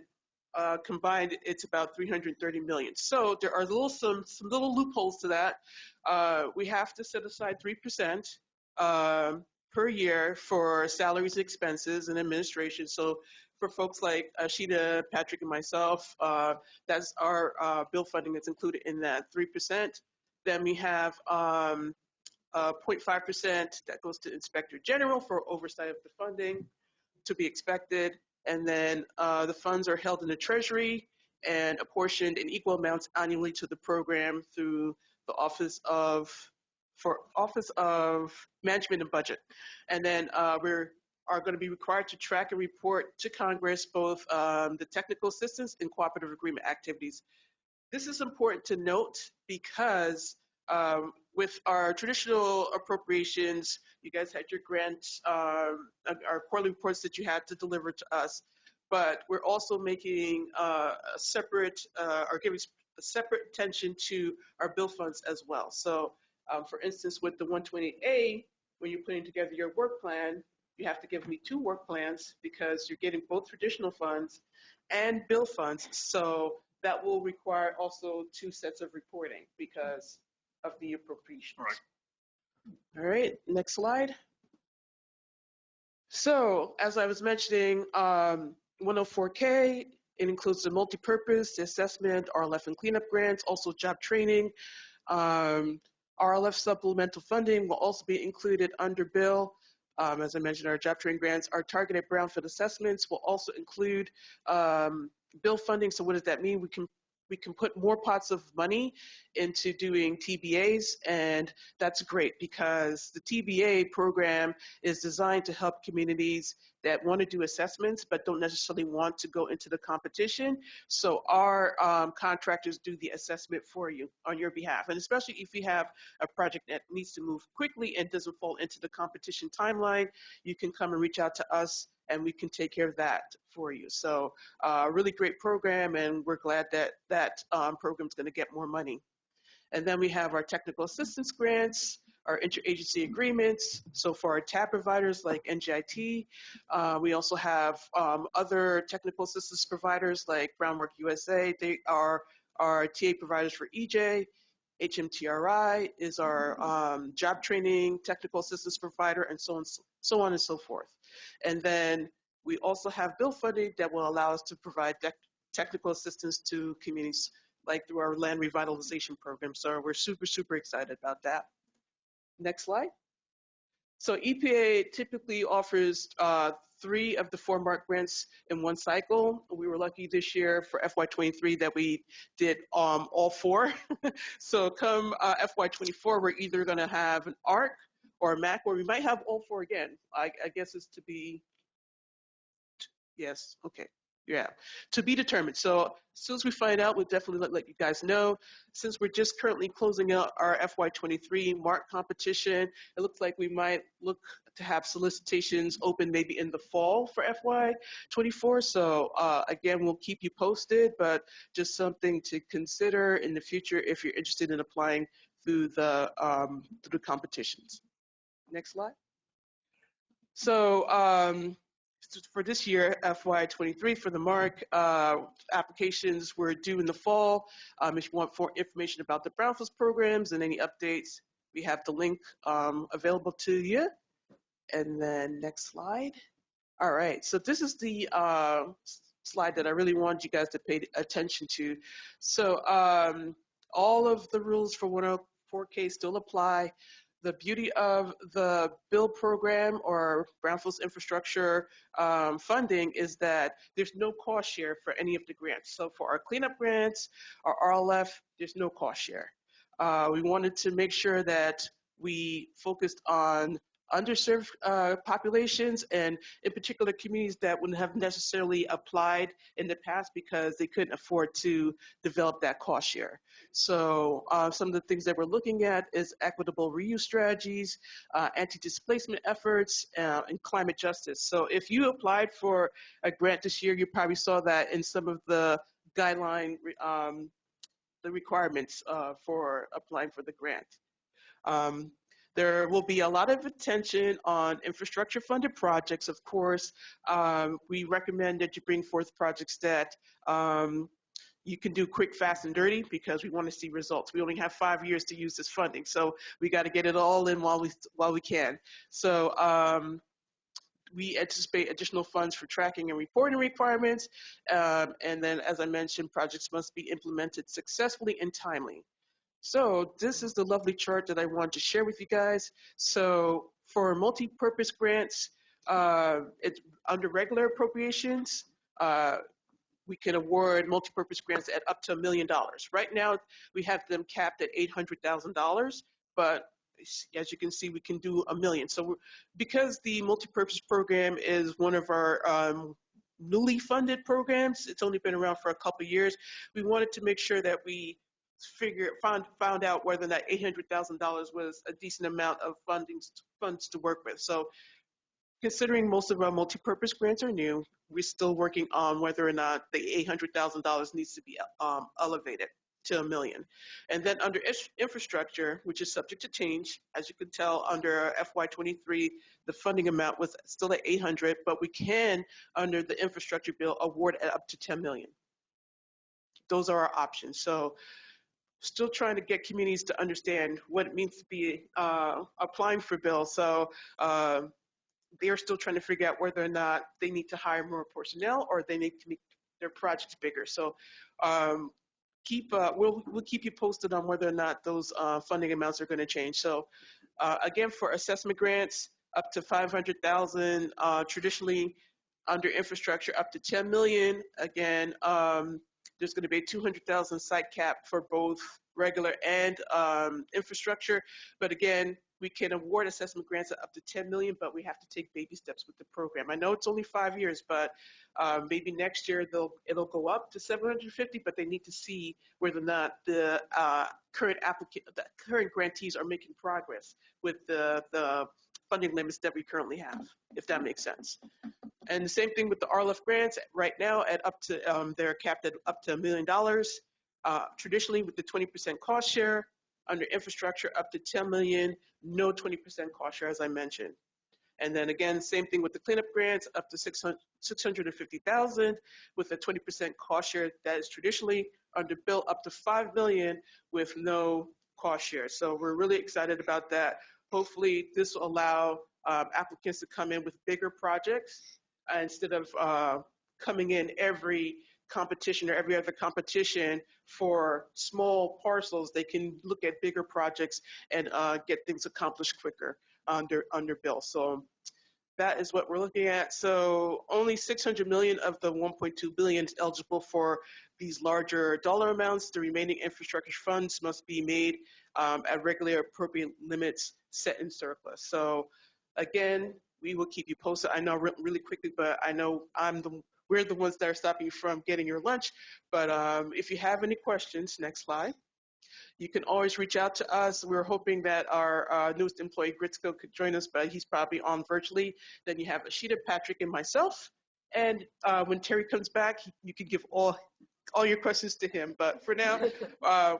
combined, it's about $330 million. So there are some little loopholes to that. We have to set aside 3% per year for salaries, expenses, and administration. So for folks like Ashita, Patrick, and myself, that's our bill funding that's included in that 3%. Then we have 0.5% that goes to Inspector General for oversight of the funding to be expected. And then the funds are held in the Treasury and apportioned in equal amounts annually to the program through the Office of Management and Budget. And then we are going to be required to track and report to Congress both the technical assistance and cooperative agreement activities. This is important to note because with our traditional appropriations, you guys had your grants, our quarterly reports that you had to deliver to us, but we're also making or giving a separate attention to our bill funds as well. So for instance, with the 128A, when you're putting together your work plan, you have to give me 2 work plans because you're getting both traditional funds and bill funds. So that will require also 2 sets of reporting because of the appropriations. All right, next slide. So as I was mentioning, 104K, it includes the multi-purpose, the assessment, RLF and cleanup grants, also job training. RLF supplemental funding will also be included under bill. As I mentioned, our job training grants, our targeted brownfield assessments will also include bill funding. So what does that mean? We can put more pots of money into doing TBAs, and that's great because the TBA program is designed to help communities that want to do assessments but don't necessarily want to go into the competition. So our contractors do the assessment for you on your behalf, and especially if you have a project that needs to move quickly and doesn't fall into the competition timeline, you can come and reach out to us and we can take care of that for you. So really great program, and we're glad that that program is going to get more money. And then we have our technical assistance grants, our interagency agreements. So for our TAB providers like NGIT, we also have other technical assistance providers like Groundwork USA. They are our TA providers for EJ. HMTRI is our job training technical assistance provider, and so on and so forth. And then we also have bill funding that will allow us to provide technical assistance to communities like through our land revitalization program. So we're super, super excited about that. Next slide. So EPA typically offers 3 of the 4 MARC grants in one cycle. We were lucky this year for FY23 that we did all 4. So come FY24, we're either going to have an ARC or a MAC, or we might have all 4 again. I guess it's to be, yes, okay. Yeah, to be determined. So as soon as we find out, we'll definitely let you guys know. Since we're just currently closing out our FY23 MARC competition, it looks like we might look to have solicitations open maybe in the fall for FY24. So again, we'll keep you posted, but just something to consider in the future if you're interested in applying through the competitions. Next slide. So for this year, FY23, for the MARC, applications were due in the fall. If you want more information about the Brownfields programs and any updates, we have the link available to you. And then next slide. All right, so this is the slide that I really want you guys to pay attention to. So all of the rules for 104K still apply. The beauty of the BUILD program or Brownfields infrastructure funding is that there's no cost share for any of the grants. So for our cleanup grants, our RLF, there's no cost share. We wanted to make sure that we focused on underserved populations, and in particular communities that wouldn't have necessarily applied in the past because they couldn't afford to develop that cost share. So some of the things that we're looking at is equitable reuse strategies, anti-displacement efforts, and climate justice. So if you applied for a grant this year, you probably saw that in some of the guideline, the requirements for applying for the grant. There will be a lot of attention on infrastructure funded projects, of course. We recommend that you bring forth projects that you can do quick, fast, and dirty because we want to see results. We only have 5 years to use this funding, so we got to get it all in while we can. So we anticipate additional funds for tracking and reporting requirements. And then, as I mentioned, projects must be implemented successfully and timely. So this is the lovely chart that I want to share with you guys. So for multi-purpose grants, it's under regular appropriations, we can award multi-purpose grants at up to $1 million. Right now, we have them capped at $800,000, but as you can see, we can do $1 million. So because the multi-purpose program is one of our newly funded programs, it's only been around for a couple of years, we wanted to make sure that we found out whether that $800,000 was a decent amount of funds to work with. So considering most of our multi-purpose grants are new, we're still working on whether or not the $800,000 needs to be elevated to $1 million. And then under infrastructure, which is subject to change, as you can tell under FY23, the funding amount was still at $800, but we can, under the infrastructure bill, award at up to $10 million. Those are our options. So still trying to get communities to understand what it means to be applying for bills. So they are still trying to figure out whether or not they need to hire more personnel or they need to make their projects bigger. So we'll keep you posted on whether or not those funding amounts are going to change. So again, for assessment grants, up to 500,000. Traditionally, under infrastructure, up to 10 million. Again, there's going to be a 200,000 site cap for both regular and infrastructure. But again, we can award assessment grants at up to 10 million, but we have to take baby steps with the program. I know it's only 5 years, but maybe next year it'll go up to 750, but they need to see whether or not the current grantees are making progress with the funding limits that we currently have, if that makes sense. And the same thing with the RLF grants. Right now, at up to they're capped at up to $1 million. Traditionally, with the 20% cost share, under infrastructure, up to 10 million, no 20% cost share, as I mentioned. And then again, same thing with the cleanup grants, up to 650,000 with a 20% cost share. That is traditionally under bill up to 5 million with no cost share. So we're really excited about that. Hopefully, this will allow applicants to come in with bigger projects instead of coming in every competition or every other competition for small parcels. They can look at bigger projects and get things accomplished quicker under bill. So that is what we're looking at. So only 600 million of the 1.2 billion is eligible for these larger dollar amounts. The remaining infrastructure funds must be made at regular appropriate limits set in surplus. So again, we will keep you posted. I know really quickly, but I know we're the ones that are stopping you from getting your lunch. But if you have any questions, next slide. You can always reach out to us. We're hoping that our newest employee, Gritzko, could join us, but he's probably on virtually. Then you have Ashita, Patrick, and myself. And when Terry comes back, you can give all your questions to him. But for now,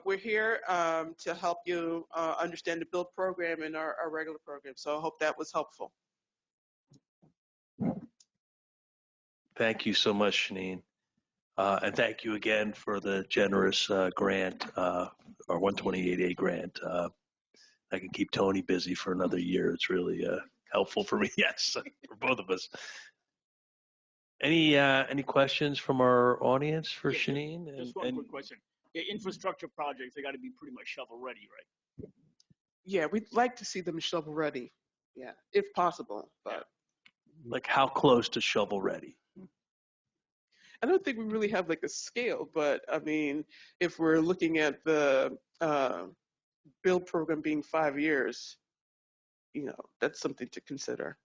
we're here to help you understand the BUILD program and our regular program. So I hope that was helpful. Thank you so much, Shanine. And thank you again for the generous grant, our 128A grant. I can keep Tony busy for another year. It's really helpful for me, yes, for both of us. Any questions from our audience for Shanine? Just one quick question. Yeah, infrastructure projects, they got to be pretty much shovel ready, right? Yeah, we'd like to see them shovel ready. Yeah, if possible. But like how close to shovel ready? I don't think we really have like a scale, but I mean, if we're looking at the BUILD program being 5 years, that's something to consider.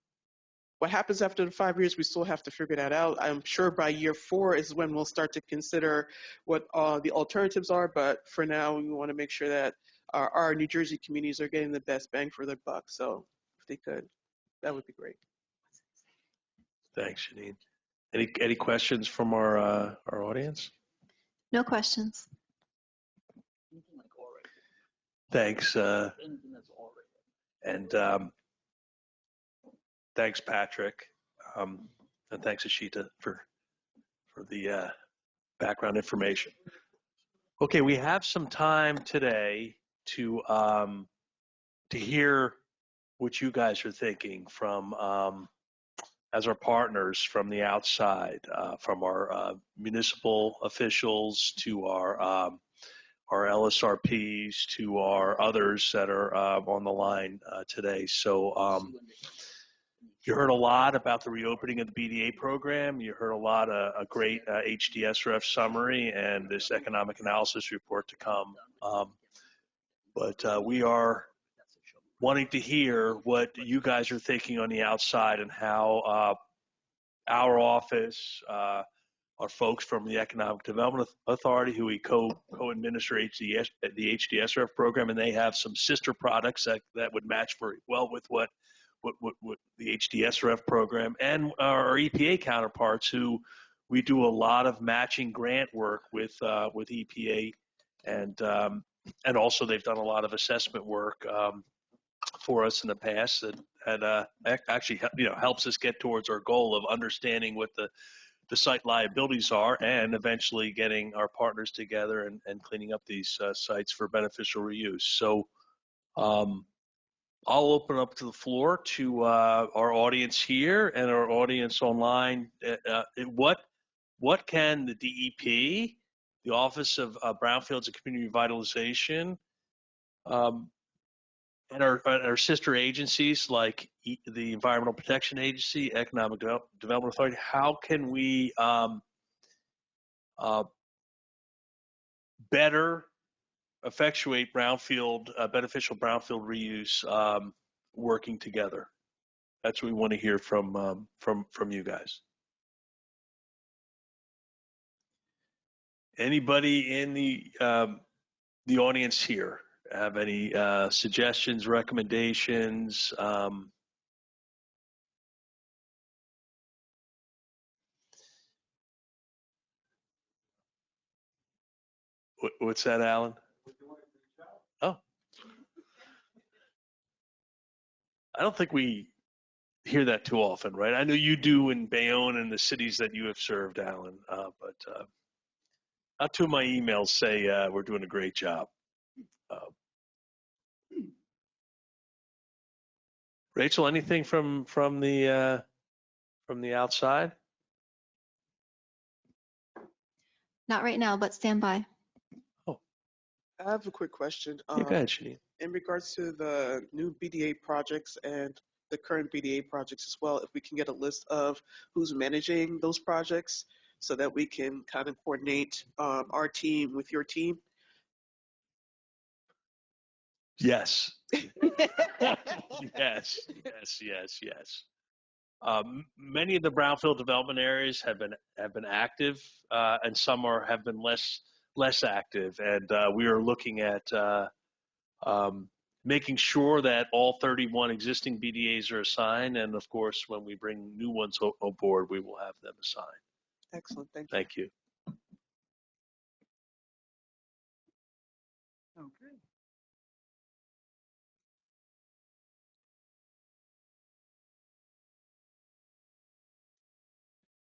What happens after the 5 years, we still have to figure that out. I'm sure by year 4 is when we'll start to consider what the alternatives are. But for now, we want to make sure that our New Jersey communities are getting the best bang for their buck. So if they could, that would be great. Thanks, Shanine. Any questions from our audience? No questions. Thanks. And thanks, Patrick. And thanks, Ashita, for the background information. Okay, we have some time today to hear what you guys are thinking from as our partners from the outside, from our municipal officials to our LSRPs to our others that are on the line today. So you heard a lot about the reopening of the BDA program. You heard a great HDSRF summary and this economic analysis report to come. But we are wanting to hear what you guys are thinking on the outside and how our office, our folks from the Economic Development Authority, who we co-administer the HDSRF program, and they have some sister products that would match very well with what the HDSRF program, and our EPA counterparts, who we do a lot of matching grant work with EPA, and also they've done a lot of assessment work for us in the past that actually helps us get towards our goal of understanding what the site liabilities are and eventually getting our partners together and cleaning up these sites for beneficial reuse. So I'll open up to the floor to our audience here and our audience online. What can the DEP, the Office of Brownfields and Community Revitalization, and our sister agencies like the Environmental Protection Agency, Economic Development Authority, how can we better effectuate beneficial brownfield reuse working together? That's what we want to hear from you guys. Anybody in the audience here have any suggestions, recommendations? What's that, Alan? Oh, I don't think we hear that too often, right? I know you do in Bayonne and the cities that you have served, Alan, but not two of my emails say we're doing a great job. Rachel, anything from the outside? Not right now, but stand by. I have a quick question. Yeah, go ahead, Shadeen. In regards to the new BDA projects and the current BDA projects as well, if we can get a list of who's managing those projects so that we can kind of coordinate our team with your team. Yes. yes. Many of the brownfield development areas have been active, and some have been less active. And we are looking at making sure that all 31 existing BDAs are assigned, and of course, when we bring new ones on board, we will have them assigned. Excellent. Thank you. Thank you. Okay.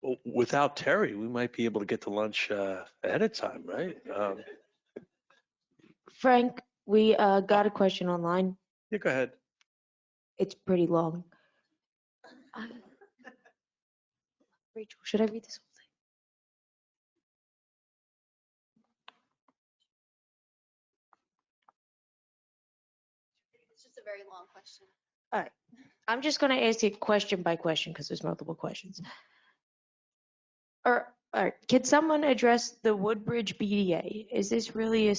Well, without Terry, we might be able to get to lunch ahead of time, right? Frank, we got a question online. Yeah, go ahead. It's pretty long. Rachel, should I read this whole thing? It's just a very long question. All right. I'm just going to ask you question by question because there's multiple questions. All right. Can someone address the Woodbridge BDA? Is this really a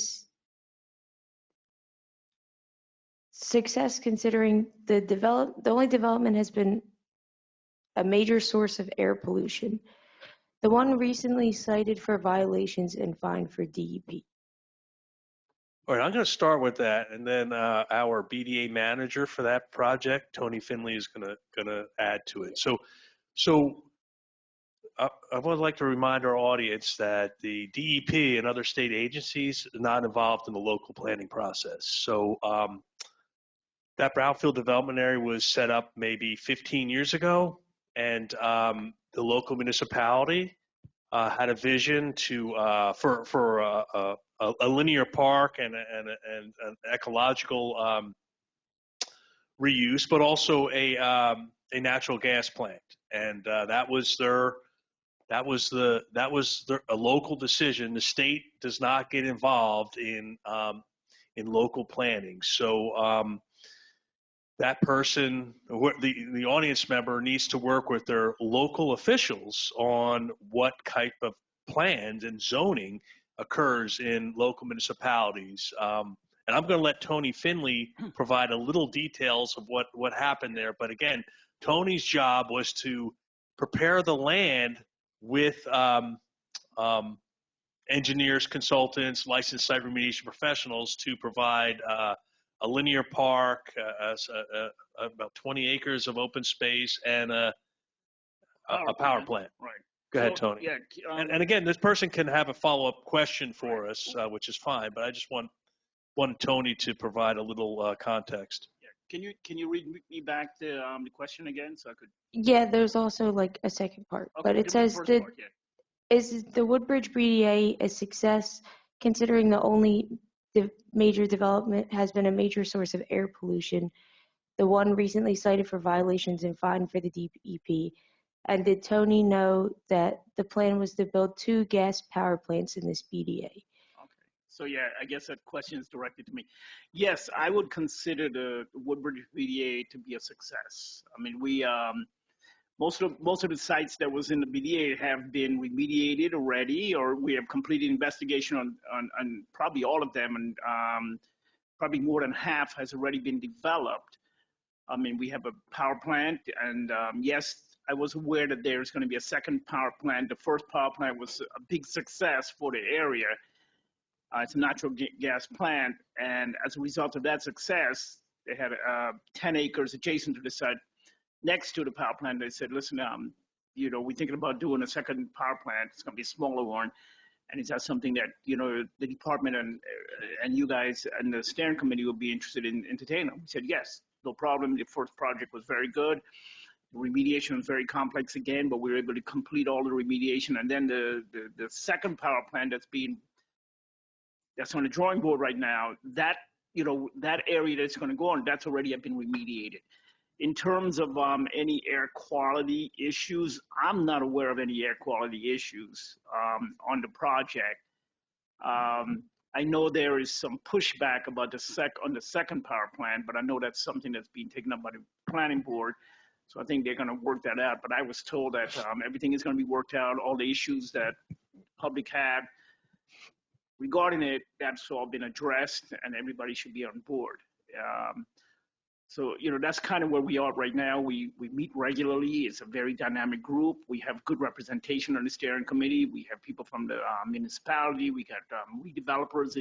success considering the only development has been a major source of air pollution? The one recently cited for violations and fined for DEP. All right, I'm going to start with that, and then our BDA manager for that project, Tony Finley, is going to add to it. So I would like to remind our audience that the DEP and other state agencies are not involved in the local planning process. So that brownfield development area was set up maybe 15 years ago, and the local municipality had a vision for a linear park and an ecological reuse, but also a natural gas plant, and that was a local decision. The state does not get involved in local planning, so that person, the audience member, needs to work with their local officials on what type of plans and zoning occurs in local municipalities. And I'm going to let Tony Finley provide a little details of what happened there. But again, Tony's job was to prepare the land with engineers, consultants, licensed site remediation professionals to provide a linear park, about 20 acres of open space, and a power plant. Right. Go ahead, Tony. Yeah. And again, this person can have a follow-up question for us, which is fine, but I just want Tony to provide a little context. Yeah. Can you read me back the question again so I could? Yeah, there's also like a second part, Okay, but it says that is the Woodbridge BDA a success considering the only major development has been a major source of air pollution, the one recently cited for violations and fined for the DEP? And did Tony know that the plan was to build 2 gas power plants in this BDA? Okay. So yeah, I guess that question is directed to me. Yes, I would consider the Woodbridge BDA to be a success. I mean, we most of the sites that was in the BDA have been remediated already, or we have completed investigation on probably all of them, and probably more than half has already been developed. I mean, we have a power plant, and yes, I was aware that there's going to be a second power plant. The first power plant was a big success for the area. It's a natural gas plant, and as a result of that success, they had 10 acres adjacent to the site next to the power plant. They said, listen, you know, we're thinking about doing a second power plant. It's going to be a smaller one. And is that something that, you know, the department and you guys and the steering committee would be interested in entertaining? We said, yes, no problem. The first project was very good. The remediation was very complex again, but we were able to complete all the remediation. And then the second power plant that's on the drawing board right now, that, you know, that area that's going to go on, that's already been remediated. In terms of any air quality issues, I'm not aware of any air quality issues on the project. I know there is some pushback about on the second power plant, but I know that's something that's being taken up by the planning board. So I think they're going to work that out. But I was told that everything is going to be worked out. All the issues that the public had regarding it, that's all been addressed, and everybody should be on board. So, you know, that's kind of where we are right now. We meet regularly. It's a very dynamic group. We have good representation on the steering committee. We have people from the municipality. We got redevelopers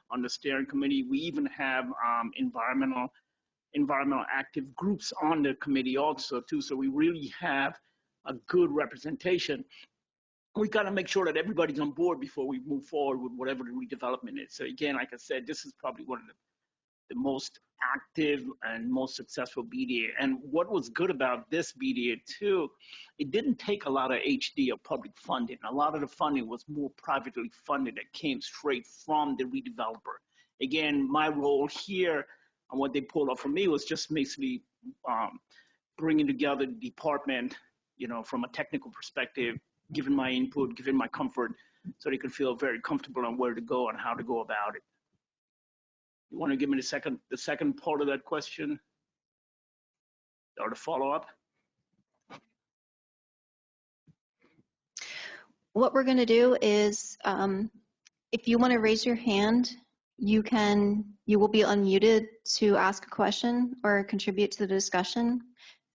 on the steering committee. We even have environmental active groups on the committee also, too. So we really have a good representation. We got to make sure that everybody's on board before we move forward with whatever the redevelopment is. So again, like I said, this is probably one of the most active and most successful BDA. And what was good about this BDA too, it didn't take a lot of HD or public funding. A lot of the funding was more privately funded that came straight from the redeveloper. Again, my role here and what they pulled off from me was just basically bringing together the department, you know, from a technical perspective, giving my input, giving my comfort, so they could feel very comfortable on where to go and how to go about it. You want to give me the second part of that question, or the follow-up? What we're going to do is, if you want to raise your hand, you will be unmuted to ask a question or contribute to the discussion.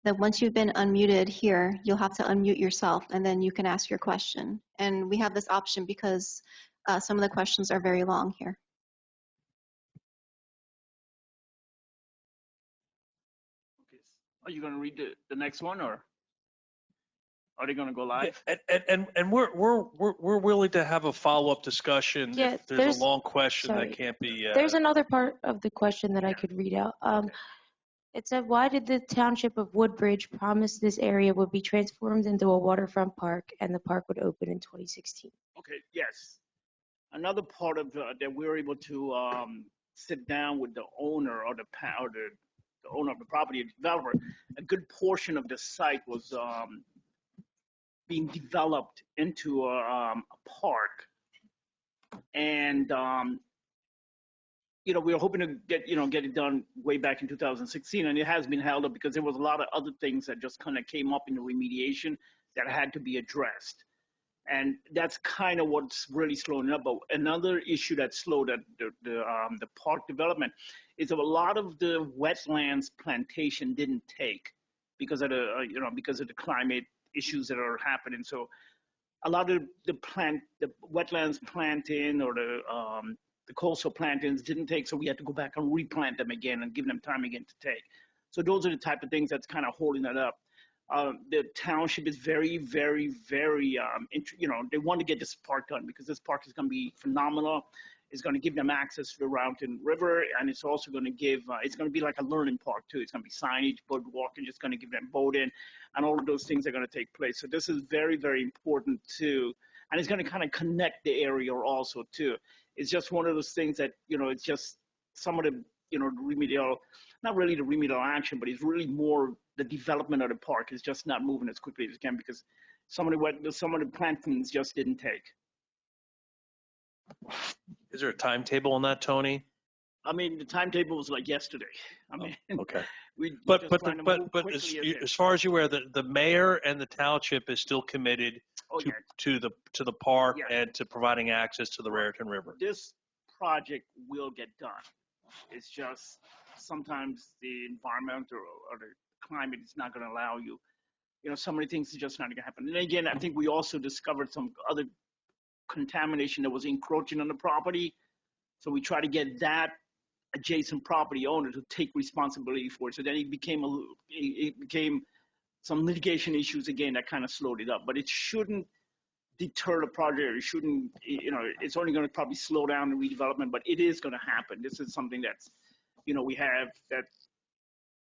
Then once you've been unmuted here, you'll have to unmute yourself, and then you can ask your question. And we have this option because some of the questions are very long here. Are you going to read the next one, or are they going to go live? And we're willing to have a follow-up discussion Yeah, if there's a long question sorry. that can't be. There's another part of the question that I could read out. It said, why did the township of Woodbridge promise this area would be transformed into a waterfront park and the park would open in 2016? Okay, yes. Another part of that we were able to sit down with the owner or the owner of the property, the developer. A good portion of the site was being developed into a park, and you know, we were hoping to get it done way back in 2016, and it has been held up because there was a lot of other things that just kind of came up in the remediation that had to be addressed. And that's kind of what's really slowing it up. But another issue that slowed the park development is that a lot of the wetlands plantation didn't take because of the climate issues that are happening. So a lot of the wetlands planting or the coastal plantings didn't take, so we had to go back and replant them again and give them time again to take. So those are the type of things that's kind of holding that up. The township is very, very, very, they want to get this park done because this park is going to be phenomenal. It's going to give them access to the Roundton River, and it's also going to give, it's going to be like a learning park too. It's going to be signage, boat walking, just going to give them boating, and all of those things are going to take place. So this is very, very important too. And it's going to kind of connect the area also too. It's just one of those things that, it's just some of the, remedial, not really the remedial action, but it's really more the development of the park is just not moving as quickly as it can because some of the plantings just didn't take. Is there a timetable on that, Tony? I mean, the timetable was like yesterday. I mean, Okay. we But just trying to move as, quickly as far as you're aware, the mayor and the township is still committed Oh, yeah. to the park Yeah. and to providing access to the Raritan River. This project will get done. It's just sometimes the environment or the climate is not going to allow you. You know, so many things are just not going to happen. And again, I think we also discovered some other contamination that was encroaching on the property. So we try to get that adjacent property owner to take responsibility for it. So then it became some litigation issues again that kind of slowed it up. But it shouldn't deter the project. It shouldn't, you know, it's only going to probably slow down the redevelopment, but it is going to happen. This is something that's, you know, we have that,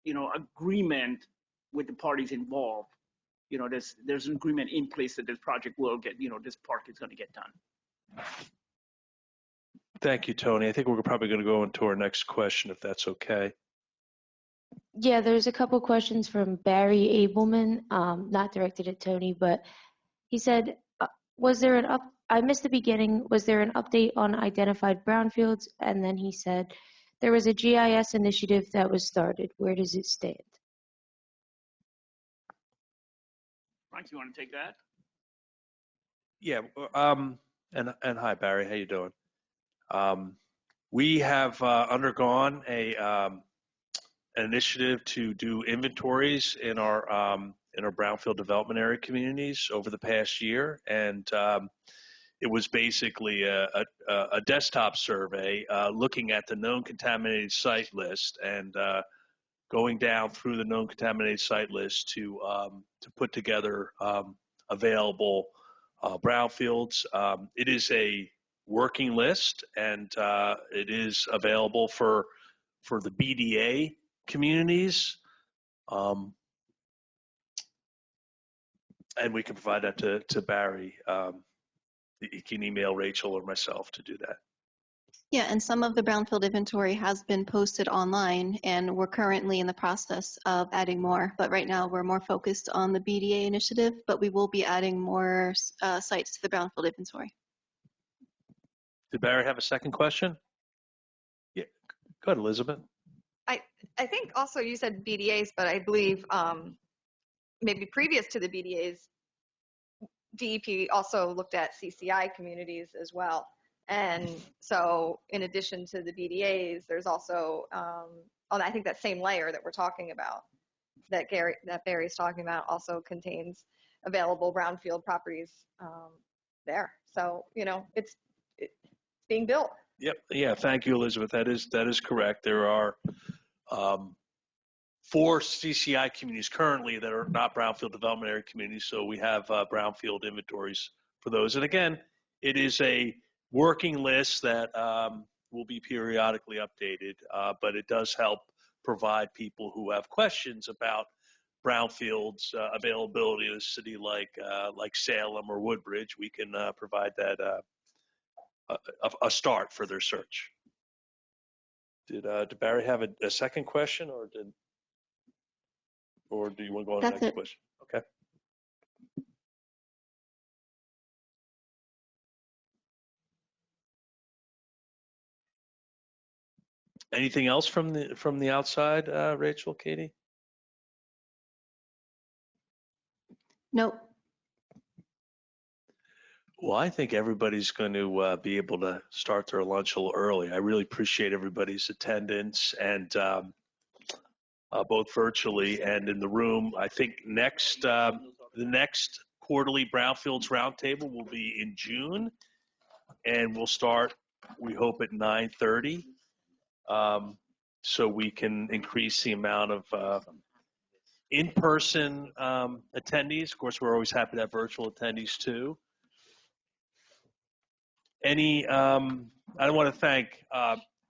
you know, agreement with the parties involved. You know, there's an agreement in place that this project will get, you know, this park is going to get done. Thank you, Tony. I think we're probably going to go into our next question, if that's okay. Yeah, there's a couple questions from Barry Abelman, not directed at Tony, but he said, was there an I missed the beginning, was there an update on identified brownfields? And then he said, there was a GIS initiative that was started. Where does it stand? Frank, you want to take that? Yeah. And hi, Barry. How you doing? We have undergone an initiative to do inventories in our brownfield development area communities over the past year, and it was basically a desktop survey looking at the known contaminated site list and going down through the known contaminated site list to put together available brownfields. It is a working list, and it is available for the BDA communities, and we can provide that to Barry. You can email Rachel or myself to do that. Yeah, and some of the brownfield inventory has been posted online, and we're currently in the process of adding more. But right now, we're more focused on the BDA initiative, but we will be adding more sites to the brownfield inventory. Did Barry have a second question? Yeah, go ahead, Elizabeth. I think also you said BDAs, but I believe maybe previous to the BDAs, DEP also looked at CCI communities as well. And so in addition to the BDAs, there's also, I think that same layer that we're talking about, that Barry's talking about, also contains available brownfield properties there. So, you know, it's being built. Yep. Yeah. Thank you, Elizabeth. That is correct. There are 4 CCI communities currently that are not brownfield development area communities. So we have brownfield inventories for those. And again, it is a working list that will be periodically updated, but it does help provide people who have questions about brownfields availability in a city like Salem or Woodbridge. We can provide that a start for their search. Did Barry have a second question, or do you want to go on to the next question? Okay. Anything else from the outside, Rachel, Katie? Nope. Well, I think everybody's going to be able to start their lunch a little early. I really appreciate everybody's attendance, and both virtually and in the room. I think the next quarterly Brownfields Roundtable will be in June, and we'll start, we hope, at 9:30, so we can increase the amount of in-person attendees. Of course, we're always happy to have virtual attendees too. I want to thank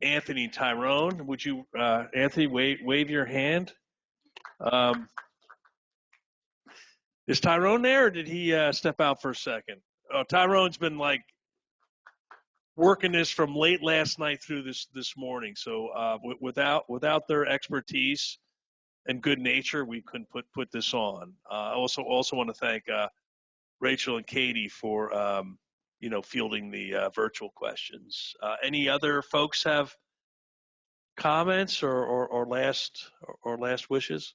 Anthony and Tyrone. Would you, Anthony, wave your hand? Is Tyrone there, or did he step out for a second? Oh, Tyrone's been like working this from late last night through this morning. So without their expertise and good nature, we couldn't put this on. I also want to thank Rachel and Katie for fielding the virtual questions. Any other folks have comments or last wishes?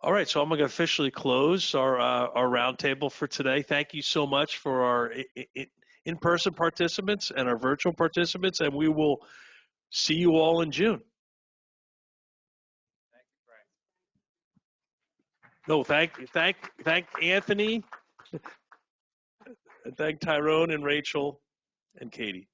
All right, so I'm going to officially close our roundtable for today. Thank you so much for our in-person participants and our virtual participants, and we will see you all in June. No, thank Anthony, and thank Tyrone and Rachel and Katie.